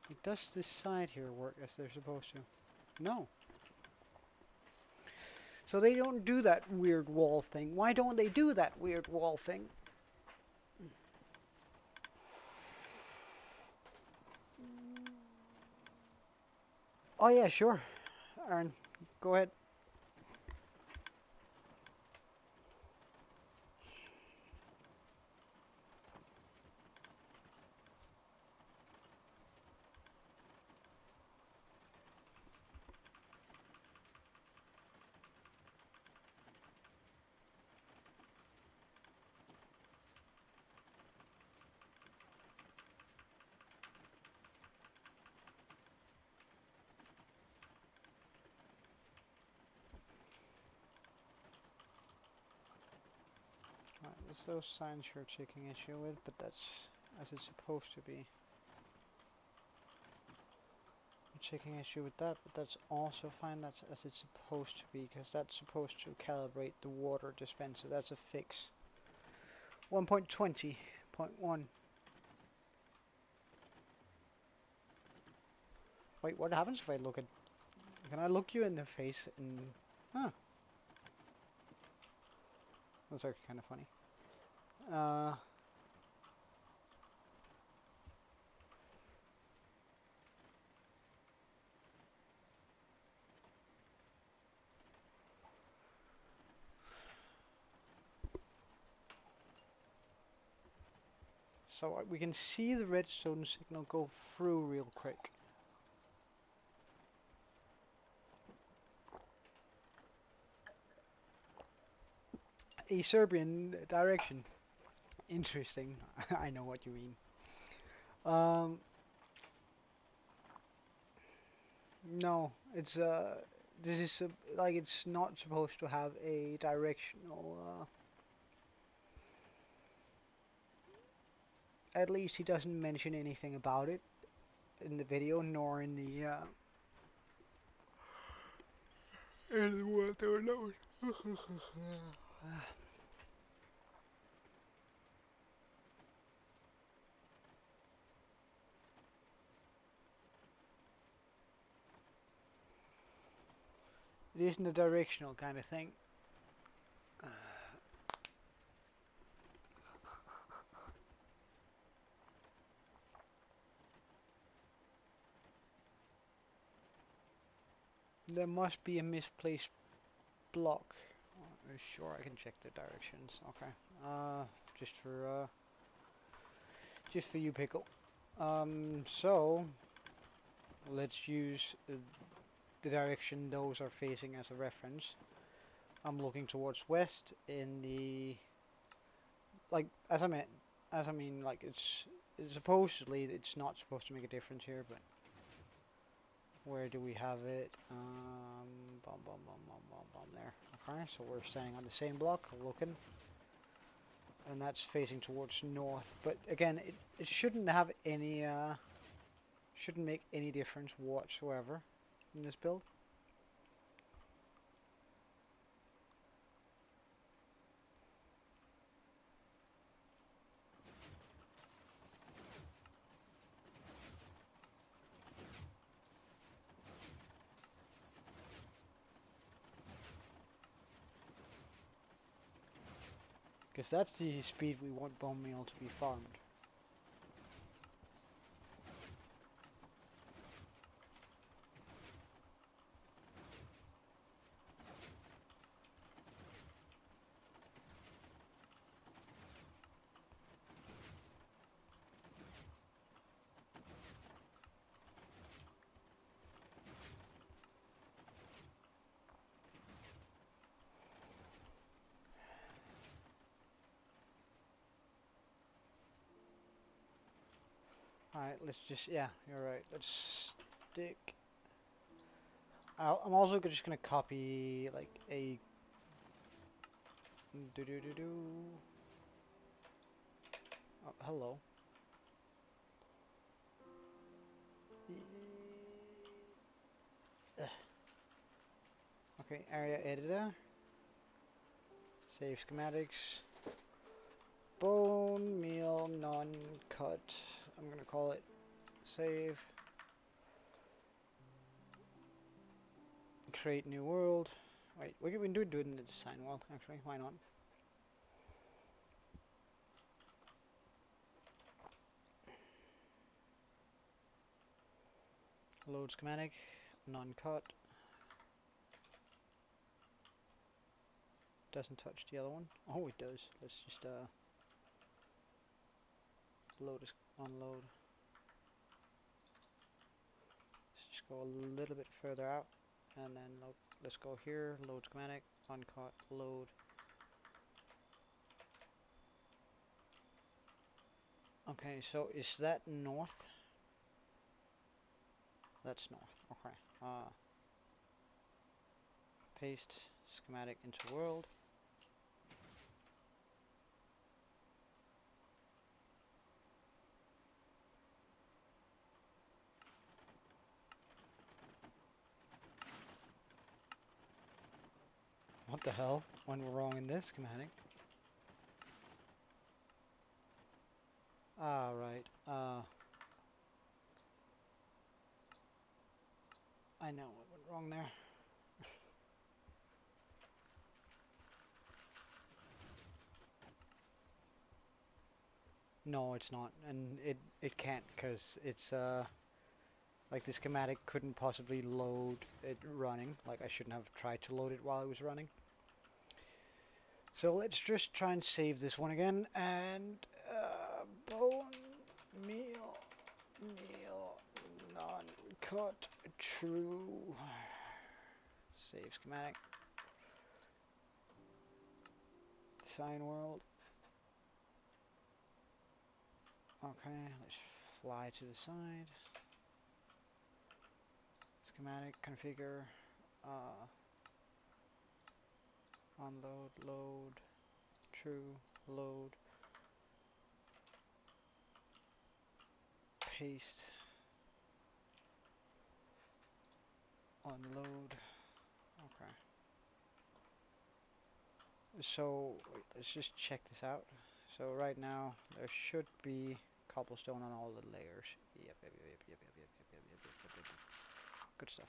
Like, does this side here work as they're supposed to? No. So they don't do that weird wall thing. Why don't they do that weird wall thing? Oh yeah, sure. Aaron, go ahead. Right, there's those signs you're taking issue with, but that's as it's supposed to be. I'm taking issue with that, but that's also fine. That's as it's supposed to be, because that's supposed to calibrate the water dispenser. That's a fix. 1.20.1. Wait, what happens if I look at... Can I look you in the face and... Huh. That's actually kind of funny. So we can see the redstone signal go through real quick. A Serbian direction. Interesting. I know what you mean. No, it's this is like it's not supposed to have a directional. At least he doesn't mention anything about it in the video, nor in the what they were known. It isn't a directional kind of thing. There must be a misplaced block. Sure, I can check the directions. Okay. Just for you, Pickle. So let's use the direction those are facing as a reference. I'm looking towards west in the like as I mean like it's supposedly it's not supposed to make a difference here, but where do we have it? Bum, bum, bum, bum, bum, bum, there. Okay, so we're standing on the same block, looking, and that's facing towards north. But again, it shouldn't have any shouldn't make any difference whatsoever in this build. Because that's the speed we want bone meal to be farmed. Alright, let's just, yeah, you're right. Let's stick. I'm also just gonna copy like a do do do do. Oh, hello. Ugh. Okay, area editor. Save schematics. Bone meal non-cut. I'm gonna call it save. Create new world. Wait, we can do it in the design world actually. Why not? Load schematic. Non-cut. Doesn't touch the other one. Oh, it does. Let's just load this, unload. Let's just go a little bit further out, and then let's go here. Load schematic. Uncut. Load. Okay, so is that north? That's north. Okay. Paste schematic into world. What the hell? Went wrong in this schematic. Ah, right. I know what went wrong there. No, it's not, and it can't because it's like the schematic couldn't possibly load it running. Like I shouldn't have tried to load it while it was running. So let's just try and save this one again, and bone meal non-cut true. Save schematic. Design world. Okay, let's fly to the side. Schematic configure. Unload, load, true, load, paste, unload. Okay. So let's just check this out. So right now there should be cobblestone on all the layers. Yep. Good stuff.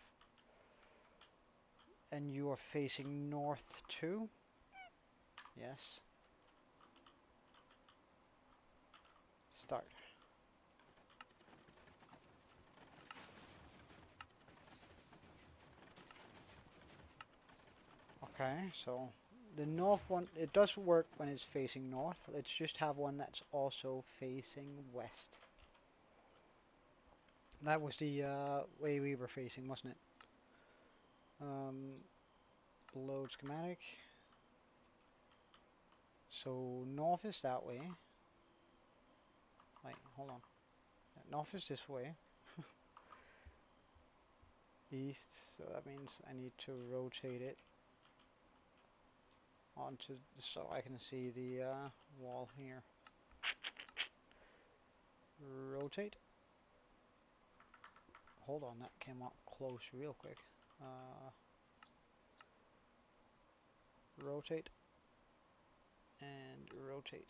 And you are facing north too? Yes. Start. Okay, so the north one, it does work when it's facing north. Let's just have one that's also facing west. That was the way we were facing, wasn't it? Load schematic. So north is that way. Wait, hold on. North is this way. East, so that means I need to rotate it onto so I can see the wall here. Rotate. Hold on, that came up close real quick. Rotate and rotate.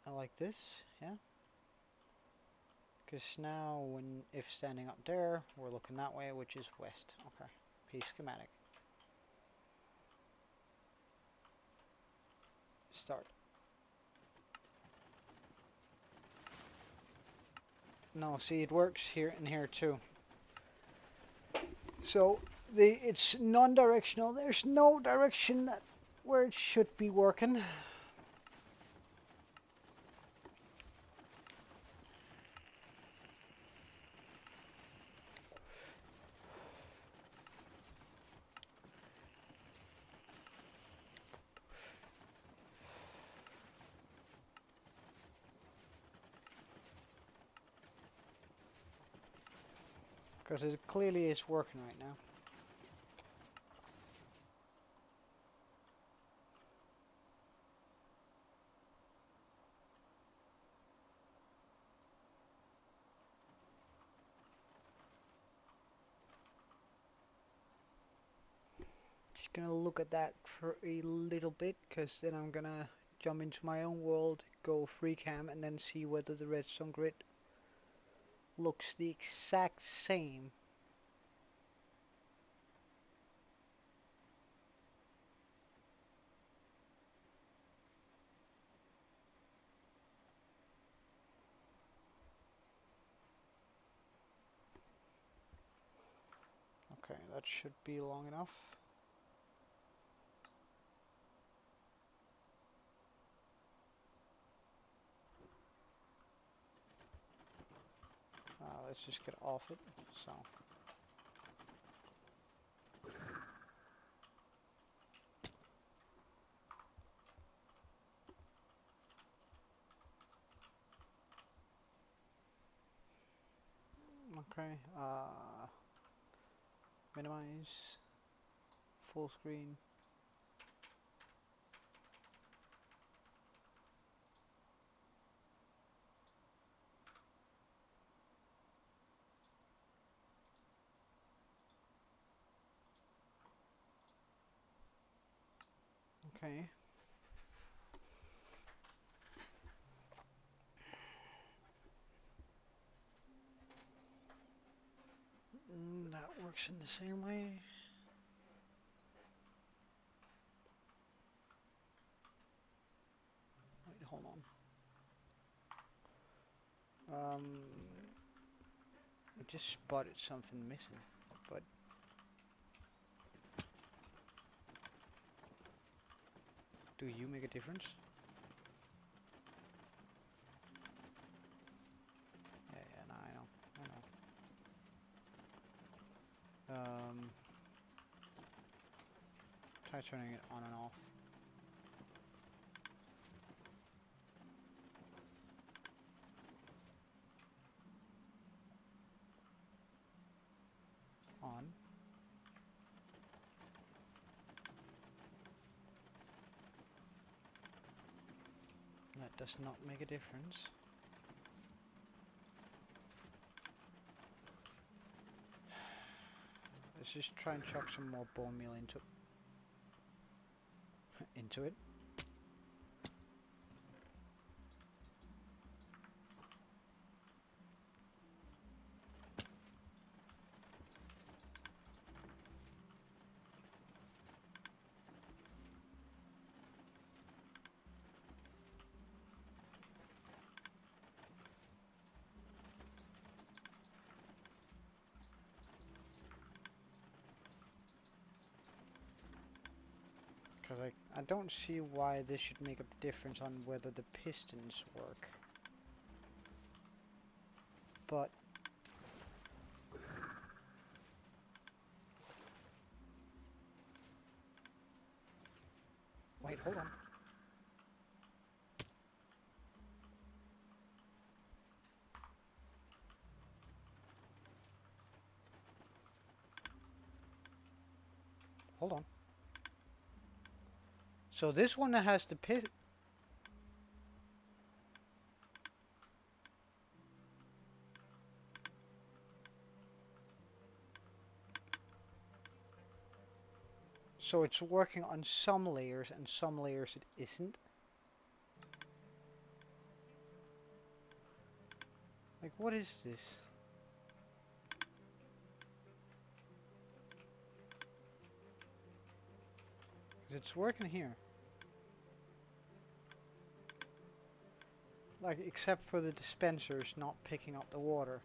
I like this, yeah. Because now, if standing up there, we're looking that way, which is west. Okay. Piece schematic. Start. No, see, it works here and here too. So it's non-directional. There's no direction where it should be working. Because it clearly is working right now. Just gonna look at that for a little bit, because then I'm gonna jump into my own world, go free cam, and then see whether the redstone grid looks the exact same. Okay, that should be long enough. Let's just get off it. So. Okay, minimize, full screen. Okay. That works in the same way. Wait, hold on. I just spotted something missing, but do you make a difference? Yeah, yeah, no, I know. Try turning it on and off. On. That does not make a difference. Let's just try and chuck some more bone meal into into it. Because I don't see why this should make a difference on whether the pistons work. But wait, hold on. Hold on. So this one has the piston. So it's working on some layers and some layers it isn't. Like, what is this? Because it's working here. Like, except for the dispensers not picking up the water.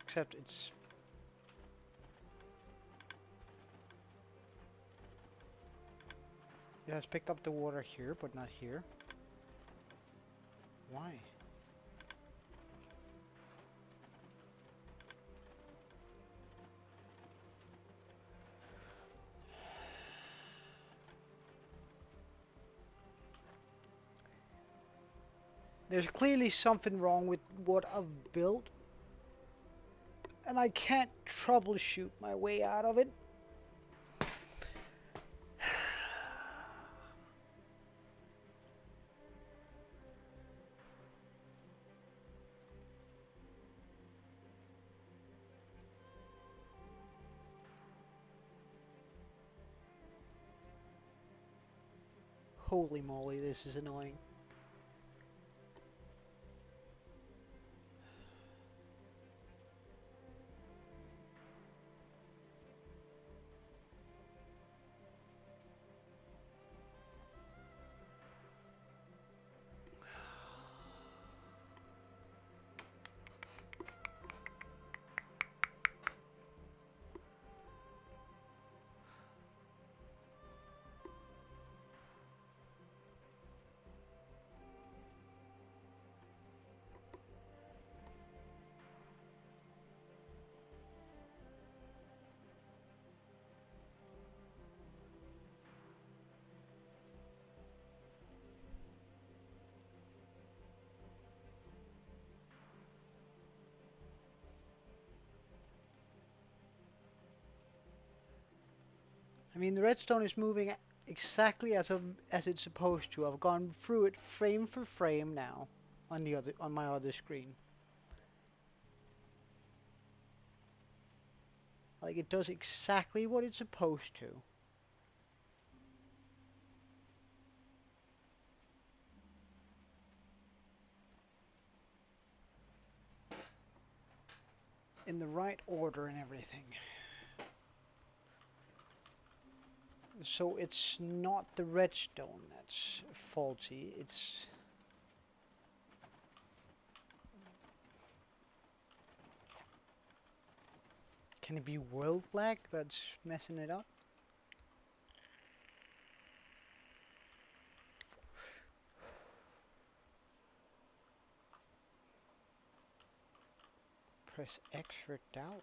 Except it's... It has picked up the water here, but not here. Why? There's clearly something wrong with what I've built. And I can't troubleshoot my way out of it. Holy moly, this is annoying. I mean, the redstone is moving exactly as it's supposed to. I've gone through it frame for frame now on my other screen. Like it does exactly what it's supposed to. In the right order and everything. So it's not the redstone that's faulty, it's... Can it be world lag that's messing it up? Press X for doubt.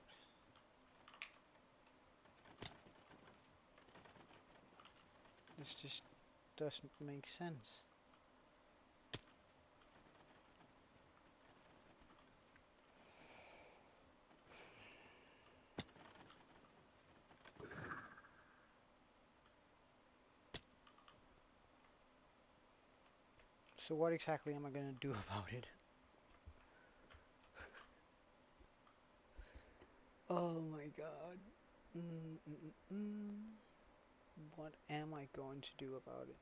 This just doesn't make sense. So what exactly am I gonna do about it? Oh my god. What am I going to do about it?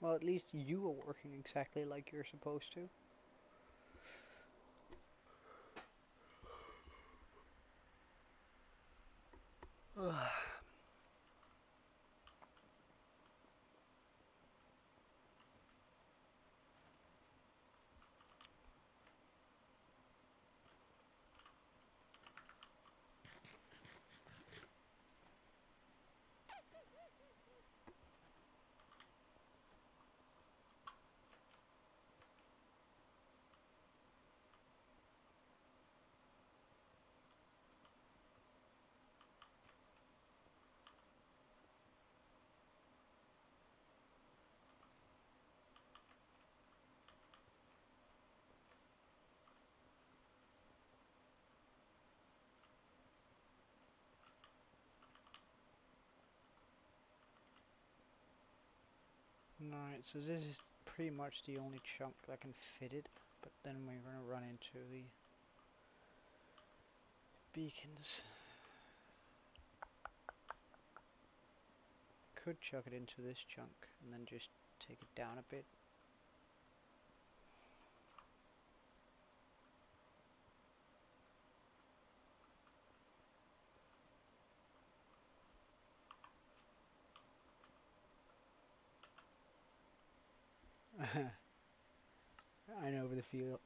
Well, at least you are working exactly like you're supposed to. Alright, so this is pretty much the only chunk that can fit it, but then we're gonna run into the beacons. Could chuck it into this chunk and then just take it down a bit. I know the feel.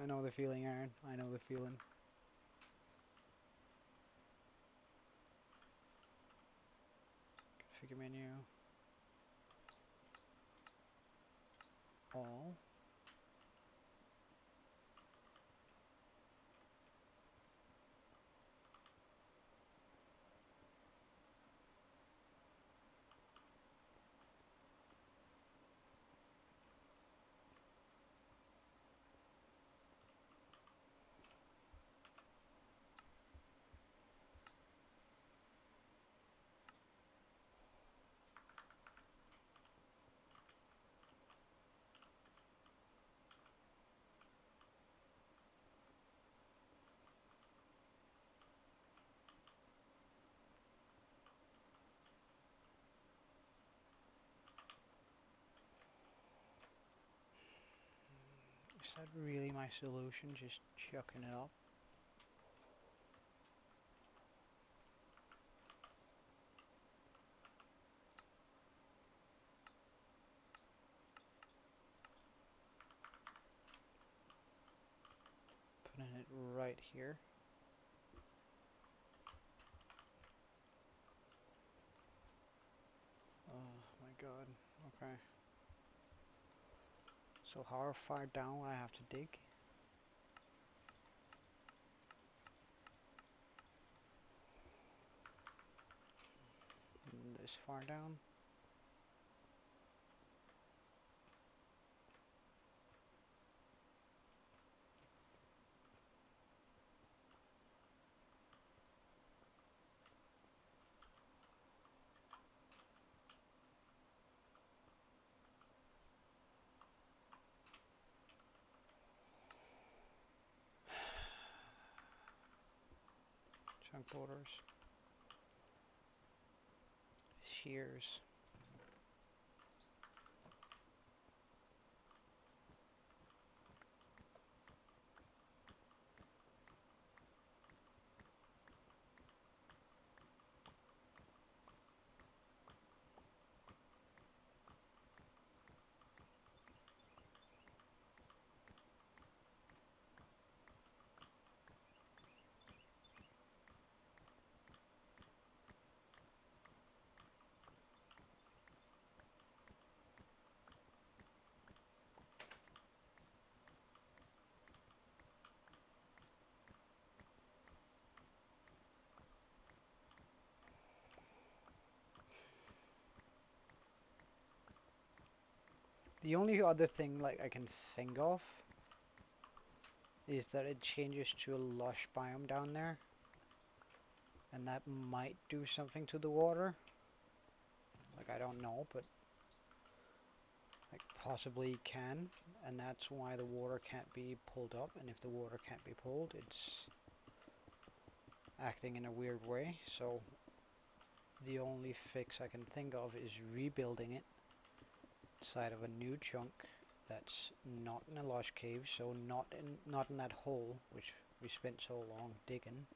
I know the feeling, Aaron. I know the feeling. Configure menu. All. that really my solution? Just chucking it up? Putting it right here. Oh my god. Okay. So how far down would I have to dig? This far down? Chunk borders. Shears. The only other thing like I can think of is that it changes to a lush biome down there, and that might do something to the water. Like, I don't know, but like possibly can, and that's why the water can't be pulled up, and if the water can't be pulled, it's acting in a weird way. So the only fix I can think of is rebuilding it inside of a new chunk that's not in a lush cave, so not in that hole which we spent so long digging.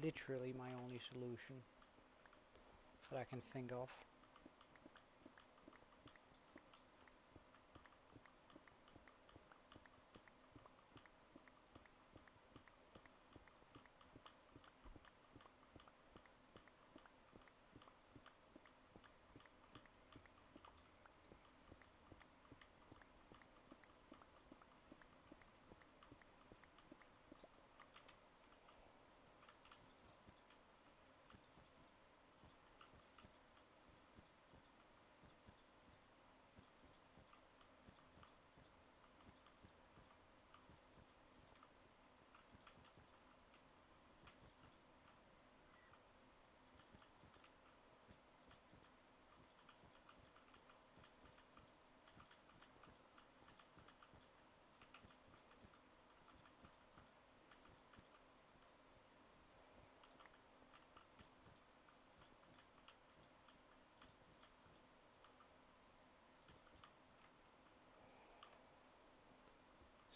Literally my only solution that I can think of.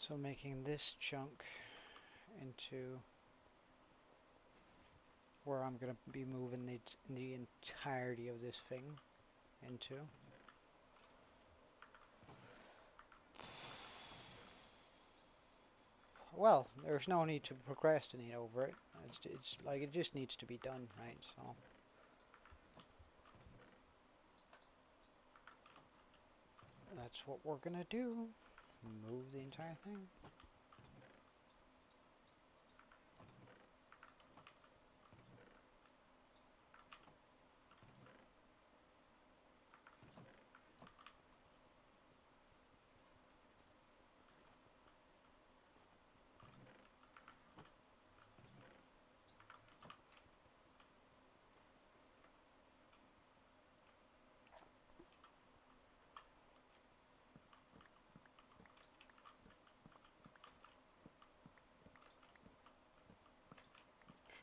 So making this chunk into where I'm going to be moving the entirety of this thing into. Well, there's no need to procrastinate over it. It's like it just needs to be done, right? So that's what we're gonna do. Move the entire thing.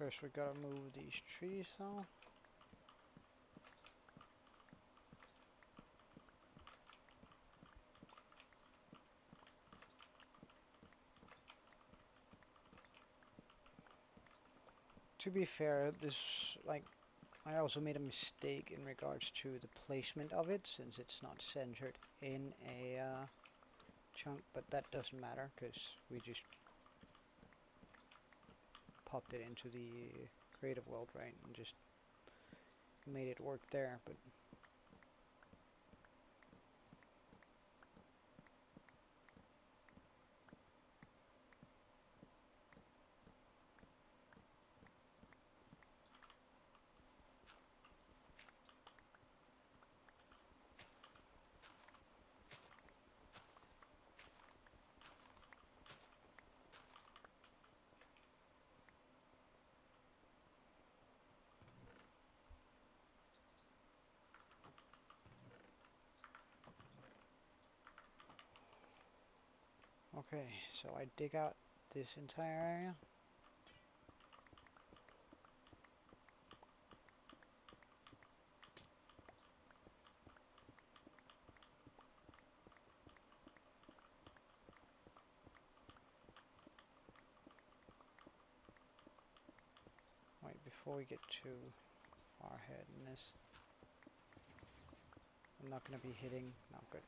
First we gotta move these trees though. To be fair, this, like, I also made a mistake in regards to the placement of it, since it's not centered in a chunk, but that doesn't matter, because we just popped it into the creative world, right, and just made it work there, but okay, so I dig out this entire area. Wait, before we get too far ahead in this, I'm not going to be hitting, no, good.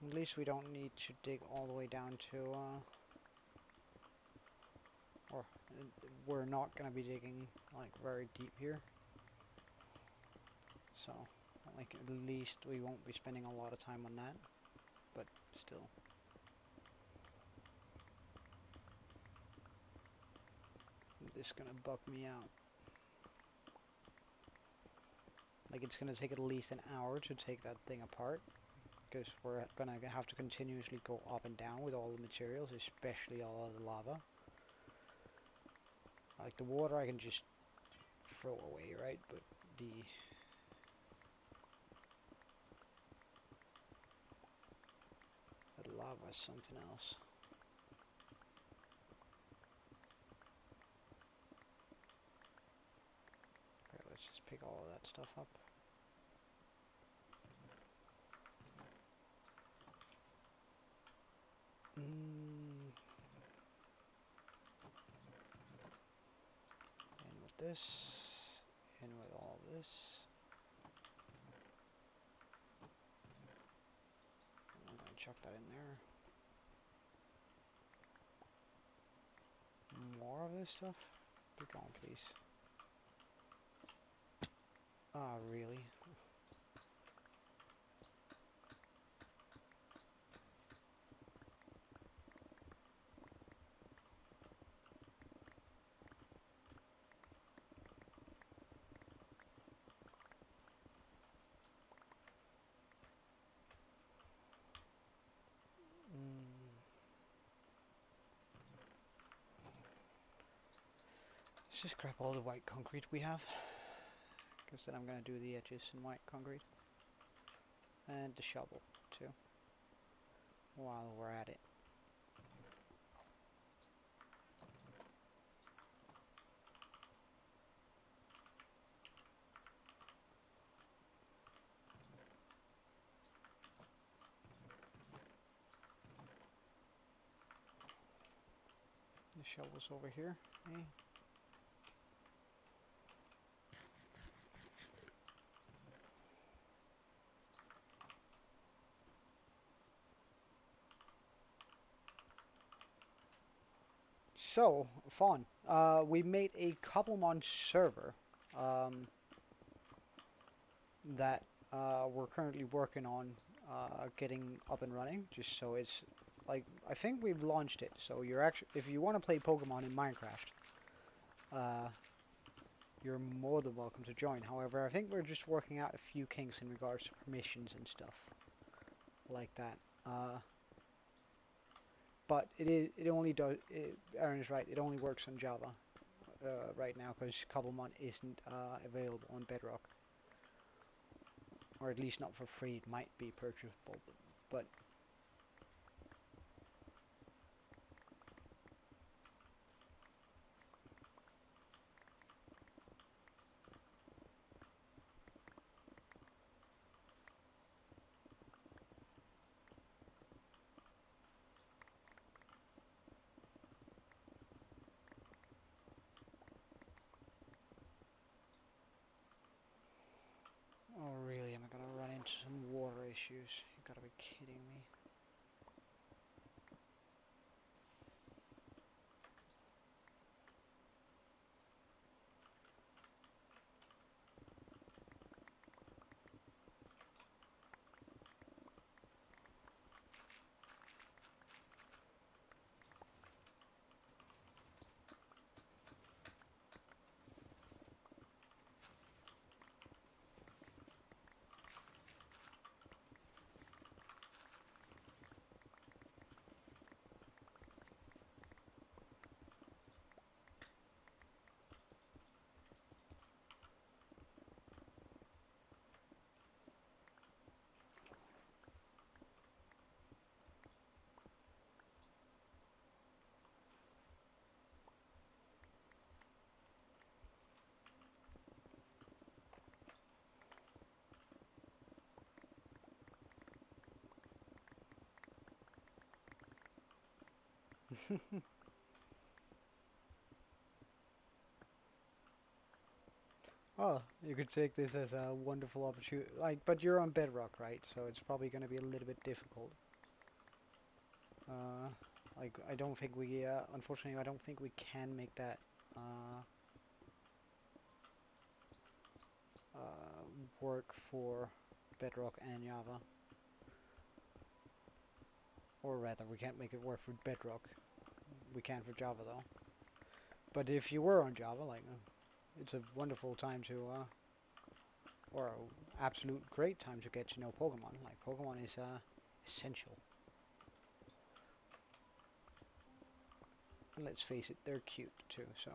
At least we don't need to dig all the way down to, or we're not going to be digging like very deep here. So, like, at least we won't be spending a lot of time on that, but still. This is gonna bug me out. Like, it's gonna take at least an hour to take that thing apart, because we're gonna have to continuously go up and down with all the materials, especially all of the lava. Like, the water I can just throw away, right? But the lava is something else. Okay, let's just pick all of that stuff up. In with this, in with all of this. I'm gonna chuck that in there. More of this stuff? Be gone, please. Ah, really? Let's just grab all the white concrete we have, because then I'm going to do the edges in white concrete. And the shovel, too, while we're at it. The shovel's over here, eh? So, Fawn, we made a Cobblemon server um, that we're currently working on getting up and running, just so it's like I think we've launched it. So you're actually, if you want to play Pokemon in Minecraft, uh, you're more than welcome to join. However, I think we're just working out a few kinks in regards to permissions and stuff like that. But it only does. Aaron is right. It only works on Java right now because Cobblemon isn't available on Bedrock, or at least not for free. It might be purchasable, but oh really? Am I gonna run into some water issues? You gotta be kidding me. Oh, you could take this as a wonderful opportunity. Like, but you're on Bedrock, right? So it's probably going to be a little bit difficult. Uh, like, I don't think we, unfortunately, I don't think we can make that uh, uh, work for Bedrock and Java. Or rather, we can't make it work for Bedrock. We can for Java, though. But if you were on Java, like, it's a wonderful time to, or a absolute great time to get to know Pokemon. Like, Pokemon is essential. And let's face it, they're cute too, so.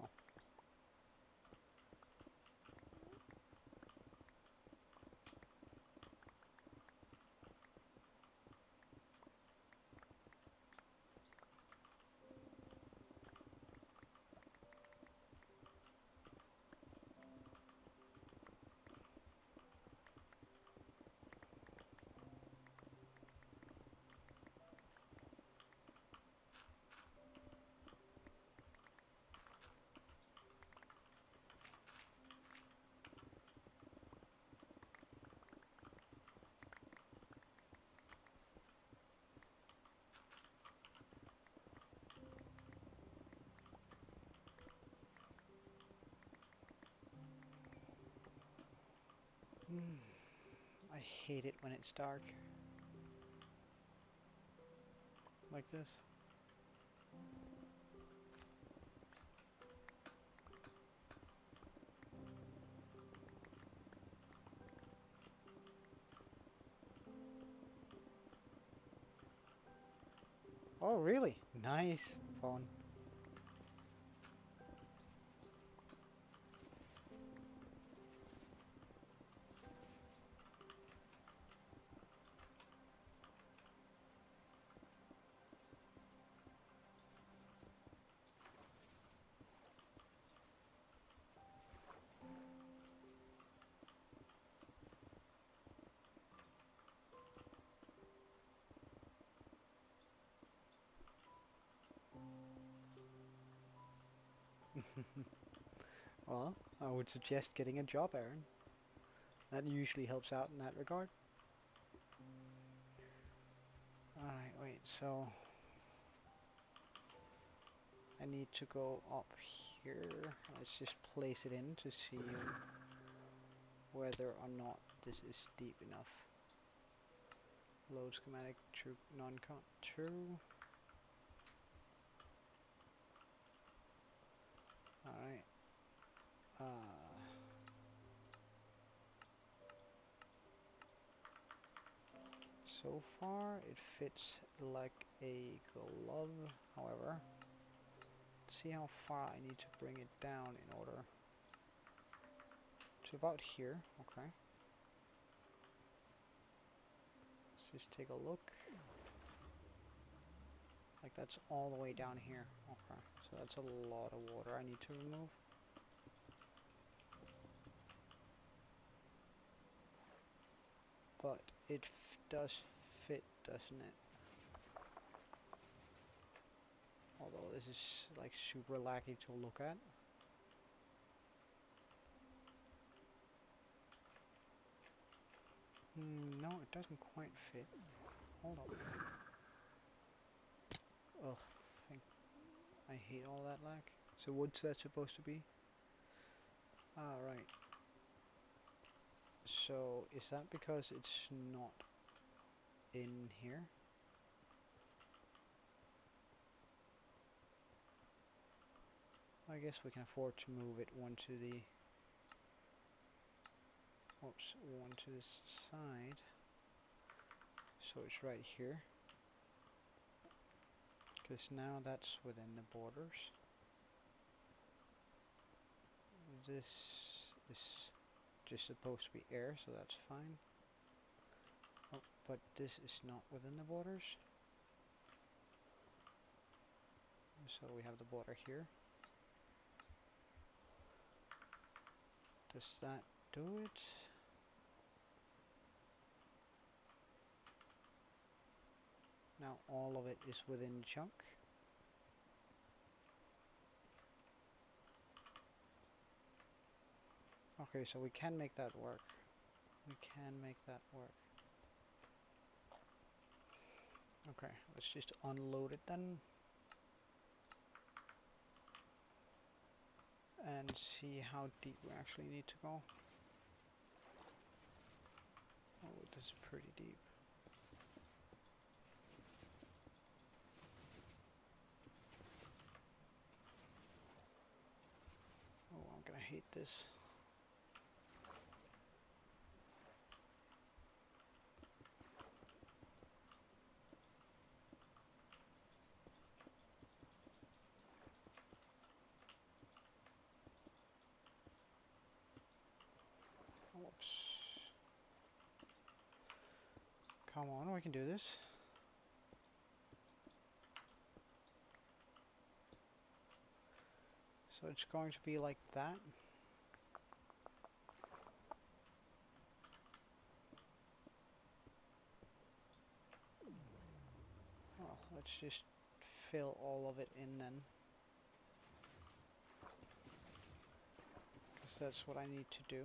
I hate it when it's dark. Like this. Oh, really? Nice. Phone. Well, I would suggest getting a job, Aaron. That usually helps out in that regard. Alright, wait, so... I need to go up here. Let's just place it in to see whether or not this is deep enough. Load schematic, true, non-con, true. Alright. So far it fits like a glove, however. Let's see how far I need to bring it down in order to about here. Okay. Let's just take a look. Like that's all the way down here. Okay, so that's a lot of water I need to remove. But it does fit, doesn't it? Although this is like super laggy to look at. No, it doesn't quite fit. Hold on. Ugh, I hate all that lag. So what's that supposed to be? Ah, right. So is that because it's not in here? I guess we can afford to move it one to the one to the side. So it's right here. Because now that's within the borders. This is just supposed to be air, so that's fine. Oh, but this is not within the borders. So we have the border here. Does that do it? Now all of it is within chunk. Okay, so we can make that work. We can make that work. Okay, let's just unload it then. And see how deep we actually need to go. Oh, this is pretty deep. Oh, I'm gonna hate this. Whoops. Come on, we can do this. So it's going to be like that. Well, let's just fill all of it in then. Because that's what I need to do.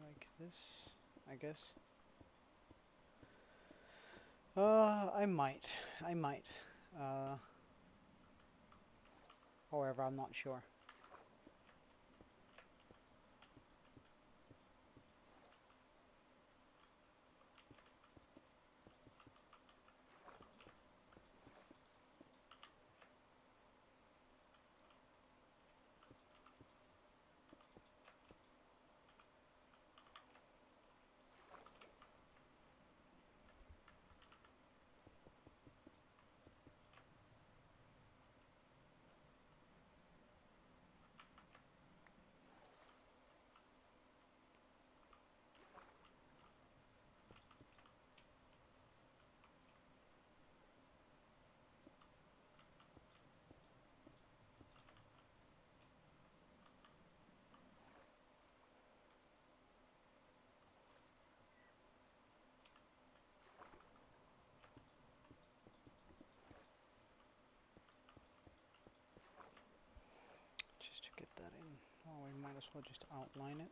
Like this, I guess. I might. However, I'm not sure. I might as well just outline it.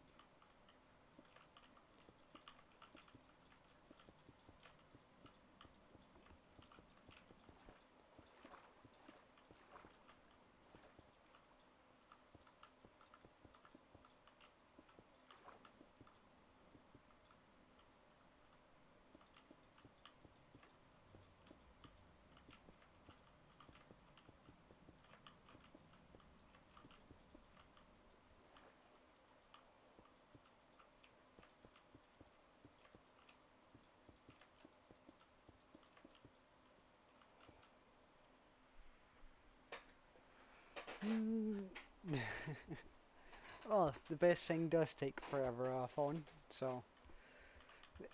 Well, the best thing does take forever phone, so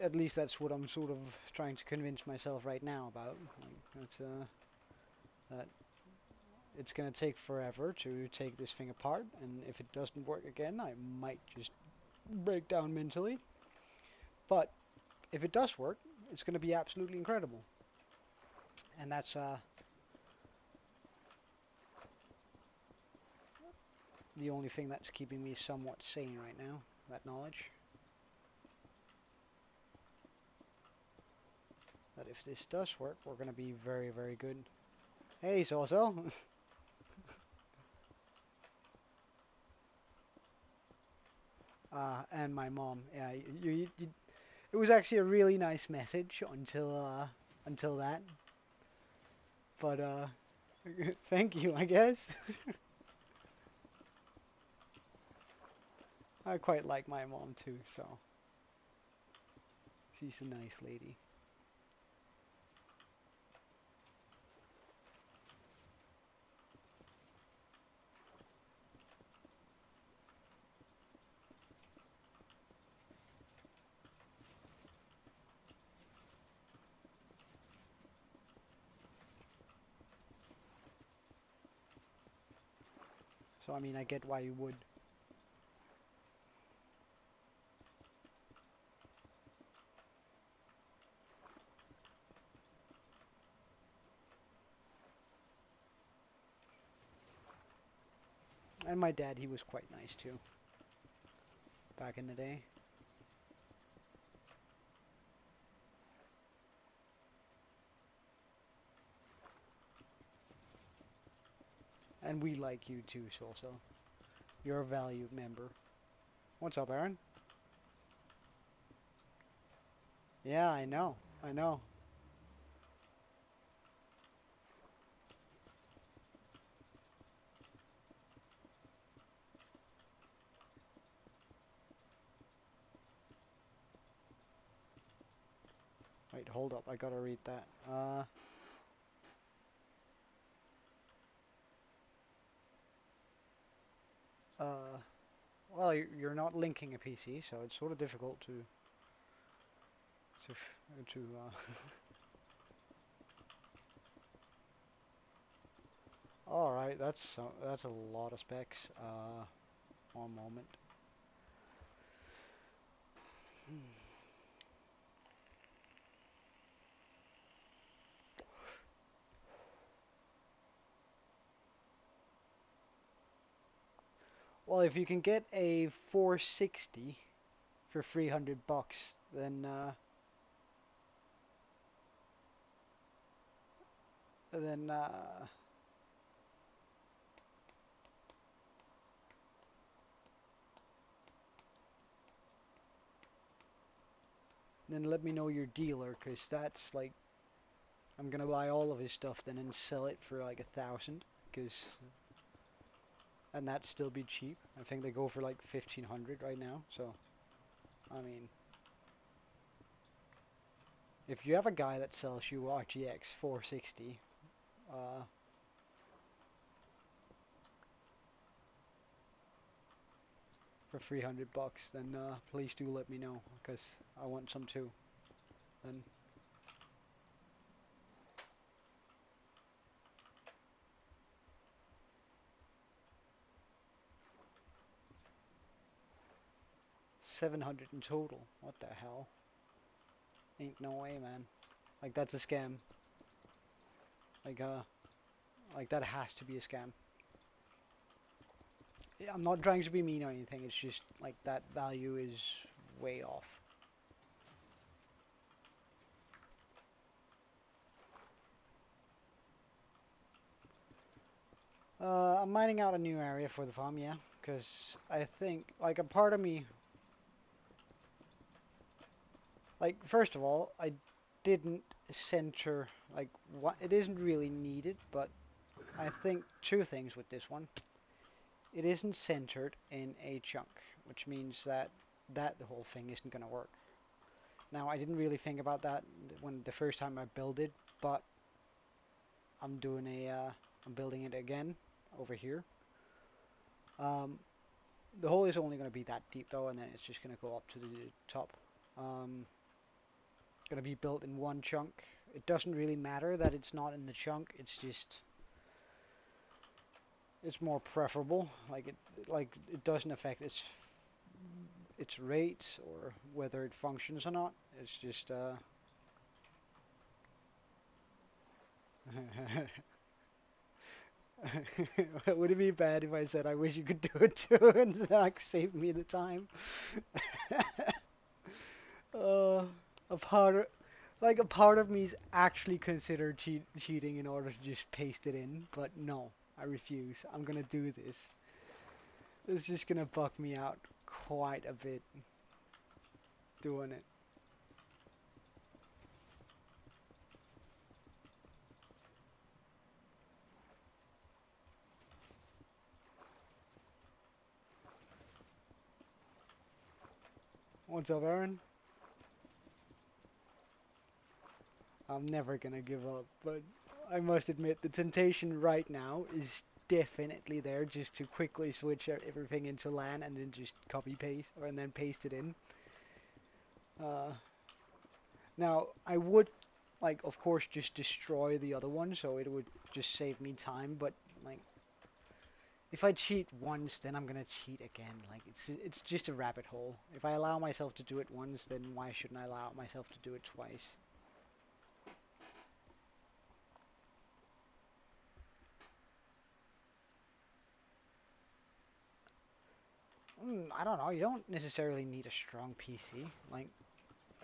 at least that's what I'm sort of trying to convince myself right now about. Like, that it's gonna take forever to take this thing apart, and if it doesn't work again, I might just break down mentally. But if it does work, it's gonna be absolutely incredible, and that's the only thing that's keeping me somewhat sane right now. That knowledge that if this does work, we're gonna be very, very good. Hey, so. And my mom. Yeah, it was actually a really nice message until that. But thank you, I guess. I quite like my mom too, so she's a nice lady. So I mean, I get why you would. And my dad, he was quite nice too, back in the day. And we like you too, so you're a valued member. What's up, Aaron? Yeah, I know. I know. Wait, hold up. I gotta read that. Uh, well, you're not linking a PC, so it's sort of difficult to. All right, that's a lot of specs. One moment. Well, if you can get a 460 for 300 bucks, then then let me know your dealer, 'cause that's like I'm gonna buy all of his stuff then and sell it for like 1,000, 'cause and that'd still be cheap. I think they go for like 1,500 right now. So I mean, if you have a guy that sells you RGX 460, uh, for 300 bucks, then please do let me know, because I want some too. Then 700 in total. What the hell? Ain't no way, man. Like that's a scam. Like like that has to be a scam. I'm not trying to be mean or anything. It's just like that value is way off. I'm mining out a new area for the farm, yeah, because I think like a part of me, like first of all, I didn't center like what it isn't really needed, but I think two things with this one. It isn't centered in a chunk, which means that the whole thing isn't going to work. Now, I didn't really think about that when the first time I built it, but I'm doing I'm building it again over here. Um, the hole is only going to be that deep though, and then it's just going to go up to the top. Going to be built in one chunk. It doesn't really matter that it's not in the chunk. It's just it's more preferable. Like it doesn't affect its rates or whether it functions or not. It's just would it be bad if I said I wish you could do it too and like save me the time? uh, a part of, like a part of me's actually considered cheating in order to just paste it in, but no, I refuse. I'm gonna do this. It's just gonna buck me out quite a bit doing it. What's up, Aaron? I'm never gonna give up, but I must admit the temptation right now is definitely there just to quickly switch everything into LAN and then just copy paste or and then paste it in. Uh, Now I would like of course just destroy the other one so it would just save me time, but like if I cheat once then I'm gonna cheat again. Like it's just a rabbit hole. If I allow myself to do it once, then why shouldn't I allow myself to do it twice? I don't know. You don't necessarily need a strong PC, like,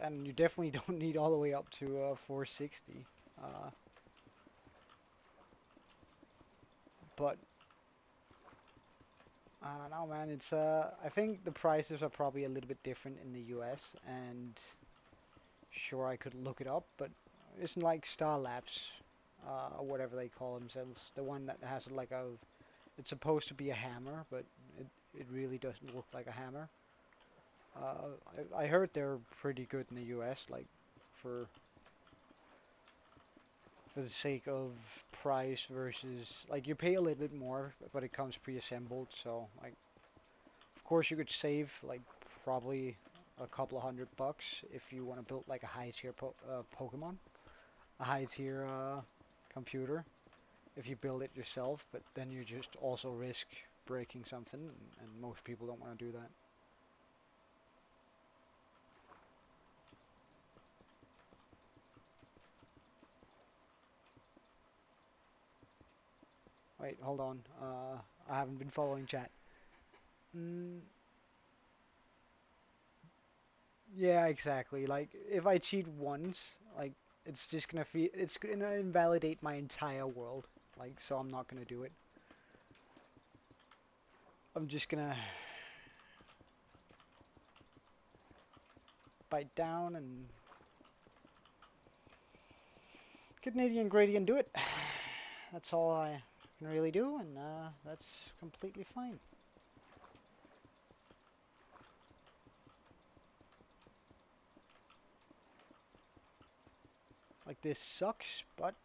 and you definitely don't need all the way up to 460. Uh, but I don't know, man. It's I think the prices are probably a little bit different in the US, and sure I could look it up, but it's like Star Labs, or whatever they call themselves. The one that has like a, it's supposed to be a hammer, but it it really doesn't look like a hammer. I heard they're pretty good in the US, like for for the sake of price versus like you pay a little bit more, but it comes pre-assembled. So like, of course, you could save like probably a couple of $100 if you want to build like a high tier Pokemon, a high tier computer. If you build it yourself, but then you just also risk breaking something, and most people don't want to do that. Wait, hold on. I haven't been following chat. Mm, yeah, exactly. Like if I cheat once, like it's just gonna it's gonna invalidate my entire world. Like so I'm not gonna do it. I'm just gonna bite down and Canadian gradient do it. That's all I can really do, and that's completely fine. Like this sucks, but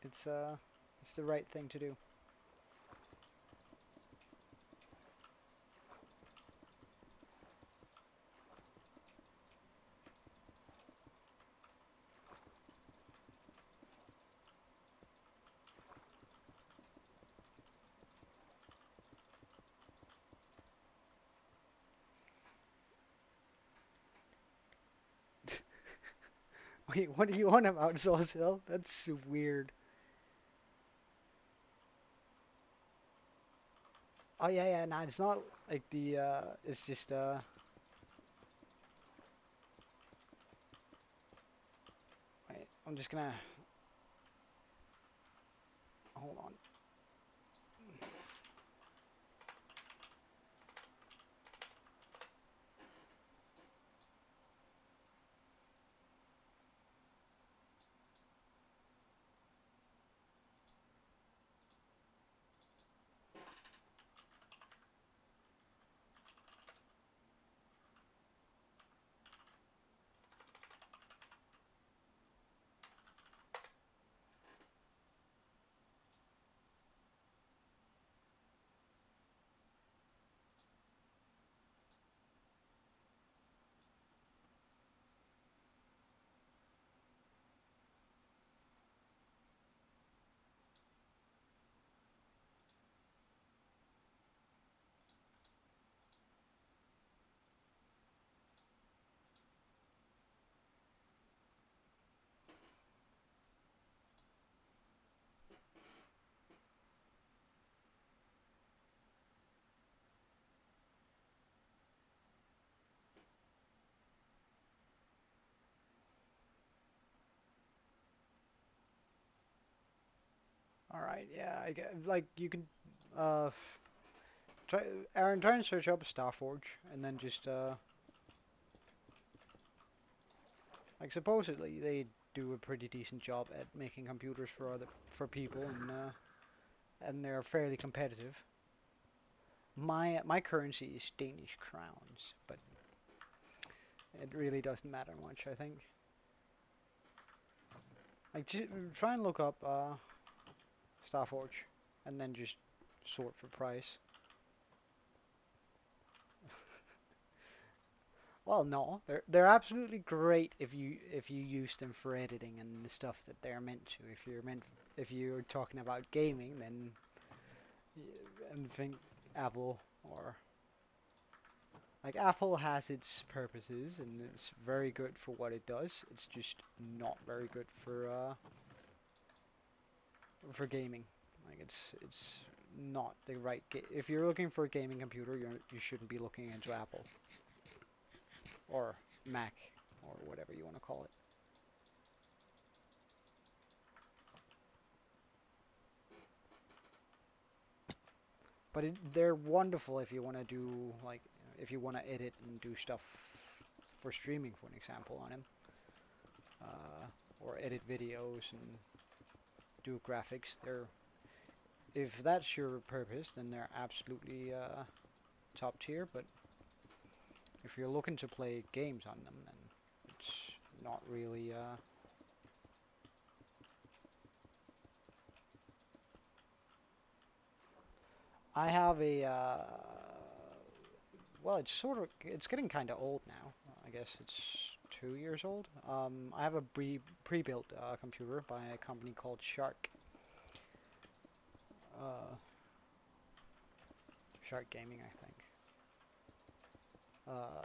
it's the right thing to do. Wait, what are you on about, Zolzil? That's weird. Oh yeah, yeah. Nah, it's not like the. It's just. Wait, I'm just gonna. Hold on. All right. Yeah. I get like you can. Uh. Try. Aaron, try and search up Starforge, and then just like supposedly they do a pretty decent job at making computers for people, and they're fairly competitive. My currency is Danish crowns, but it really doesn't matter much, I think. Like, just try and look up Starforge, and then just sort for price. Well, no, they're absolutely great if you use them for editing and the stuff that they're meant to. If you're talking about gaming, then and think Apple or like Apple has its purposes and it's very good for what it does. It's just not very good for gaming. Like it's not the right if you're looking for a gaming computer, you shouldn't be looking into Apple or Mac or whatever you want to call it. But they're wonderful if you want to do like if you want to edit and do stuff for streaming, for an example, on them, or edit videos and do graphics. They're if that's your purpose, then they're absolutely top tier. But if you're looking to play games on them, then it's not really. I have a. Well, it's getting kind of old now. I guess it's 2 years old. I have a pre-built computer by a company called uh, Shark Gaming, I think. Uh,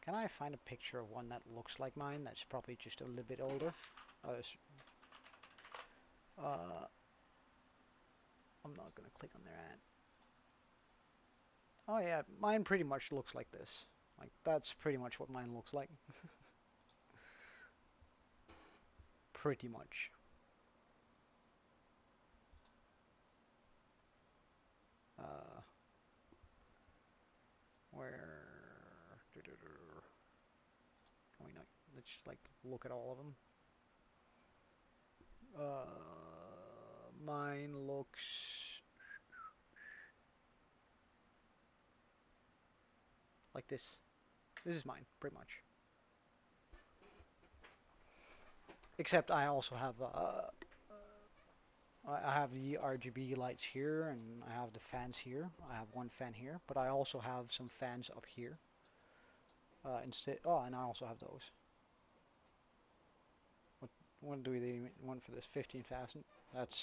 can I find a picture of one that looks like mine? That's probably just a little bit older. Uh, I'm not gonna click on their ad. Oh yeah, mine pretty much looks like this. Like that's pretty much what mine looks like. Pretty much. Uh, where? Can we not? Let's just like look at all of them. Mine looks like this. This is mine, pretty much. Except I also have I have the RGB lights here, and I have the fans here. I have one fan here, but I also have some fans up here. Instead, oh, and I also have those. What do they want for this? 15,000. That's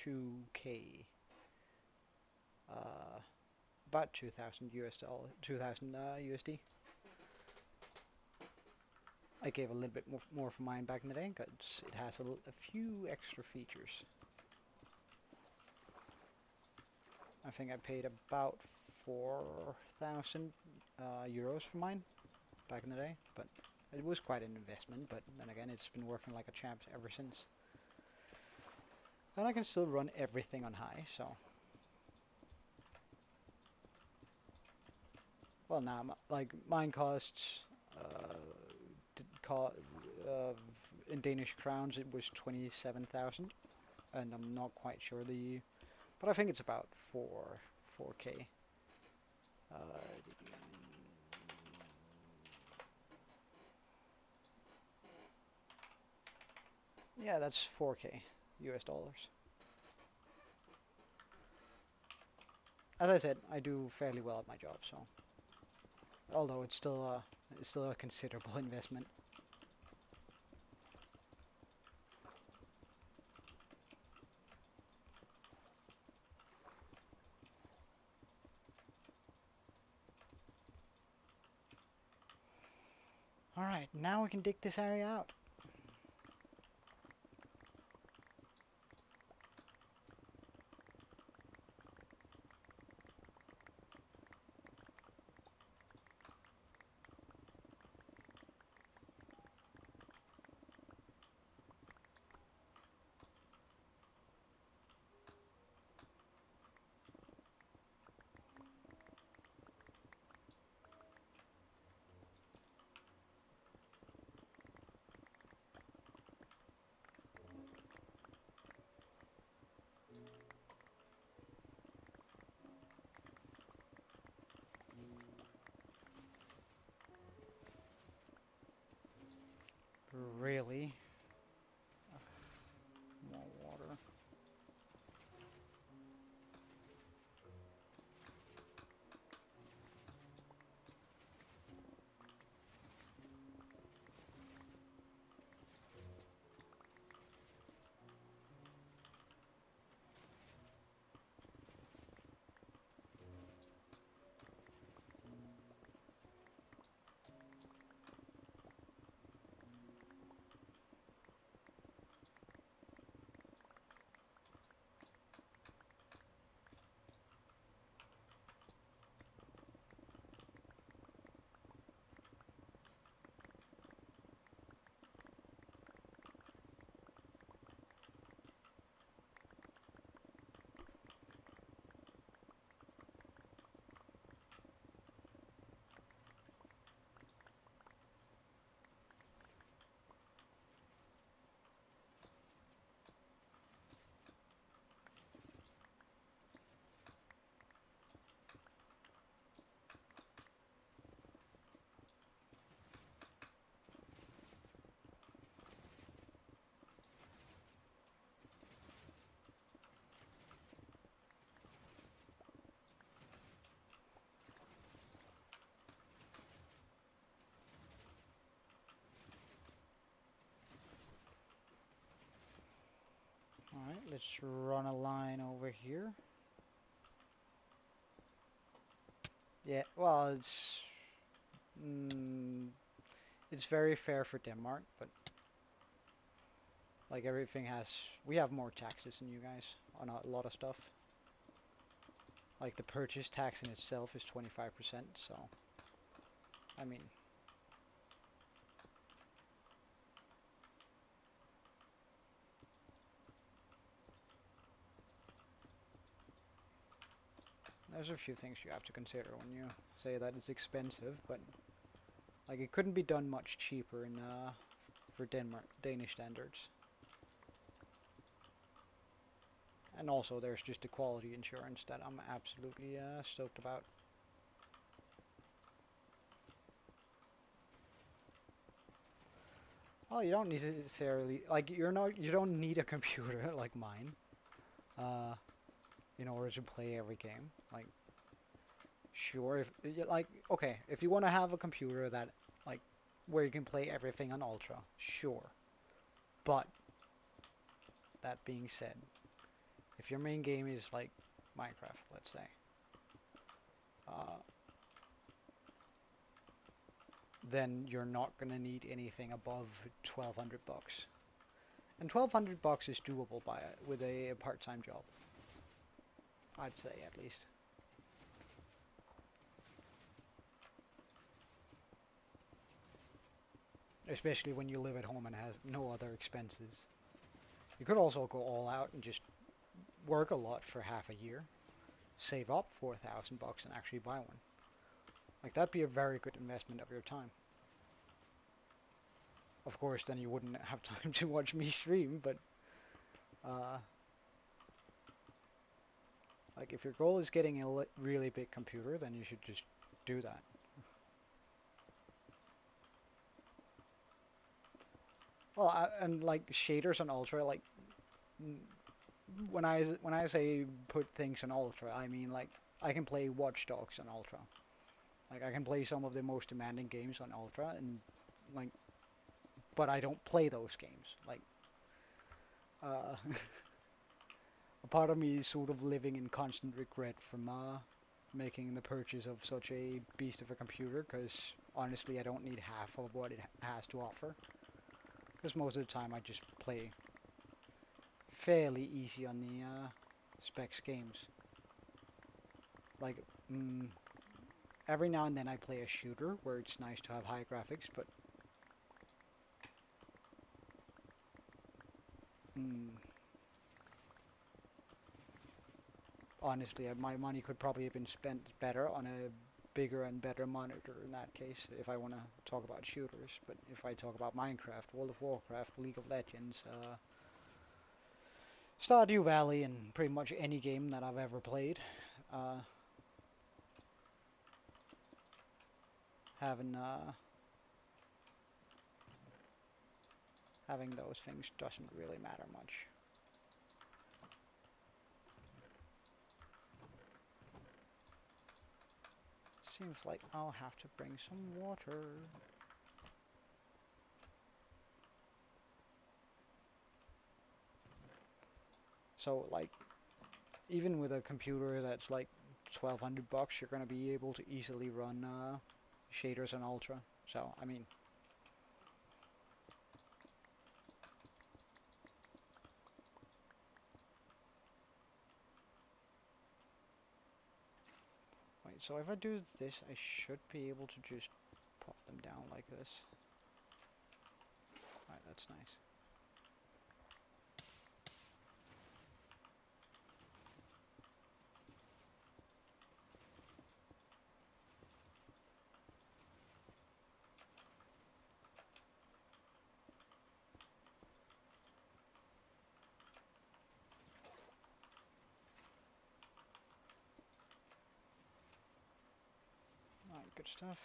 2K. Uh, about 2,000 US dollar, 2,000 USD. I gave a little bit more for mine back in the day because it has a few extra features. I think I paid about 4,000 euros for mine back in the day, but it was quite an investment, but then again, it's been working like a champ ever since. And I can still run everything on high, so... Well, now, like, mine costs... co in Danish crowns, it was 27,000, and I'm not quite sure the... But I think it's about 4k. Yeah, that's 4k US dollars. As I said, I do fairly well at my job, so although it's still a considerable investment. All right, now we can dig this area out. Really? Ugh, more water. Alright, let's run a line over here. Yeah, well, it's very fair for Denmark, but like everything we have more taxes than you guys on a lot of stuff. Like the purchase tax in itself is 25%, so I mean, there's a few things you have to consider when you say that it's expensive, but like it couldn't be done much cheaper in for Danish standards. And also there's just the quality insurance that I'm absolutely stoked about. Well, you don't necessarily like you don't need a computer like mine uh, in order to play every game. Like, sure, okay, if you want to have a computer that like where you can play everything on ultra, sure. But that being said, if your main game is like Minecraft, let's say, uh, then you're not gonna need anything above 1,200 bucks. And 1,200 bucks is doable with a part-time job. I'd say at least. Especially when you live at home and have no other expenses. You could also go all out and just work a lot for half a year, save up 4,000 bucks and actually buy one. Like that'd be a very good investment of your time. Of course, then you wouldn't have time to watch me stream, but uh, like if your goal is getting a really big computer, then you should just do that. Well, and like shaders on Ultra, like when I say put things on Ultra, I mean like I can play Watch Dogs on Ultra. Like I can play some of the most demanding games on Ultra, and like, but I don't play those games. Like, uh, a part of me is sort of living in constant regret from making the purchase of such a beast of a computer, because honestly, I don't need half of what it has to offer. Because most of the time, I just play fairly easy on the specs games. Like, every now and then I play a shooter where it's nice to have high graphics, but honestly, my money could probably have been spent better on a bigger and better monitor in that case, if I want to talk about shooters. But if I talk about Minecraft, World of Warcraft, League of Legends, Stardew Valley, and pretty much any game that I've ever played, uh, having having those things doesn't really matter much. Seems like I'll have to bring some water. So like, even with a computer that's like 1,200 bucks, you're gonna be able to easily run shaders on Ultra. So I mean, wait. So if I do this, I should be able to just pop them down like this. Alright, that's nice. Alright, good stuff.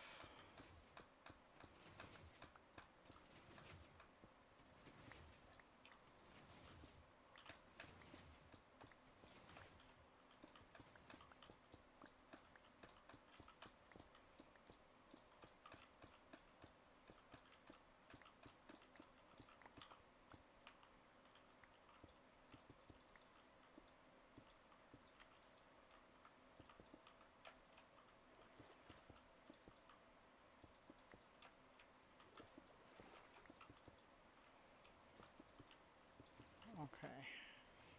Okay,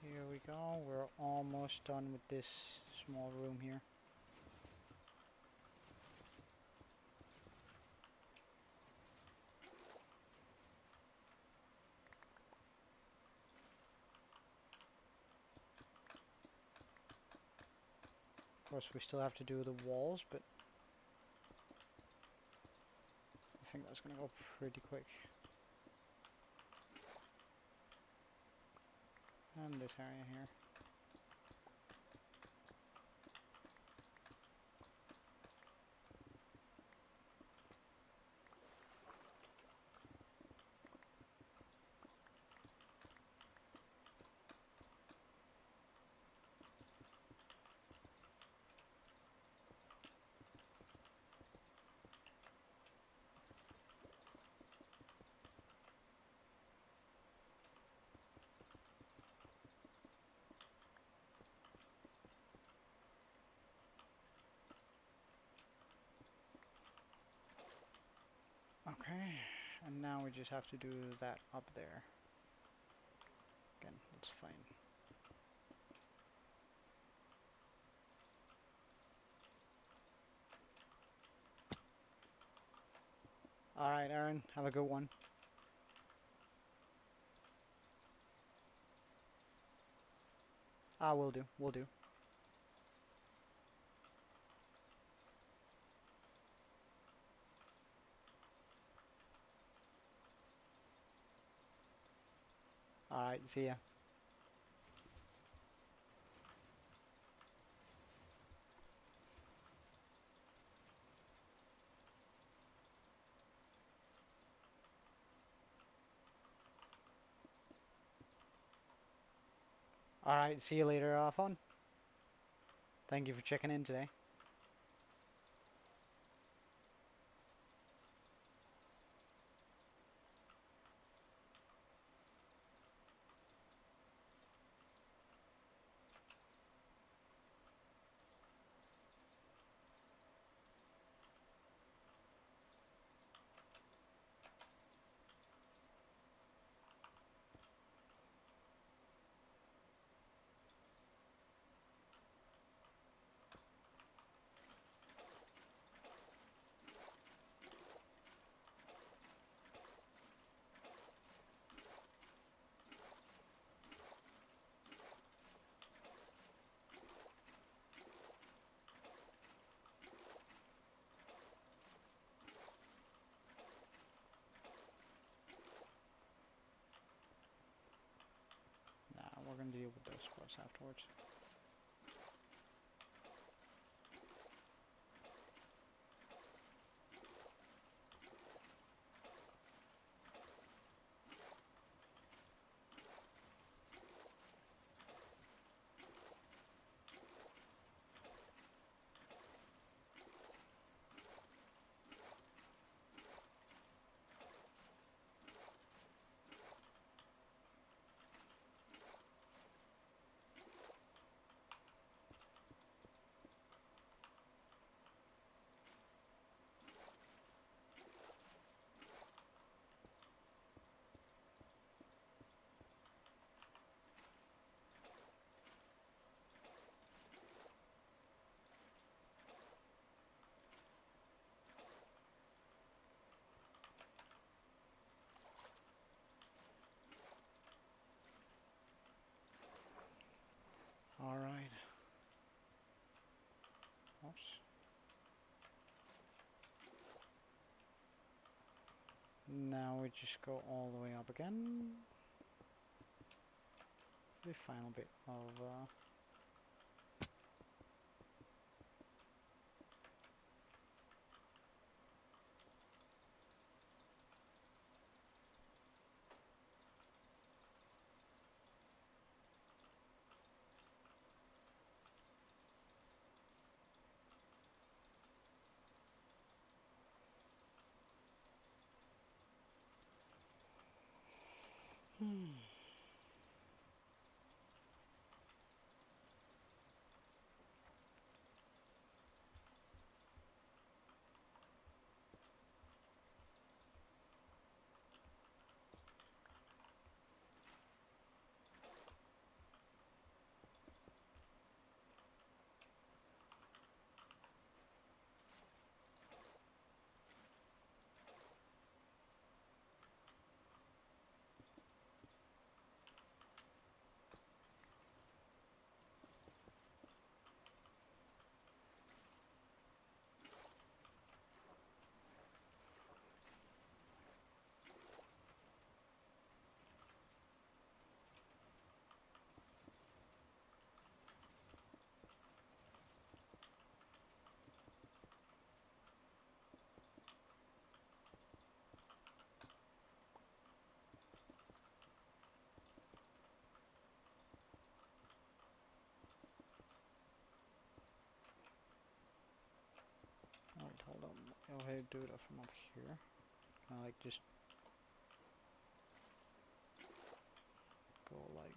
here we go. We're almost done with this small room here. Of course, we still have to do the walls, but I think that's gonna go pretty quick. And this area here. Okay, and now we just have to do that up there. Again, that's fine. Alright, Aaron, have a good one. Ah, will do, will do. Alright, see ya. Alright, see you later, phone. Thank you for checking in today. Nah, we're gonna deal with those scores afterwards. Alright. Oops. Now we just go all the way up again. The final bit of wait, hold on. I'll have to do it from up here. Can I like just go like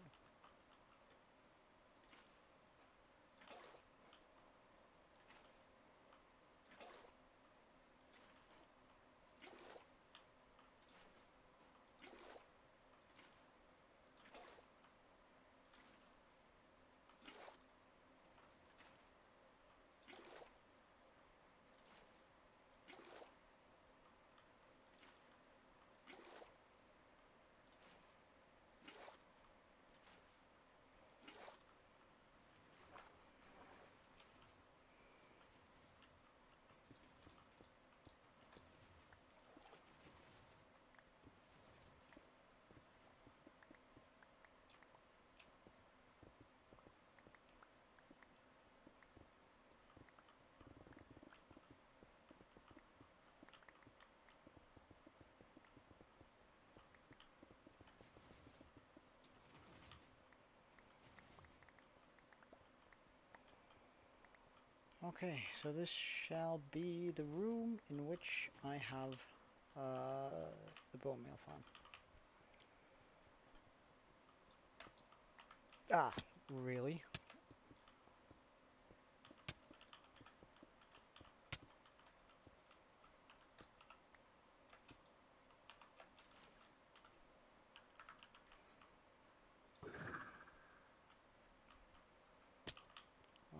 Okay, so this shall be the room in which I have the bone meal farm. Ah, really?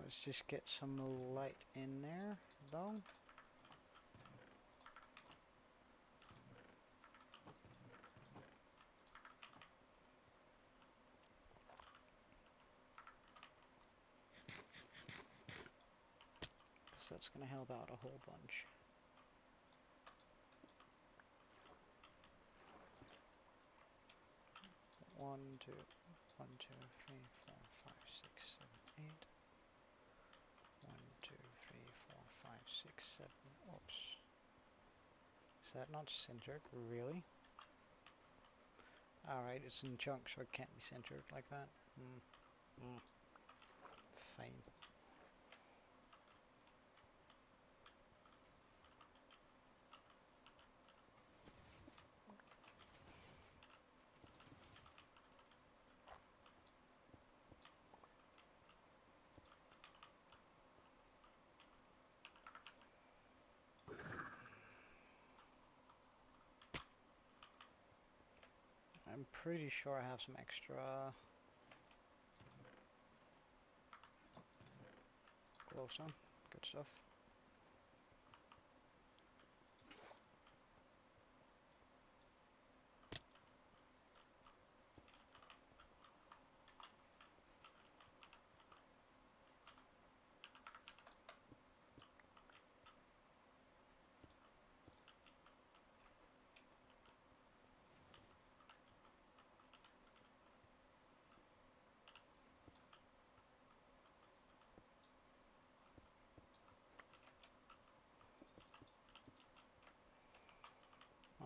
Let's just get some light in there, though. So that's going to help out a whole bunch. One, two, 1, 2, 3, 4, 5, 6, 7, 8. 1, 2, 3, 4, 5, 6, 7. Oops. Is that not centered? Really? Alright, it's in chunks, so it can't be centered like that. Fine. I'm pretty sure I have some extra glowstone. Good stuff.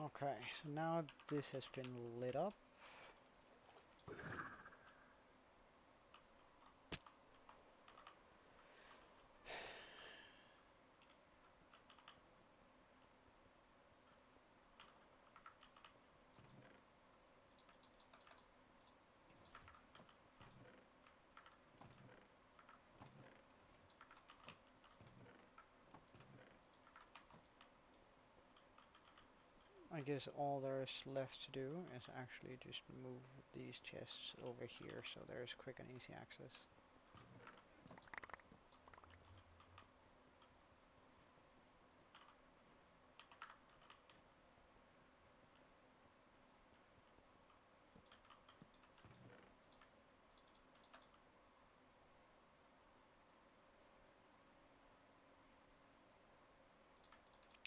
Okay, so now this has been lit up. I guess all there is left to do is actually just move these chests over here so there's quick and easy access.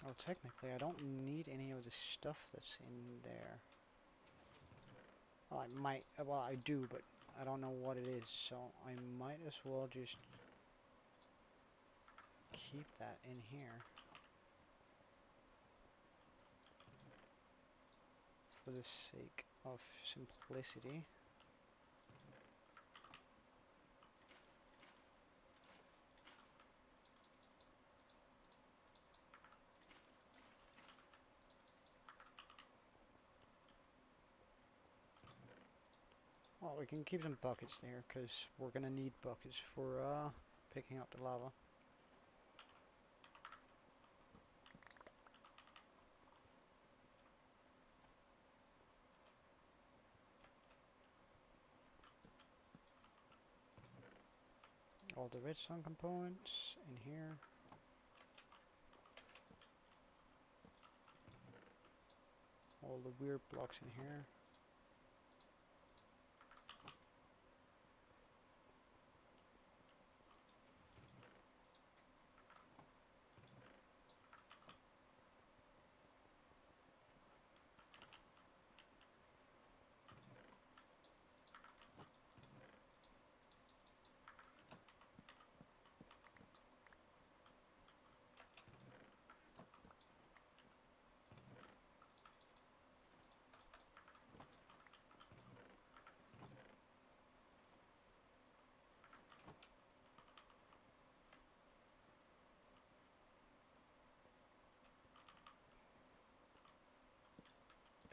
Well, technically I don't need any of the stuff that's in there. Well, I might, well I do, but I don't know what it is, so I might as well just keep that in here for the sake of simplicity. Well, we can keep some buckets there, because we're gonna need buckets for picking up the lava. All the redstone components in here. All the weird blocks in here.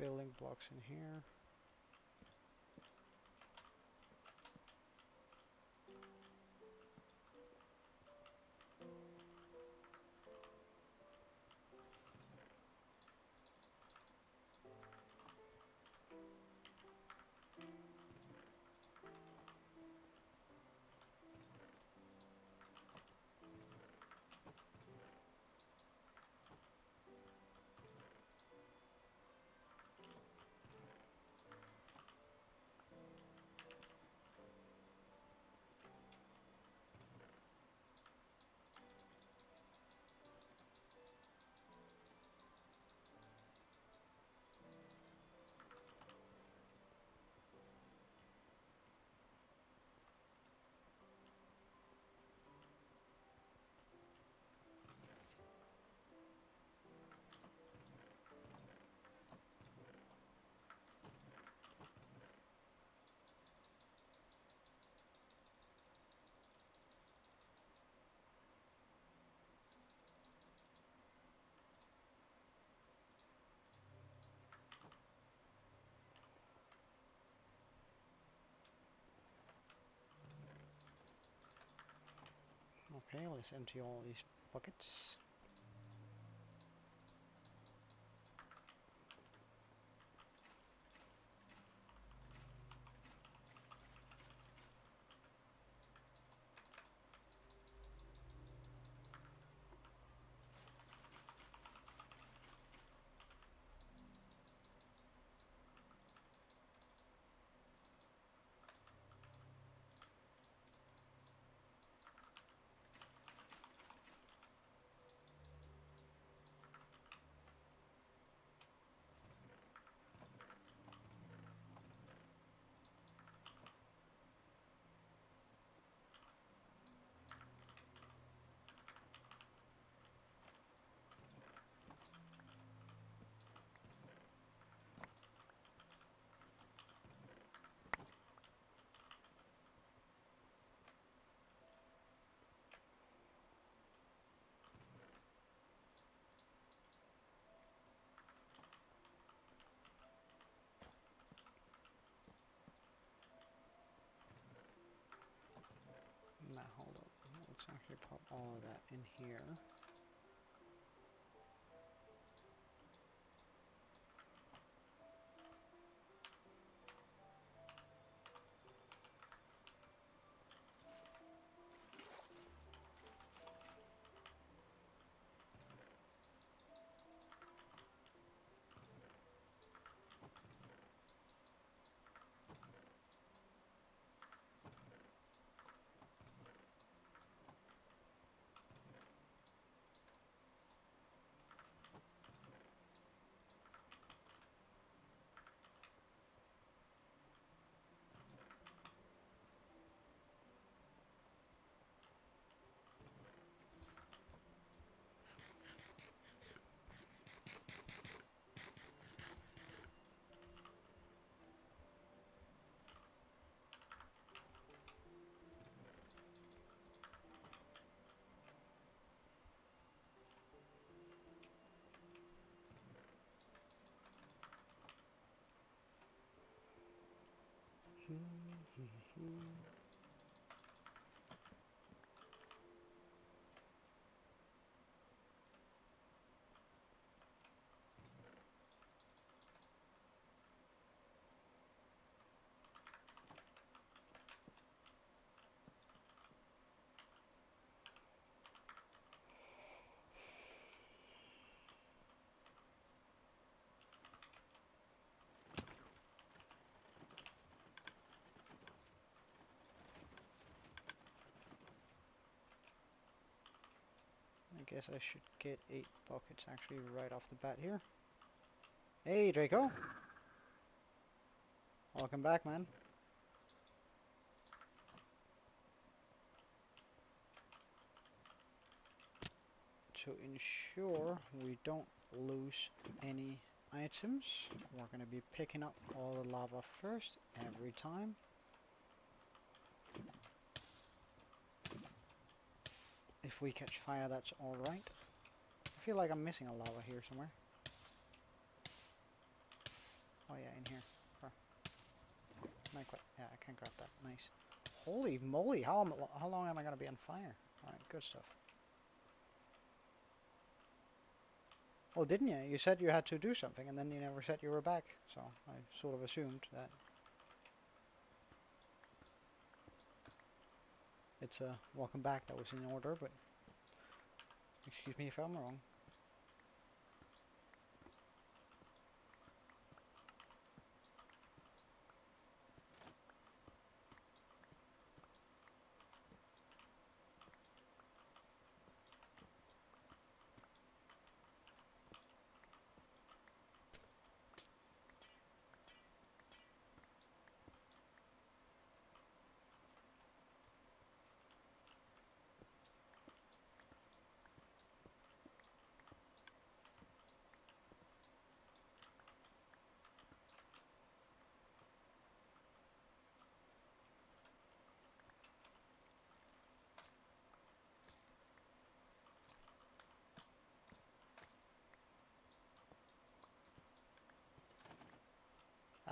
building blocks in here. Okay, let's empty all these buckets. Now hold up, let's actually pop all of that in here. I guess I should get 8 buckets actually right off the bat here. Hey Draco! Welcome back, man. To ensure we don't lose any items, we're going to be picking up all the lava first every time. If we catch fire, that's alright. I feel like I'm missing a lava here somewhere. Oh yeah, in here. Or, yeah, I can grab that. Nice. Holy moly! How long am I gonna be on fire? All right, good stuff. Oh, didn't you? You said you had to do something, and then you never said you were back. So I sort of assumed that it's a welcome back that was in order, but excuse me if I'm wrong.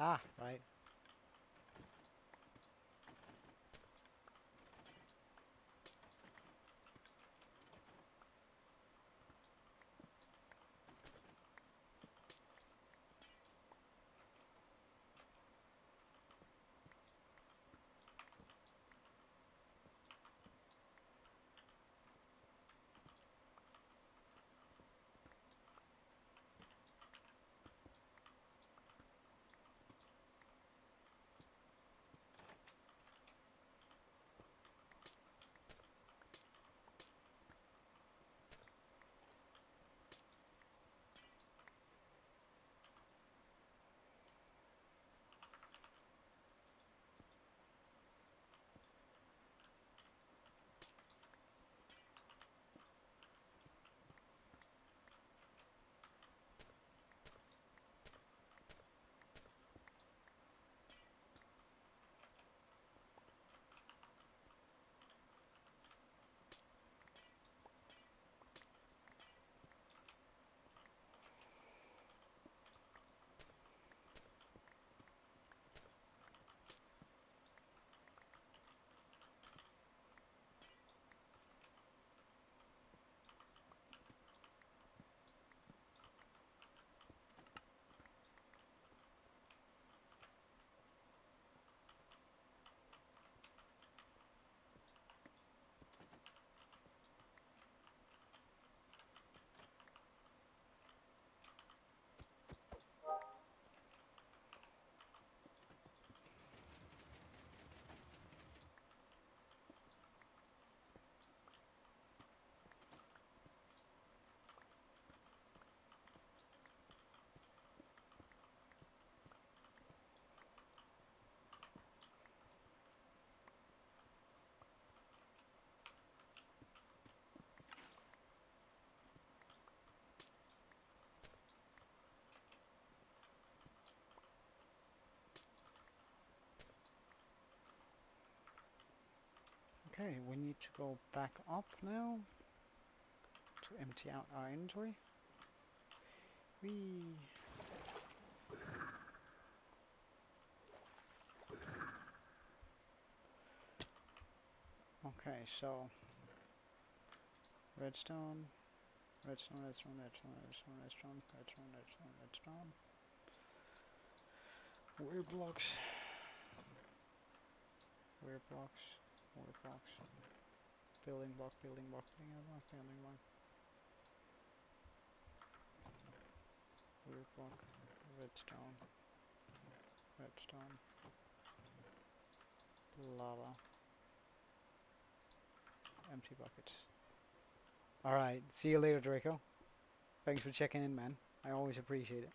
Ah, right. Okay, we need to go back up now to empty out our inventory. Whee! Okay, so redstone, redstone, redstone, redstone, redstone, redstone, redstone, redstone, redstone. Weird blocks, weird blocks, weird blocks. Building block, building block, building block, building block. Weird block, redstone, redstone, lava, empty buckets. Alright, see you later, Draco. Thanks for checking in, man. I always appreciate it.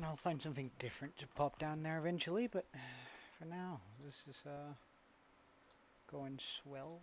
I'll find something different to pop down there eventually, but for now, this is going swell.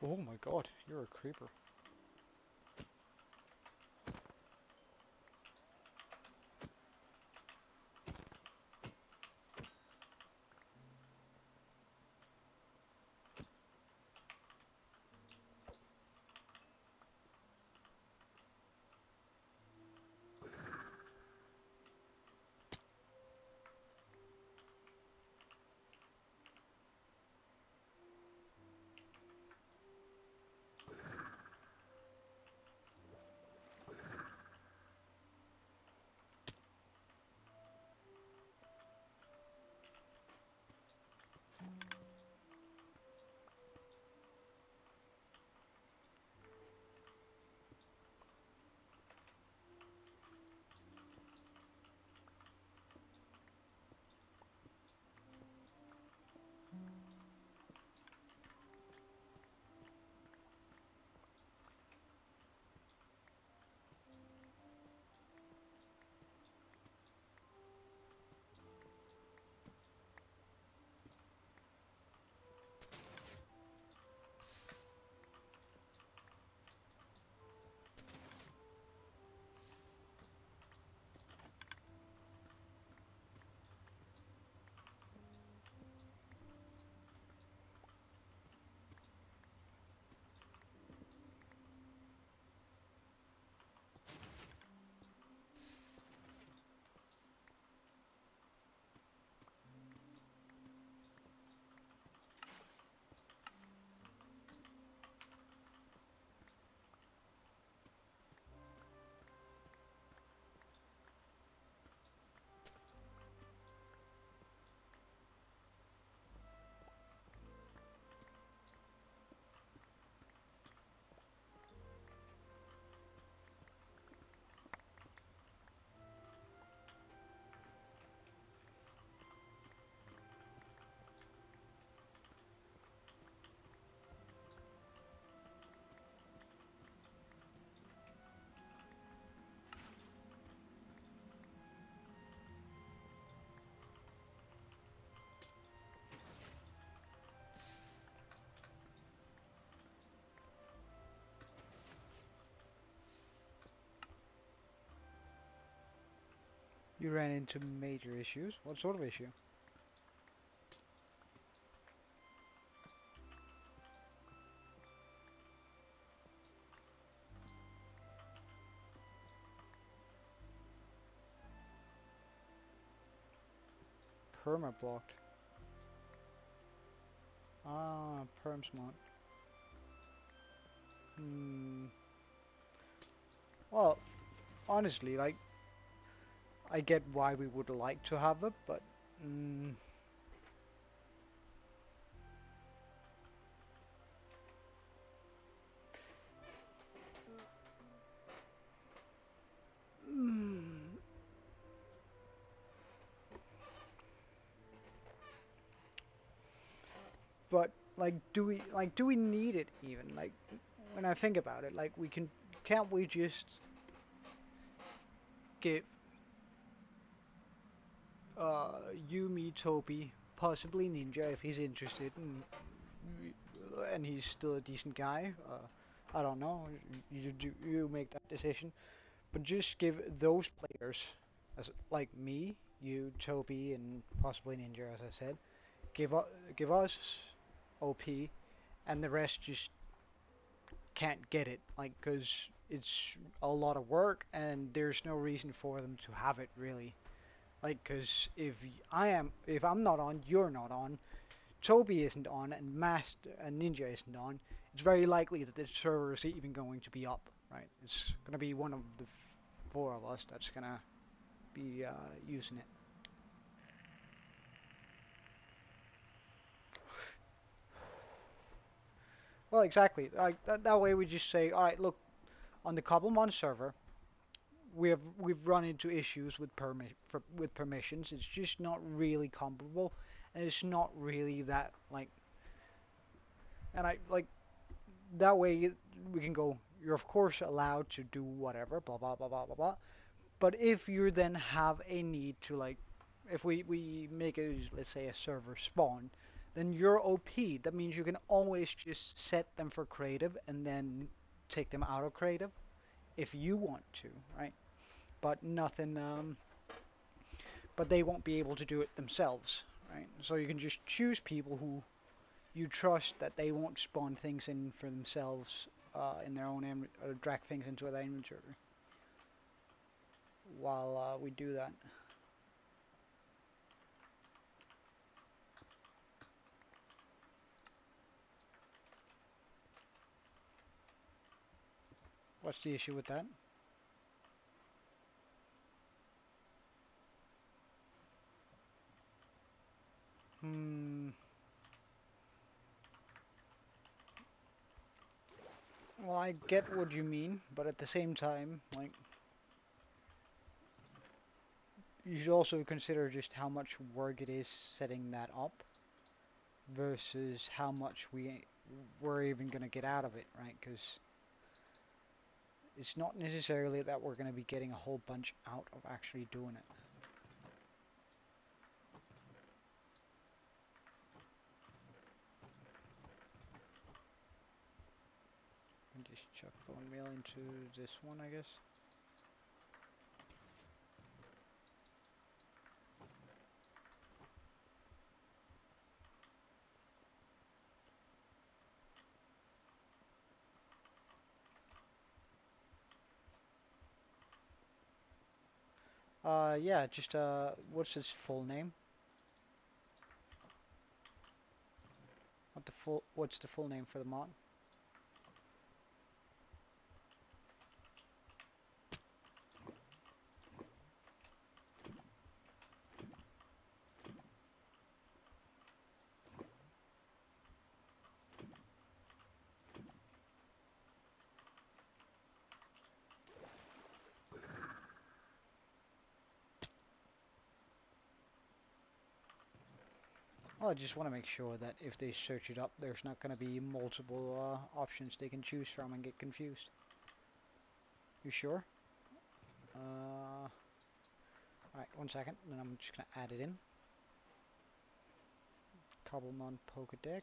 Oh my god, you're a creeper. You ran into major issues. What sort of issue? Perma blocked. Ah, perm smart. Hmm. Well, honestly, like, I get why we would like to have it, but mm, mm, But like, do we need it even? Like, when I think about it, like, can't we just give you, me, Toby, possibly Ninja if he's interested, and he's still a decent guy. I don't know. You make that decision. But just give those players, as like me, you, Toby, and possibly Ninja, as I said, give us OP, and the rest just can't get it, like, because it's a lot of work, and there's no reason for them to have it really. Like, because if I'm not on, you're not on, Toby isn't on, and Master and Ninja isn't on, it's very likely that the server is even going to be up, right? It's gonna be one of the four of us that's gonna be using it. Well, exactly. Like that way, we just say, all right, look, on the Cobblemon server, we've run into issues with with permissions. It's just not really comparable, and it's not really that like. And I like that way we can go. You're of course allowed to do whatever, blah blah blah blah blah blah. But if you then have a need to like, if we make a, let's say, a server spawn, then you're OP. That means you can always just set them for creative and then take them out of creative if you want to, right? But nothing, but they won't be able to do it themselves, right? So you can just choose people who you trust that they won't spawn things in for themselves in their own or drag things into their inventory while we do that. What's the issue with that? Hmm. Well, I get what you mean, but at the same time, like, you should also consider just how much work it is setting that up versus how much we're even gonna get out of it, right? Because it's not necessarily that we're gonna be getting a whole bunch out of actually doing it. And just chuck bone meal into this one, I guess. Yeah, just what's his full name? What's the full name for the mod? Well, I just want to make sure that if they search it up, there's not going to be multiple options they can choose from and get confused. You sure? Alright, 1 second, then I'm just going to add it in. Cobblemon Pokedex.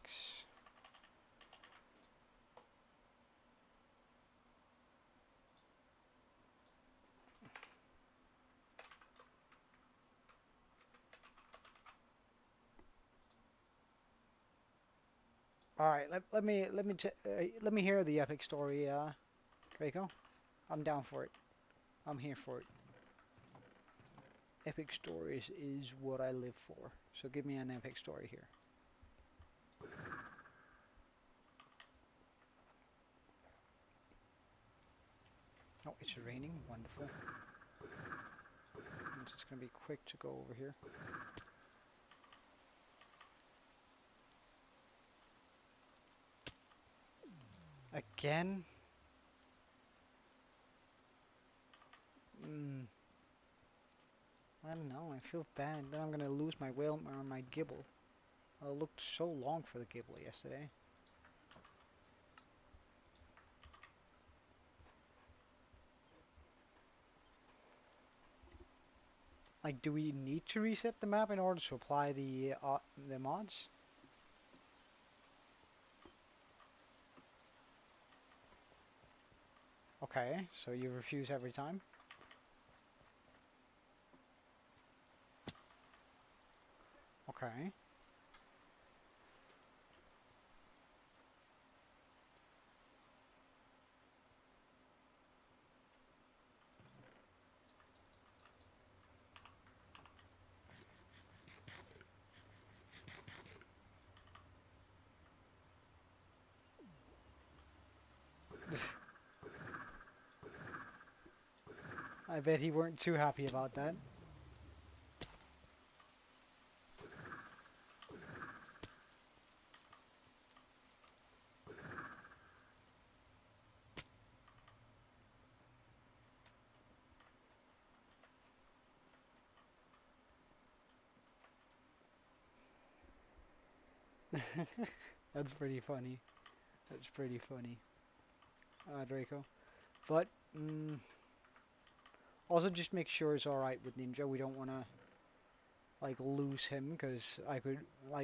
Alright, let me hear the epic story, Draco. I'm down for it. I'm here for it. Epic stories is what I live for. So give me an epic story here. Oh, it's raining. Wonderful. Means it's going to be quick to go over here. Again? I don't know. I feel bad. Then I'm going to lose my whale or my gibble. It looked so long for the cable yesterday. Like, do we need to reset the map in order to apply the mods? Okay, so you refuse every time? Okay. I bet he weren't too happy about that. That's pretty funny. That's pretty funny, Draco. But, also just make sure it's alright with Ninja. We don't want to, like, lose him, because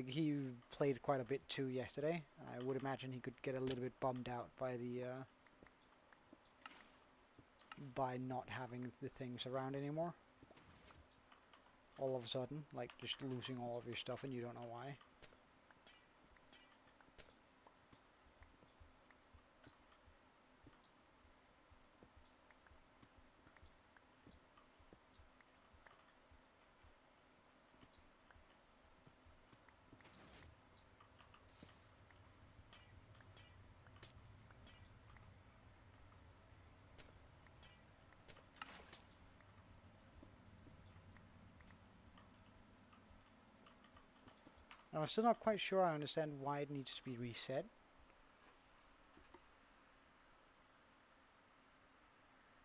he played quite a bit too yesterday. I would imagine he could get a little bit bummed out by by not having the things around anymore. All of a sudden, like, just losing all of your stuff and you don't know why. I'm still not quite sure I understand why it needs to be reset.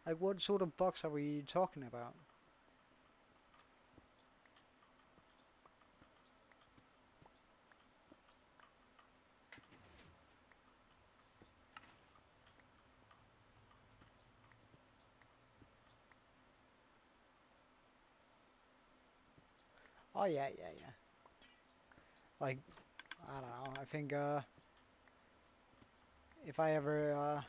Like, what sort of bugs are we talking about? Oh yeah, yeah, yeah. Like, I don't know. I think if I ever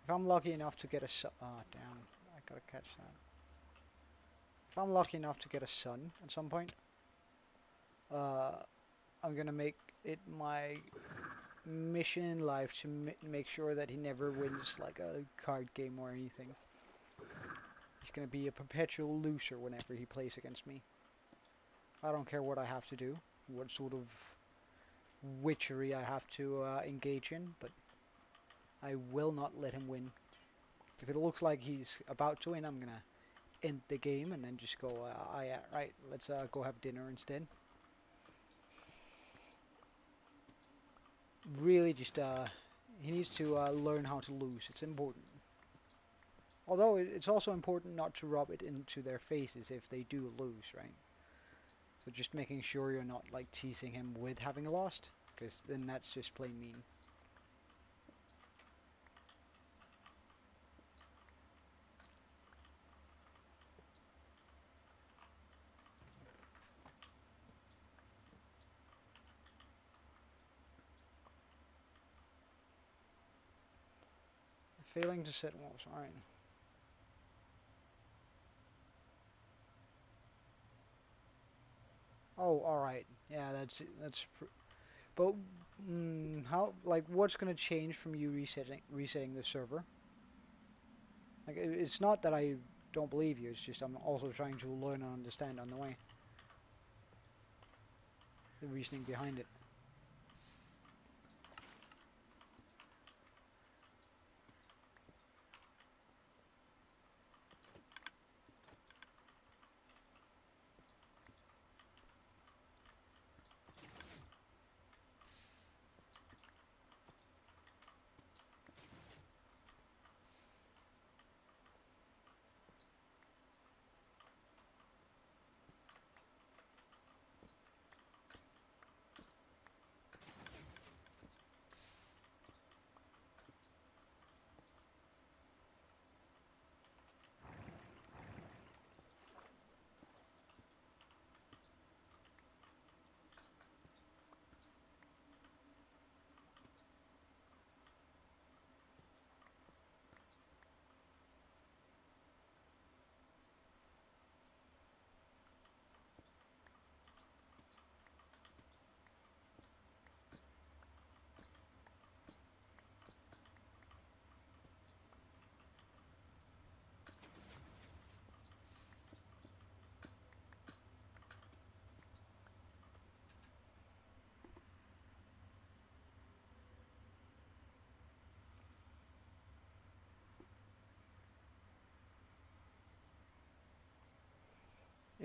if I'm lucky enough to get a son, oh damn, I gotta catch that. If I'm lucky enough to get a son at some point, uh, I'm gonna make it my mission in life to make sure that he never wins like a card game or anything. He's gonna be a perpetual loser whenever he plays against me. I don't care what I have to do, what sort of witchery I have to engage in, but I will not let him win. If it looks like he's about to win, I'm gonna end the game and then just go, yeah, right, let's go have dinner instead. Really just, he needs to learn how to lose. It's important. Although it's also important not to rub it into their faces if they do lose, right? So just making sure you're not like teasing him with having lost, because then that's just plain mean. Failing to set walls, alright. Oh, alright. Yeah, that's. But how, like, what's gonna change from you resetting the server? Like, it's not that I don't believe you. It's just I'm also trying to learn and understand on the way the reasoning behind it.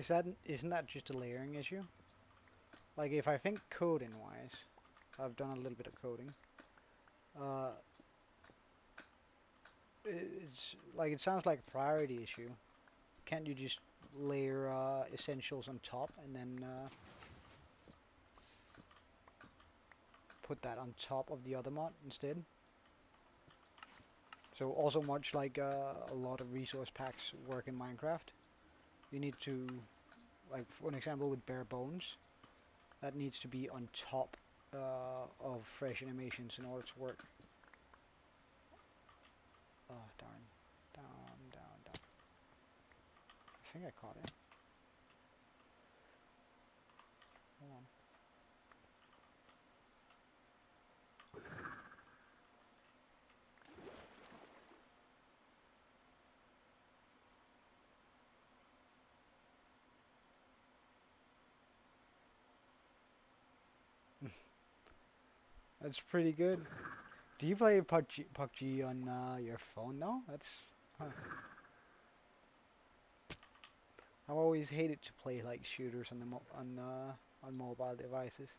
isn't that just a layering issue? Like if I think coding wise, I've done a little bit of coding. Uh, it's like it sounds like a priority issue. Can't you just layer essentials on top and then put that on top of the other mod instead? So also much like a lot of resource packs work in Minecraft, you need to, like for an example with bare bones, that needs to be on top of fresh animations in order to work. Oh darn. Down, down, down. I think I caught it. Hold on. That's pretty good. Do you play PUBG on your phone though? That's... Huh. I've always hated to play like shooters on the on mobile devices.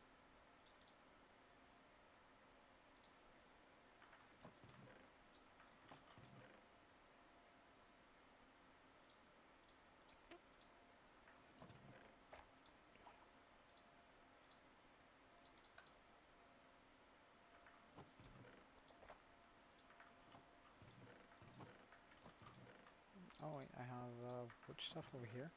Oh wait, I have wood stuff over here.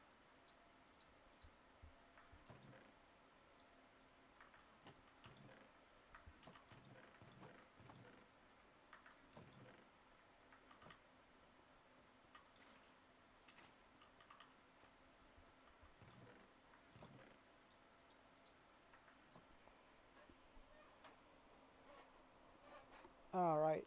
All right.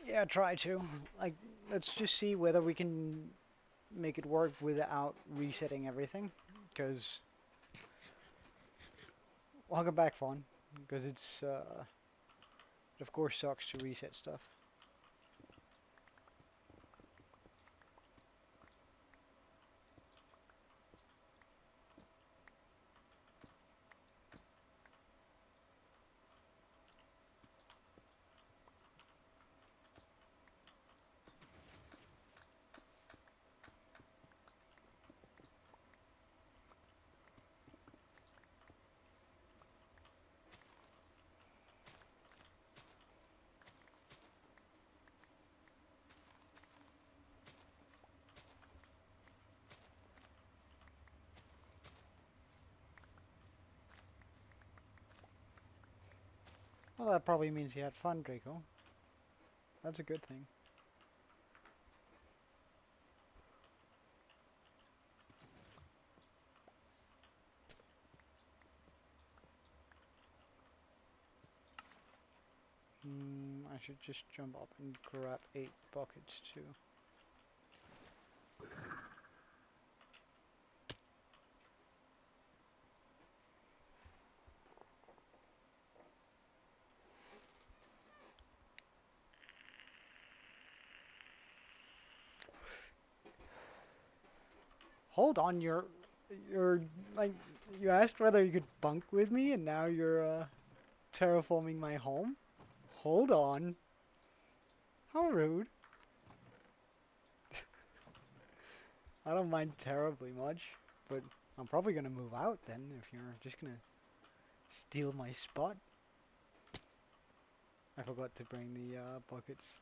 Yeah, try to. Like, let's just see whether we can make it work without resetting everything. Because welcome back, Fawn. Because it of course sucks to reset stuff. Well, that probably means you had fun, Draco. That's a good thing. I should just jump up and grab 8 buckets too. Hold on, you're like you asked whether you could bunk with me, and now you're terraforming my home. Hold on, how rude. I don't mind terribly much, but I'm probably gonna move out then if you're just gonna steal my spot. I forgot to bring the buckets.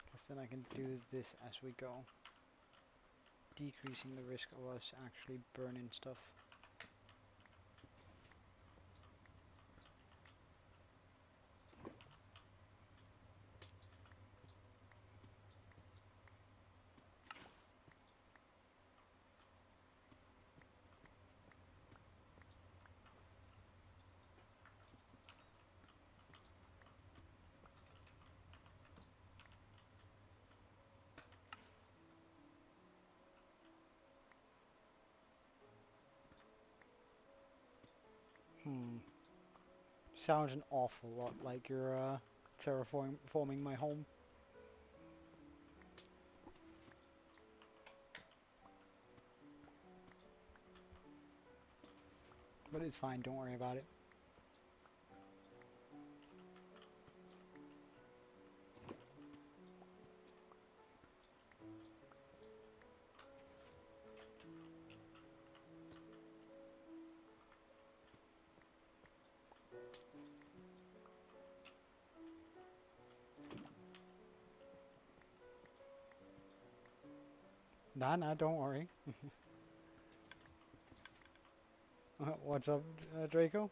Because then I can do this as we go, decreasing the risk of us actually burning stuff. Hmm. Sounds an awful lot like you're terraforming my home. But it's fine, don't worry about it. Nah, don't worry. What's up, Draco?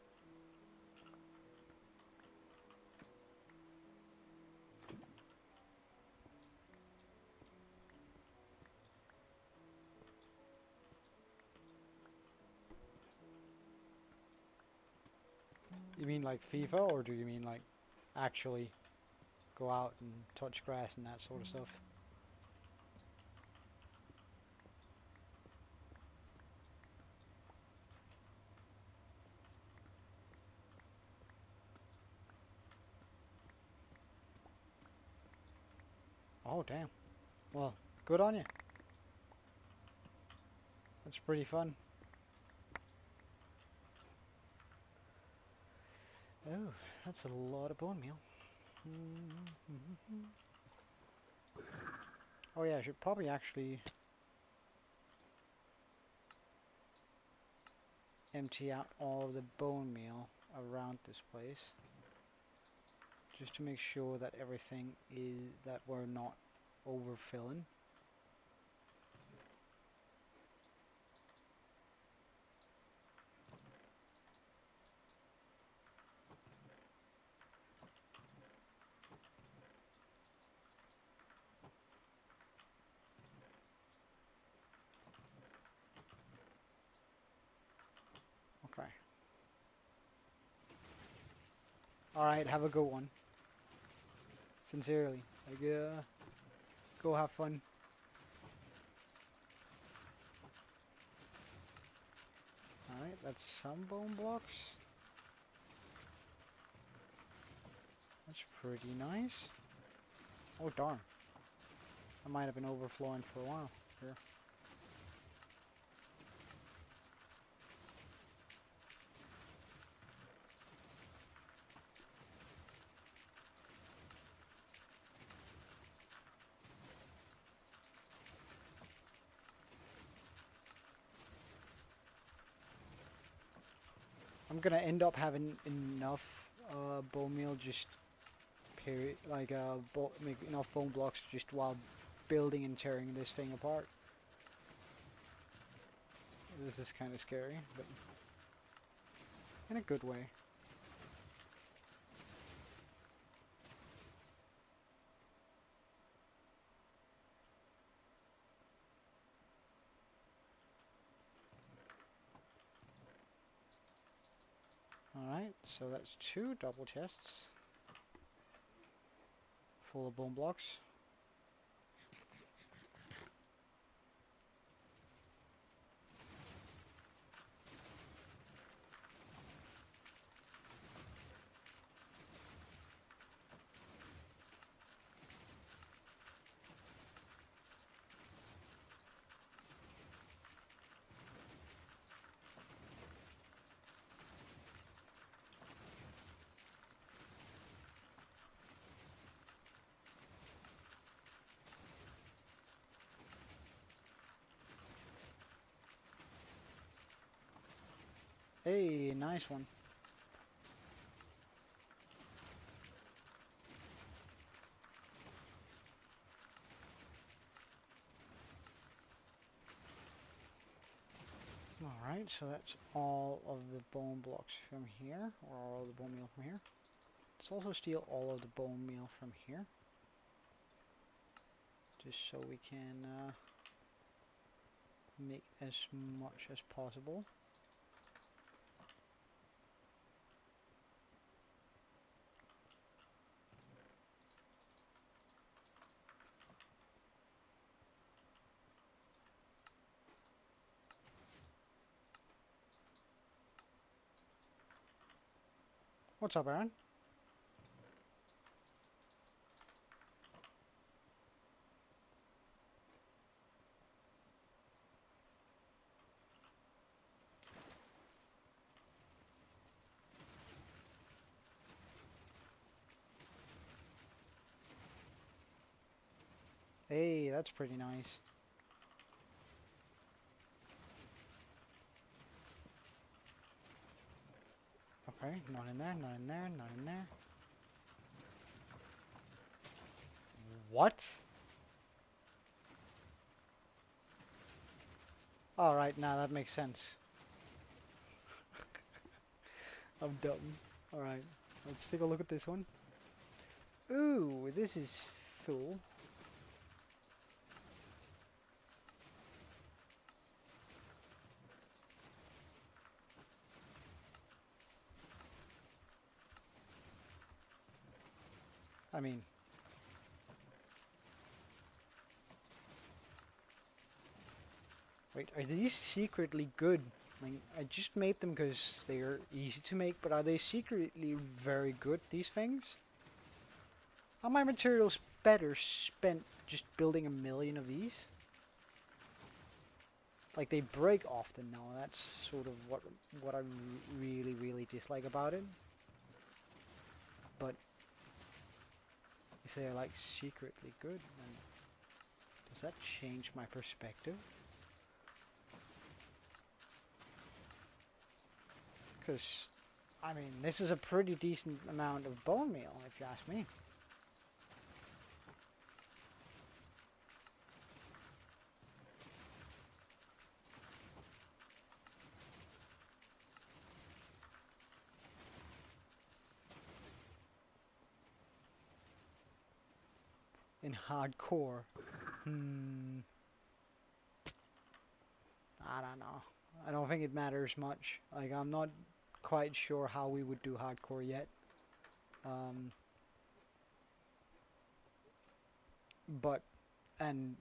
You mean like FIFA, or do you mean like actually go out and touch grass and that sort of stuff? Oh, damn. Well, good on you. That's pretty fun. Oh, that's a lot of bone meal. Oh yeah, I should probably actually empty out all of the bone meal around this place, just to make sure that everything is, that we're not overfilling. Okay. Alright, have a good one. Sincerely. Like, go have fun. Alright, that's some bone blocks. That's pretty nice. Oh darn. I might have been overflowing for a while here. I'm gonna end up having enough bone meal just period, like make enough bone blocks just while building and tearing this thing apart. This is kind of scary, but in a good way. Alright, so that's 2 double chests full of bone blocks. Hey, nice one. Alright, so that's all of the bone blocks from here, or all of the bone meal from here. Let's also steal all of the bone meal from here, just so we can make as much as possible. What's up, Aaron? Hey, that's pretty nice. Okay, not in there, not in there, not in there. What? Alright, now that makes sense. I'm dumb. Alright, let's take a look at this one. Ooh, this is full. I mean, wait, are these secretly good? Like, I just made them because they are easy to make, but are they secretly very good, these things? Are my materials better spent just building a million of these? Like, they break often now, that's sort of what I really dislike about it. But if they're like secretly good, then does that change my perspective? Because, I mean, this is a pretty decent amount of bone meal, if you ask me. In hardcore, I don't know. I don't think it matters much. Like, I'm not quite sure how we would do hardcore yet. But, and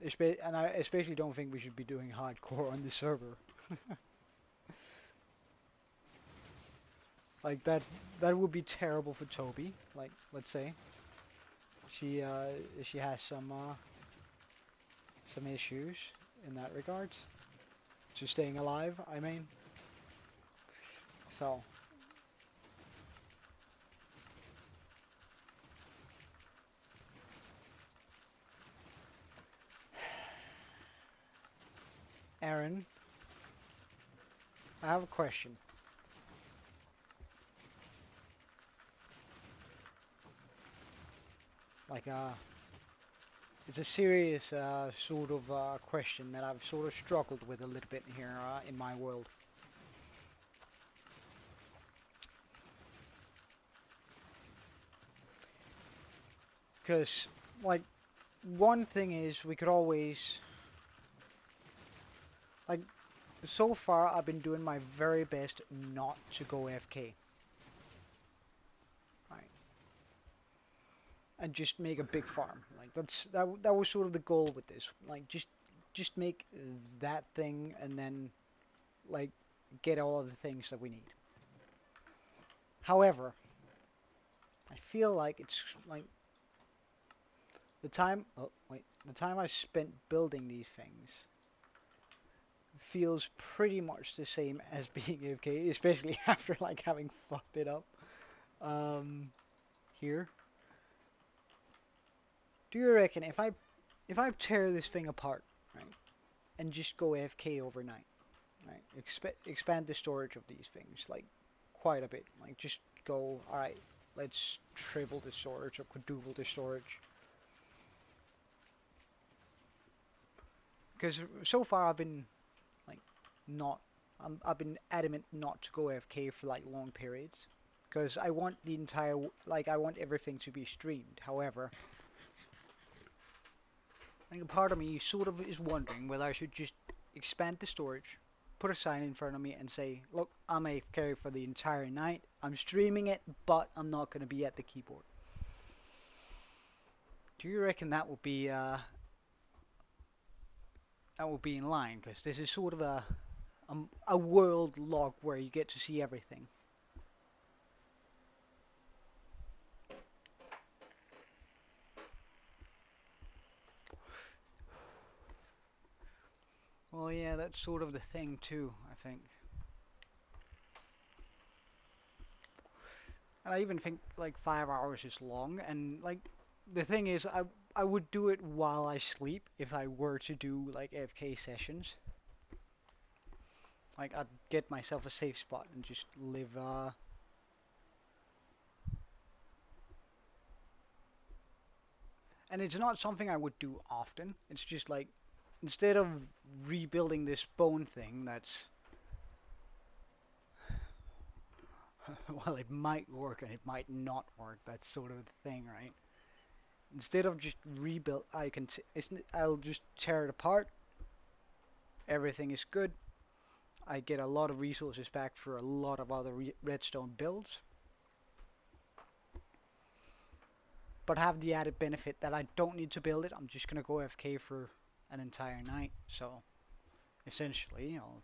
I especially don't think we should be doing hardcore on the server. Like, that would be terrible for Toby. Like, let's say she has some issues in that regards to staying alive, I mean. So, Aaron, I have a question. Like, it's a serious sort of question that I've sort of struggled with a little bit here in my world. Because, like, one thing is we could always, like, so far I've been doing my very best not to go AFK. Right. And just make a big farm. Like, that was sort of the goal with this. Like, just make that thing and then, like, get all of the things that we need. However, I feel like it's like the time I spent building these things feels pretty much the same as being AFK, especially after like having fucked it up here. Do you reckon if I tear this thing apart, right, and just go AFK overnight, right, expand the storage of these things like quite a bit, like just go, all right, let's triple the storage or quadruple the storage. Because so far I've been like not, I've been adamant not to go AFK for like long periods. Because I want the entire, like I want everything to be streamed. However, I think a part of me sort of is wondering whether I should just expand the storage, put a sign in front of me and say, look, I'm AFK for the entire night. I'm streaming it, but I'm not going to be at the keyboard. Do you reckon that will be in line? Because this is sort of a world log where you get to see everything. Well, yeah, that's sort of the thing too, I think. And I even think like 5 hours is long, and like the thing is, I would do it while I sleep if I were to do like AFK sessions. Like I'd get myself a safe spot and just live. And it's not something I would do often. It's just like instead of rebuilding this bone thing, that's well, it might work and it might not work. That's sort of the thing, right? Instead of just rebuild, I'll just tear it apart. Everything is good. I get a lot of resources back for a lot of other redstone builds, but have the added benefit that I don't need to build it. I'm just gonna go AFK for an entire night. So essentially, I'll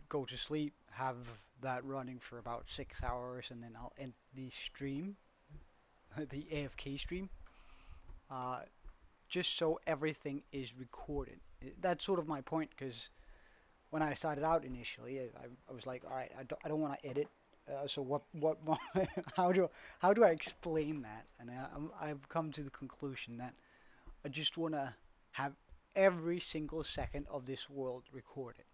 go to sleep, have that running for about 6 hours, and then I'll end the stream, the AFK stream, uh, just so everything is recorded. That's sort of my point, because when I started out initially, I was like, all right, I don't want to edit. So what how do I explain that? And I've come to the conclusion that I just want to have every single second of this world recorded.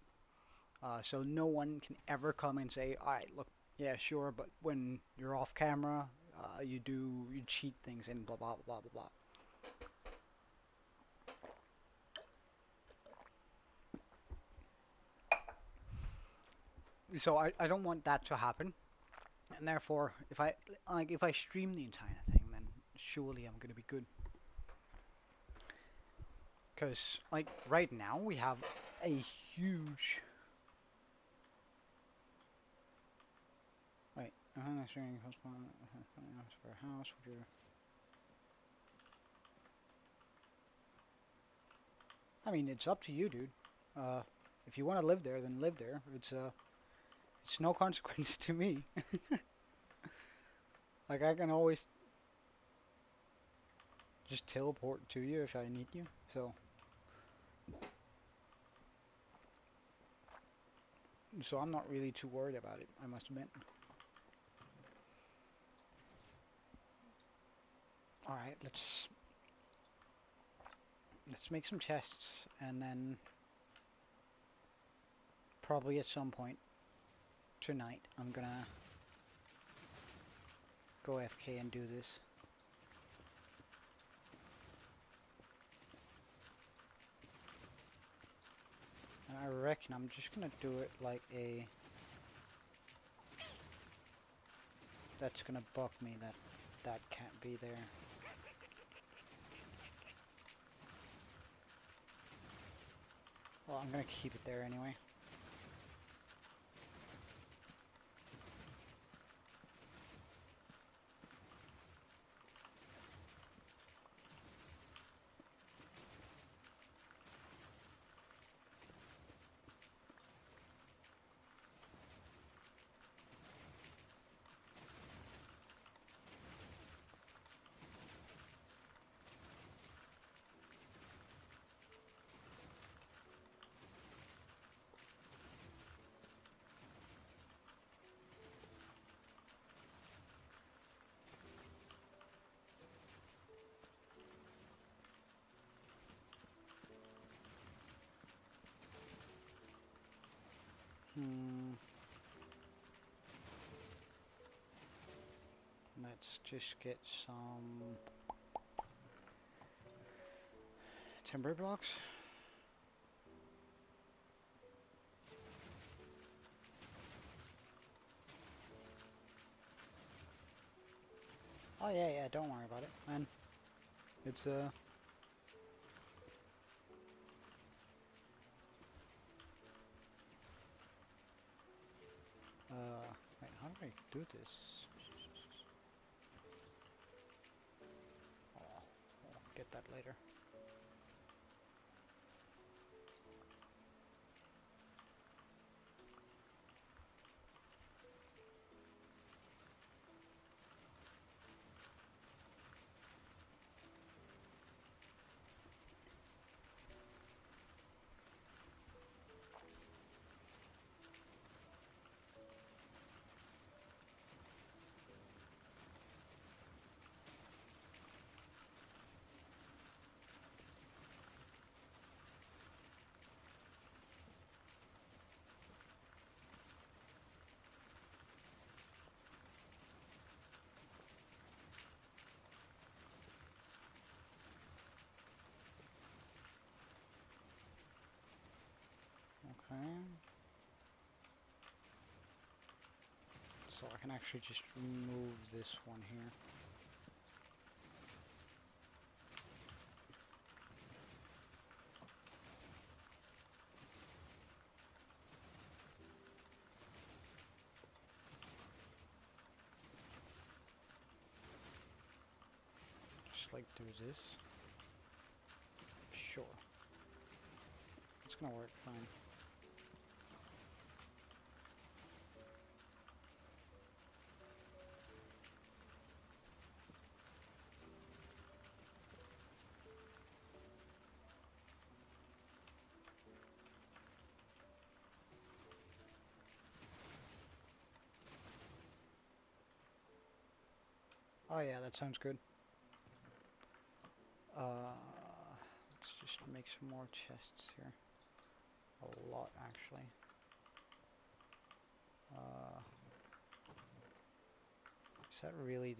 So no one can ever come and say, all right, look, yeah, sure, but when you're off camera, you cheat things and blah blah blah blah blah. So I don't want that to happen, and therefore, if I stream the entire thing, then surely I'm gonna be good. Because like right now we have a huge. Wait, streaming for a house. Would you? I mean, it's up to you, dude. Uh, if you want to live there, then live there. It's no consequence to me. Like I can always just teleport to you if I need you. So I'm not really too worried about it, I must admit. All right, let's make some chests, and then probably at some point tonight I'm gonna go FK and do this. And I reckon I'm just gonna do it like a. That's gonna bug me that that can't be there. Well, I'm gonna keep it there anyway. Let's just get some timber blocks. Oh yeah, don't worry about it, man. It's wait, how do I do this? Oh, I'll get that later. So I can actually just remove this one here. Just like do this. Sure. It's gonna work fine. Oh yeah, that sounds good. Let's just make some more chests here. A lot, actually. Is that really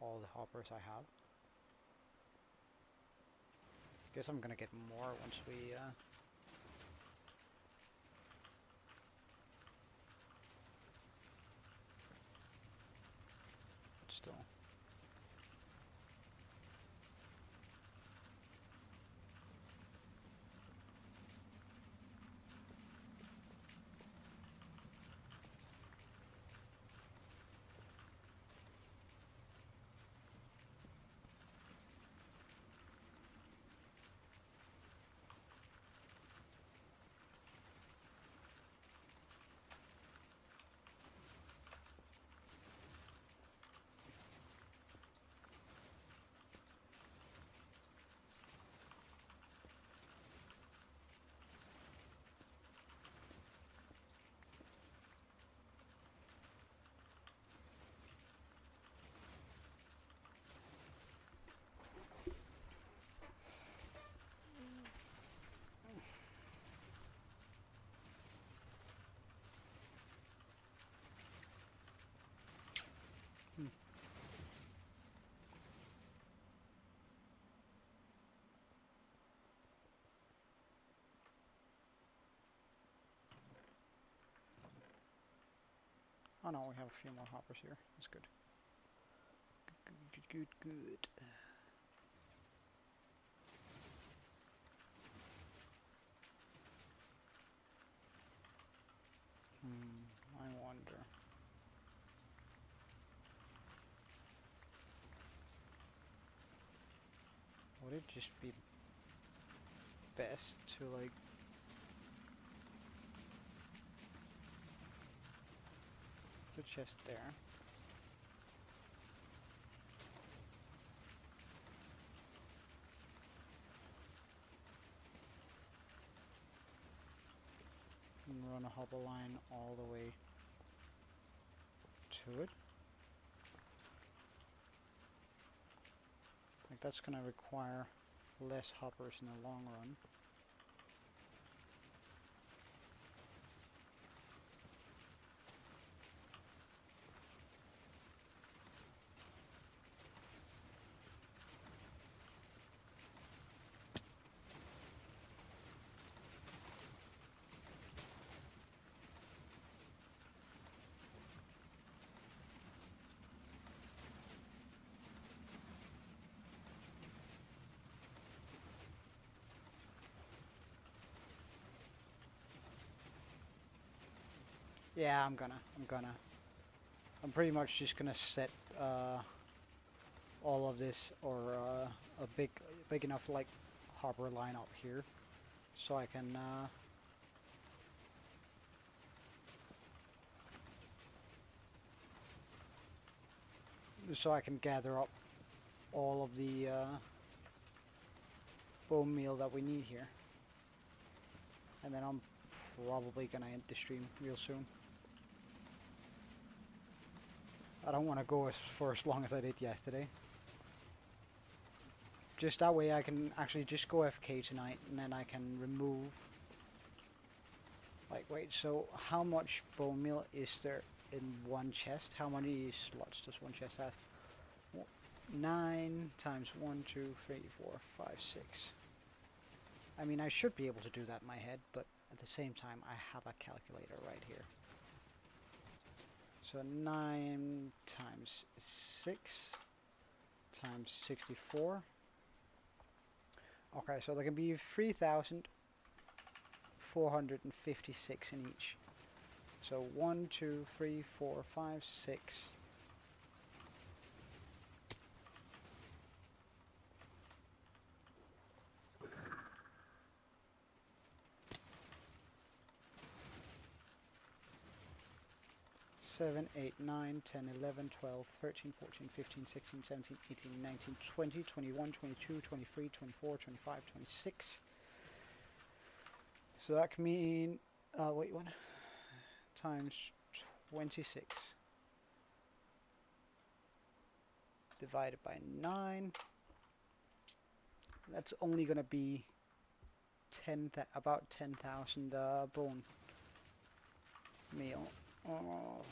all the hoppers I have? Guess I'm gonna get more once we still. Oh no, we have a few more hoppers here. That's good. Good. I wonder. Would it just be best to like put a chest there? And run a hopper line all the way to it? Like that's gonna require less hoppers in the long run. Yeah, I'm pretty much just gonna set all of this or a big enough like hopper line up here so I can gather up all of the bone meal that we need here. And then I'm probably gonna end the stream real soon. I don't want to go for as long as I did yesterday. Just that way I can actually just go FK tonight and then I can remove. Like, wait, so how much bone meal is there in one chest? How many slots does one chest have? 9 times 1, 2, 3, 4, 5, 6. I mean, I should be able to do that in my head, but at the same time I have a calculator right here. So 9 times 6 times 64. Okay, so there can be 3,456 in each. So 1, 2, 3, 4, 5, 6. Seven, 8, 9, 10, 11, 12, 13, 14, 15, 16, 17, 18, 19, 20, 21, 22, 23, 24, 25, 26. So that can mean, wait, one times 26 divided by 9. That's only going to be about 10,000 bone meal. Oh.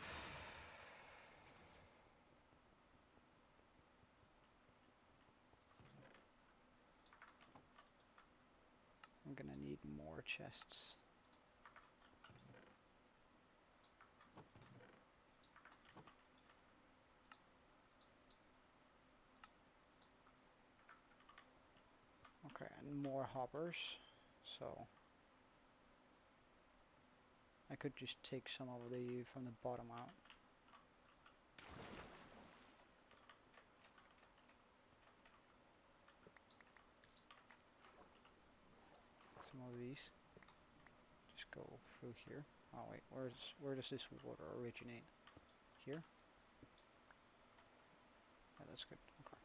I'm going to need more chests. Okay, and more hoppers. So I could just take some of the from the bottom out. Some of these. Just go through here. Oh wait, where does this water originate? Here? Yeah, that's good. Okay.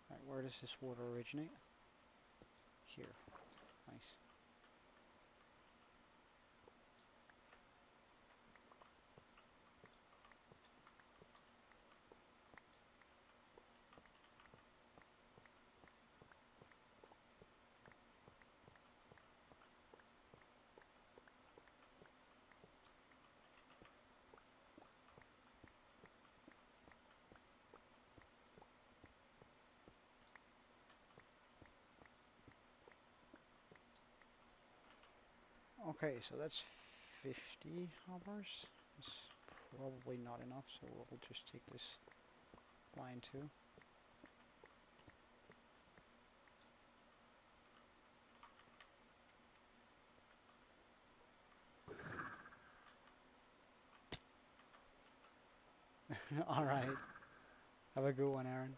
Alright, where does this water originate? Here. Nice. Okay, so that's 50 hoppers. It's probably not enough, so we'll just take this line too. Alright. Have a good one, Aaron.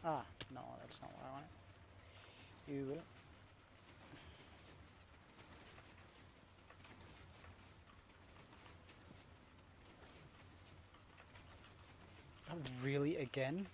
Ah, no, that's not what I wanted. You will. Oh, really? Again?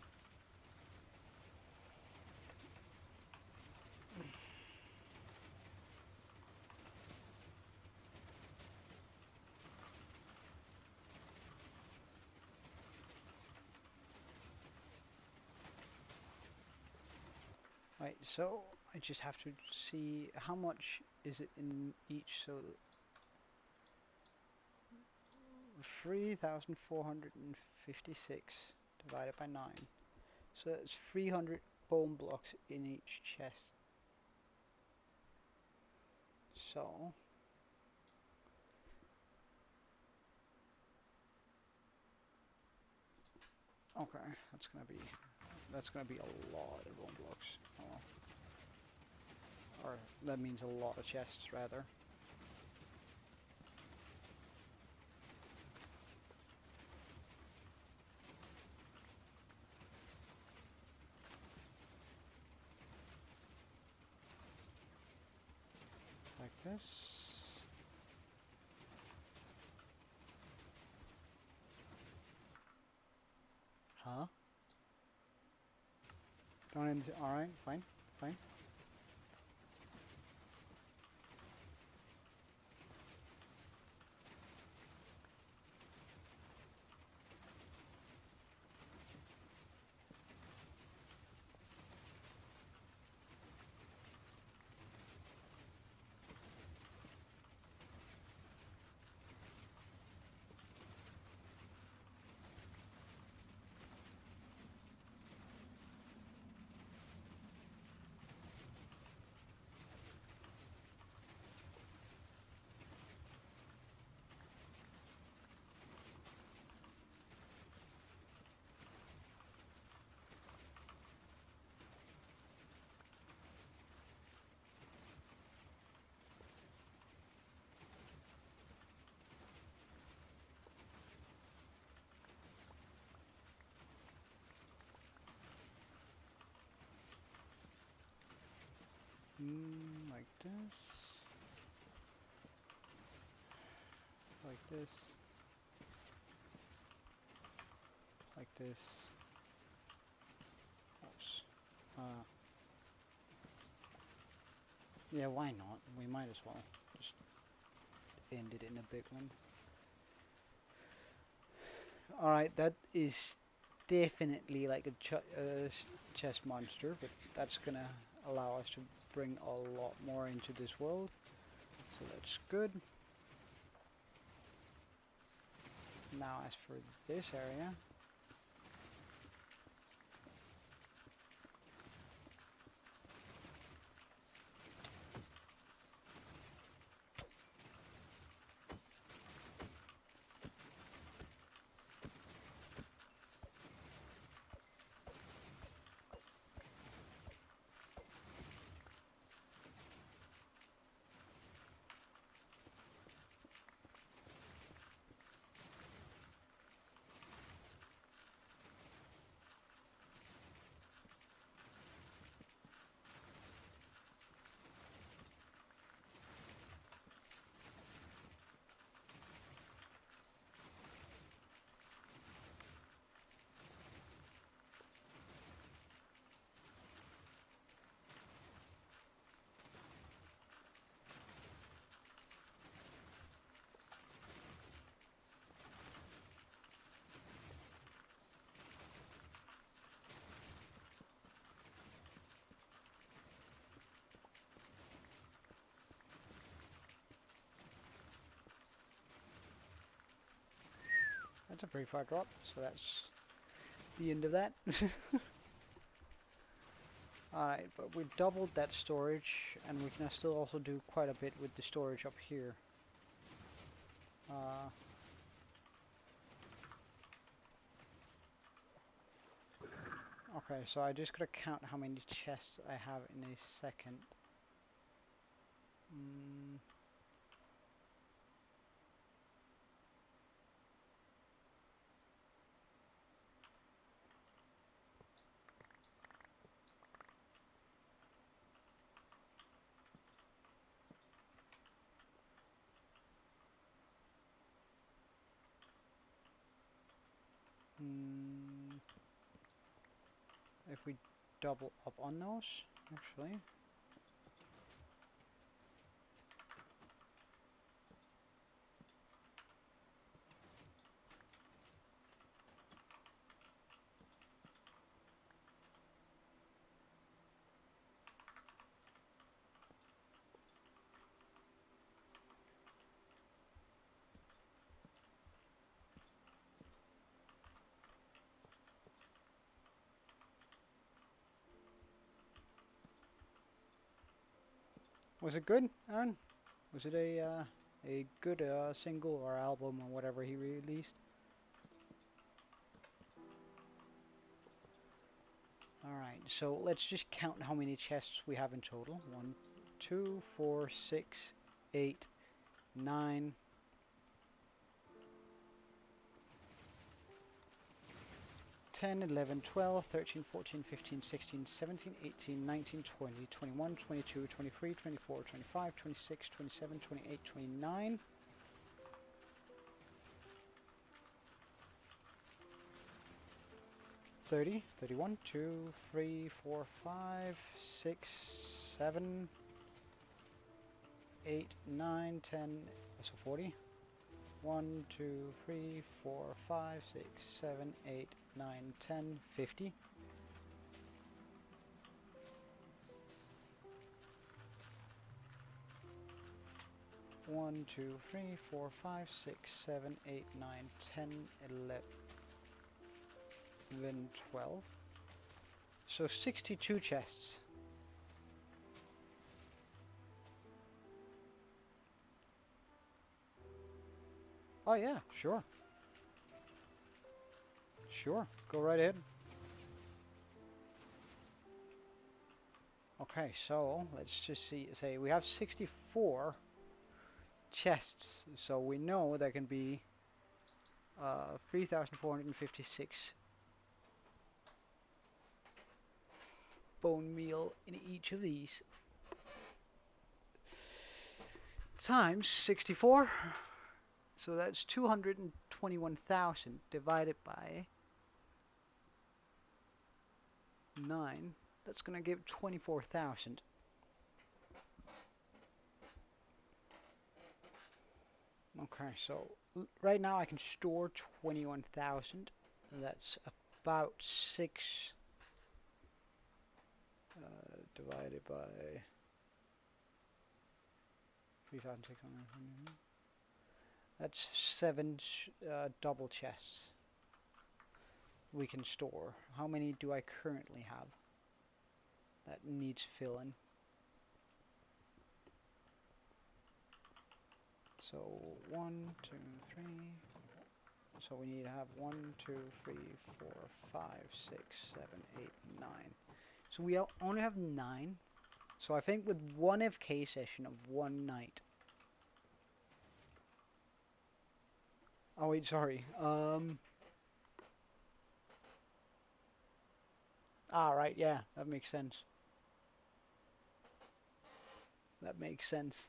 Right, so I just have to see how much is it in each. So 3,456 divided by 9. So that's 300 bone blocks in each chest. So okay, that's gonna be a lot of bone blocks. Oh. Or that means a lot of chests rather. this. Huh? Don't end. Alright, fine, fine. Like this. Like this. Like this. Oops. Yeah, why not? We might as well just end it in a big one. Alright, that is definitely like a chest monster, but that's gonna allow us to bring a lot more into this world, so that's good. Now as for this area, that's a pretty far drop, so that's the end of that. Alright, but we've doubled that storage, and we can still also do quite a bit with the storage up here. Okay, so I just gotta count how many chests I have in a second. If we double up on those, actually. Was it good, Aaron? Was it a good single or album or whatever he released? Alright, so let's just count how many chests we have in total. 1, 2, 4, 6, 8, 9, 10, 11, 12, 13, 14, 15, 16, 17, 18, 19, 20, 21, 22, 23, 24, 25, 26, 27, 28, 29. 30, 31, 2, 3, 4, 5, 6, 7, 8, 9, 10, so 40. 1, 2, 3, 4, 5, 6, 7, 8, 9, 10, 50. One, 2, 3, 4, 5, 6, 7, 8, 9, 10, 11, 12. So 62 chests. Oh yeah, sure. Sure, go right ahead. Okay, so let's just say we have 64 chests, so we know there can be 3,456 bone meal in each of these. Times 64, so that's 221,000 divided by 9. That's going to give 24,000. Okay, so right now I can store 21,000. That's about 6 divided by 3,600. That's 7 double chests we can store. How many do I currently have that needs filling? So 1, 2, 3. So we need to have 1, 2, 3, 4, 5, 6, 7, 8, 9. So we only have 9. So I think with one FK session of one night. Oh wait, sorry. Right, yeah, that makes sense. That makes sense.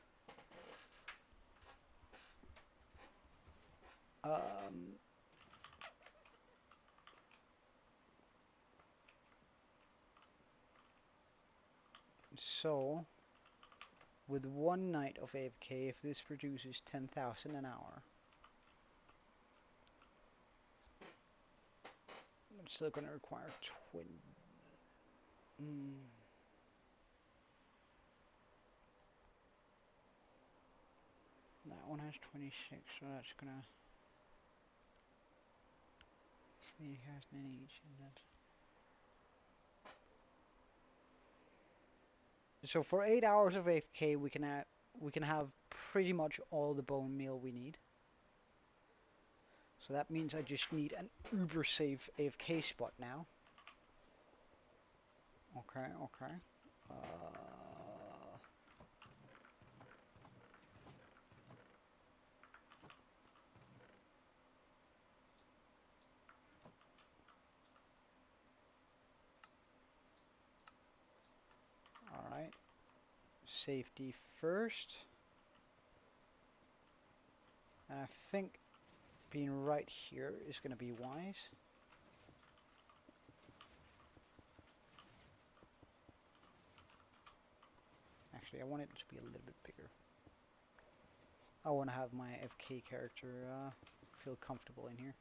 So with one night of AFK, if this produces 10,000 an hour, it's still going to require that one has 26, so that's going to 3,000 in each, and that's so for 8 hours of AFK we can have pretty much all the bone meal we need. So that means I just need an uber safe AFK spot now. Okay, okay. Alright. Safety first. And I think being right here is going to be wise. Actually, I want it to be a little bit bigger. I want to have my FK character feel comfortable in here.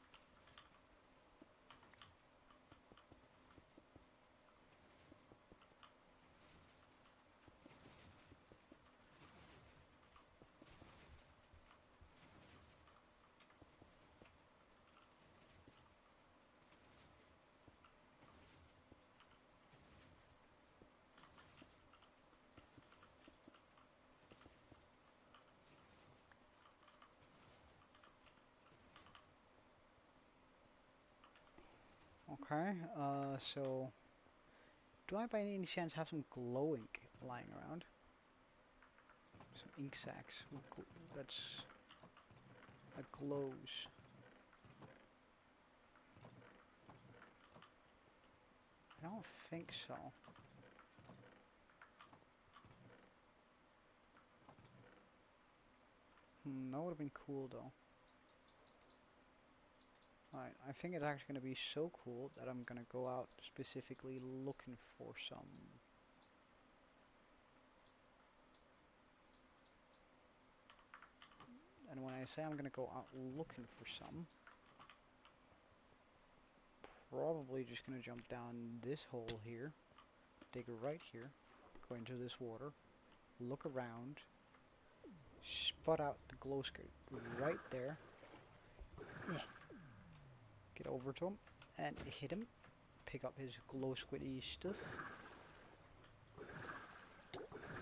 Okay, so do I by any chance have some glow ink lying around? Some ink sacks. That glows. I don't think so. That would have been cool though. Alright, I think it's actually going to be so cool that I'm going to go out specifically looking for some. And when I say I'm going to go out looking for some, probably just going to jump down this hole here, dig right here, go into this water, look around, spot out the glow squid right there, get over to him and hit him, pick up his glow squiddy stuff,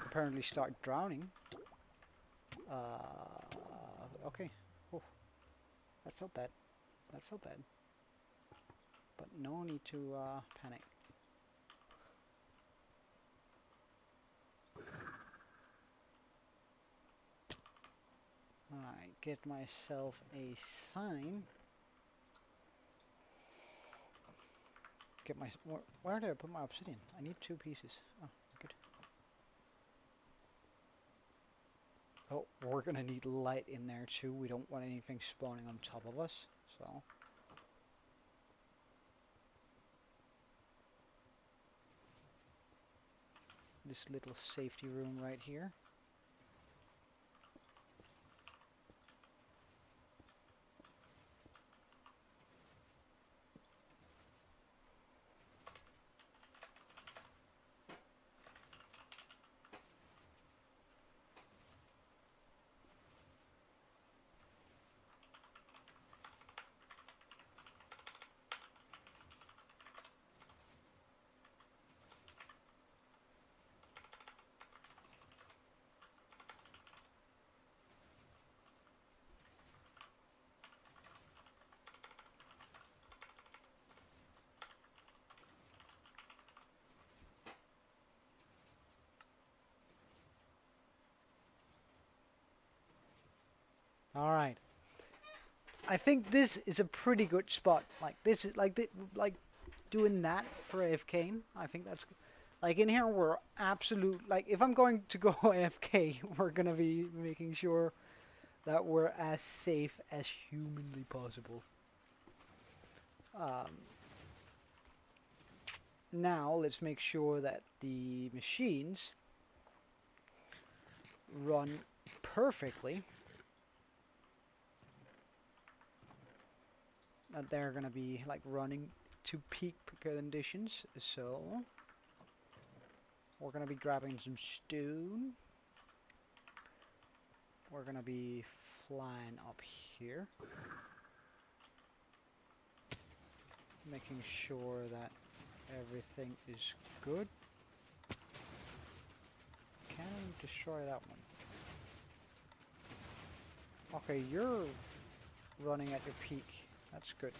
apparently start drowning. Okay. Oh, that felt bad. That felt bad. But no need to panic. Alright, get myself a sign. Get my... Where did I put my obsidian? I need 2 pieces. Oh, good. Oh, we're gonna need light in there too. We don't want anything spawning on top of us, so... This little safety room right here. Alright. I think this is a pretty good spot. Like, this is, like doing that for AFK. I think that's... Like, in here, we're absolute... Like, if I'm going to go AFK, we're gonna be making sure that we're as safe as humanly possible. Now, let's make sure that the machines run perfectly. That they're gonna be, like, running to peak conditions. So, we're gonna be grabbing some stone. We're gonna be flying up here. Making sure that everything is good. Can destroy that one. Okay, you're running at your peak. That's good.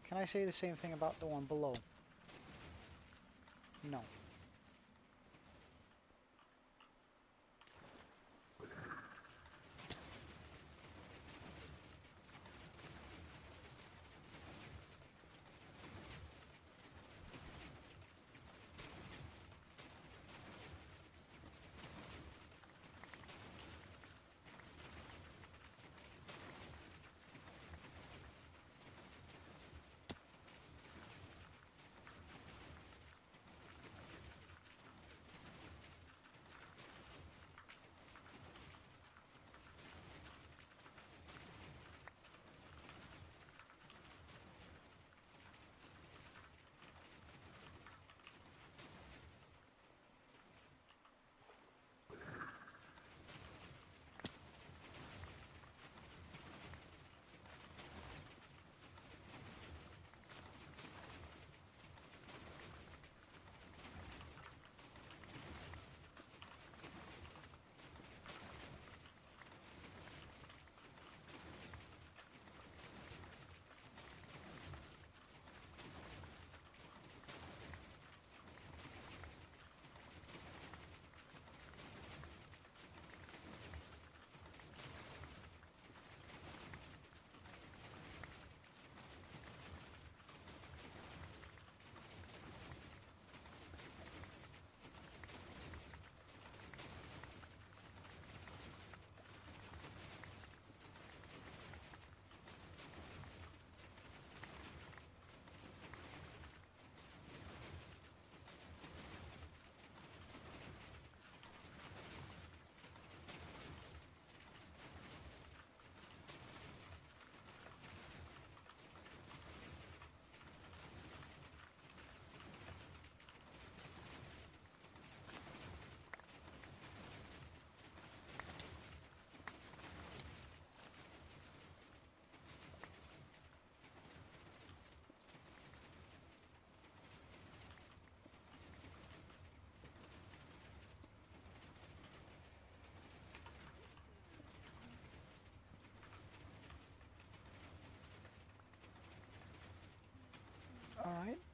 Can I say the same thing about the one below? No.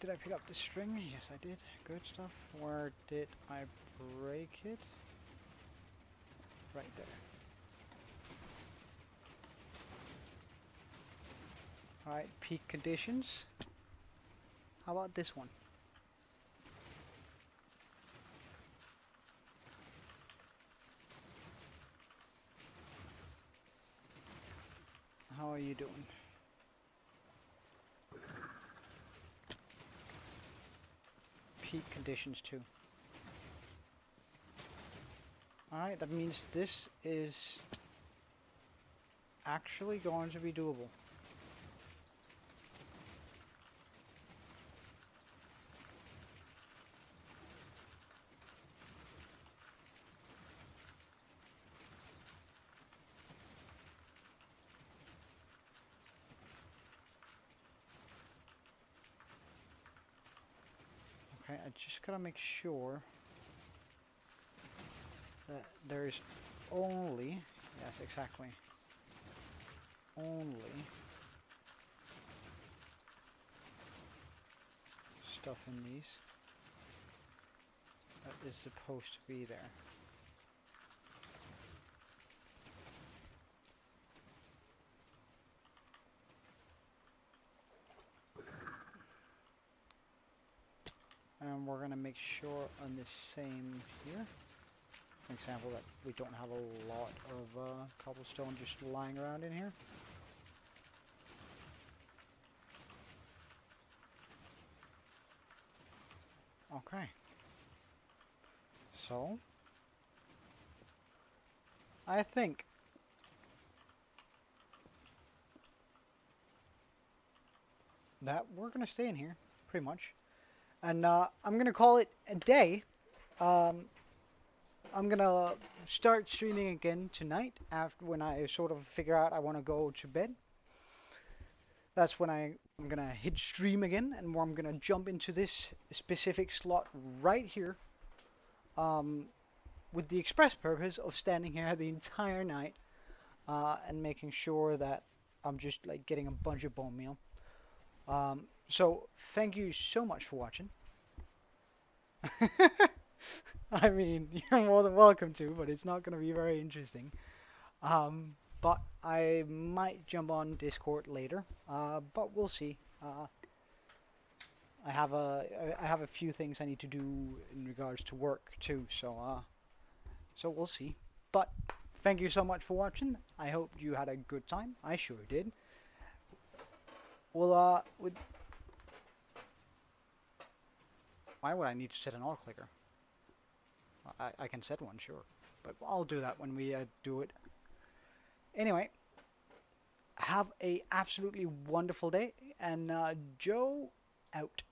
did I pick up the string? Yes, I did. Good stuff. Where did I break it? Right there. Alright, peak conditions. How about this one? How are you doing? Peak conditions too. Alright, that means this is actually going to be doable. Okay, I just gotta make sure that there's only, yes, exactly, only stuff in these that is supposed to be there. And we're gonna make sure on the same here, for example, that we don't have a lot of cobblestone just lying around in here. Okay. So, I think that we're gonna stay in here, pretty much. And I'm gonna call it a day. I'm gonna start streaming again tonight after when I sort of figure out I want to go to bed. That's when I'm gonna hit stream again, and where I'm gonna jump into this specific slot right here, with the express purpose of standing here the entire night and making sure that I'm just like getting a bunch of bone meal. So thank you so much for watching. I mean, you're more than welcome to, but it's not going to be very interesting. But I might jump on Discord later, but we'll see. I have a few things I need to do in regards to work too, so we'll see. But thank you so much for watching. I hope you had a good time. I sure did. Well, why would I need to set an auto clicker? I can set one, sure, but I'll do that when we do it. Anyway, have a absolutely wonderful day, and Joe out.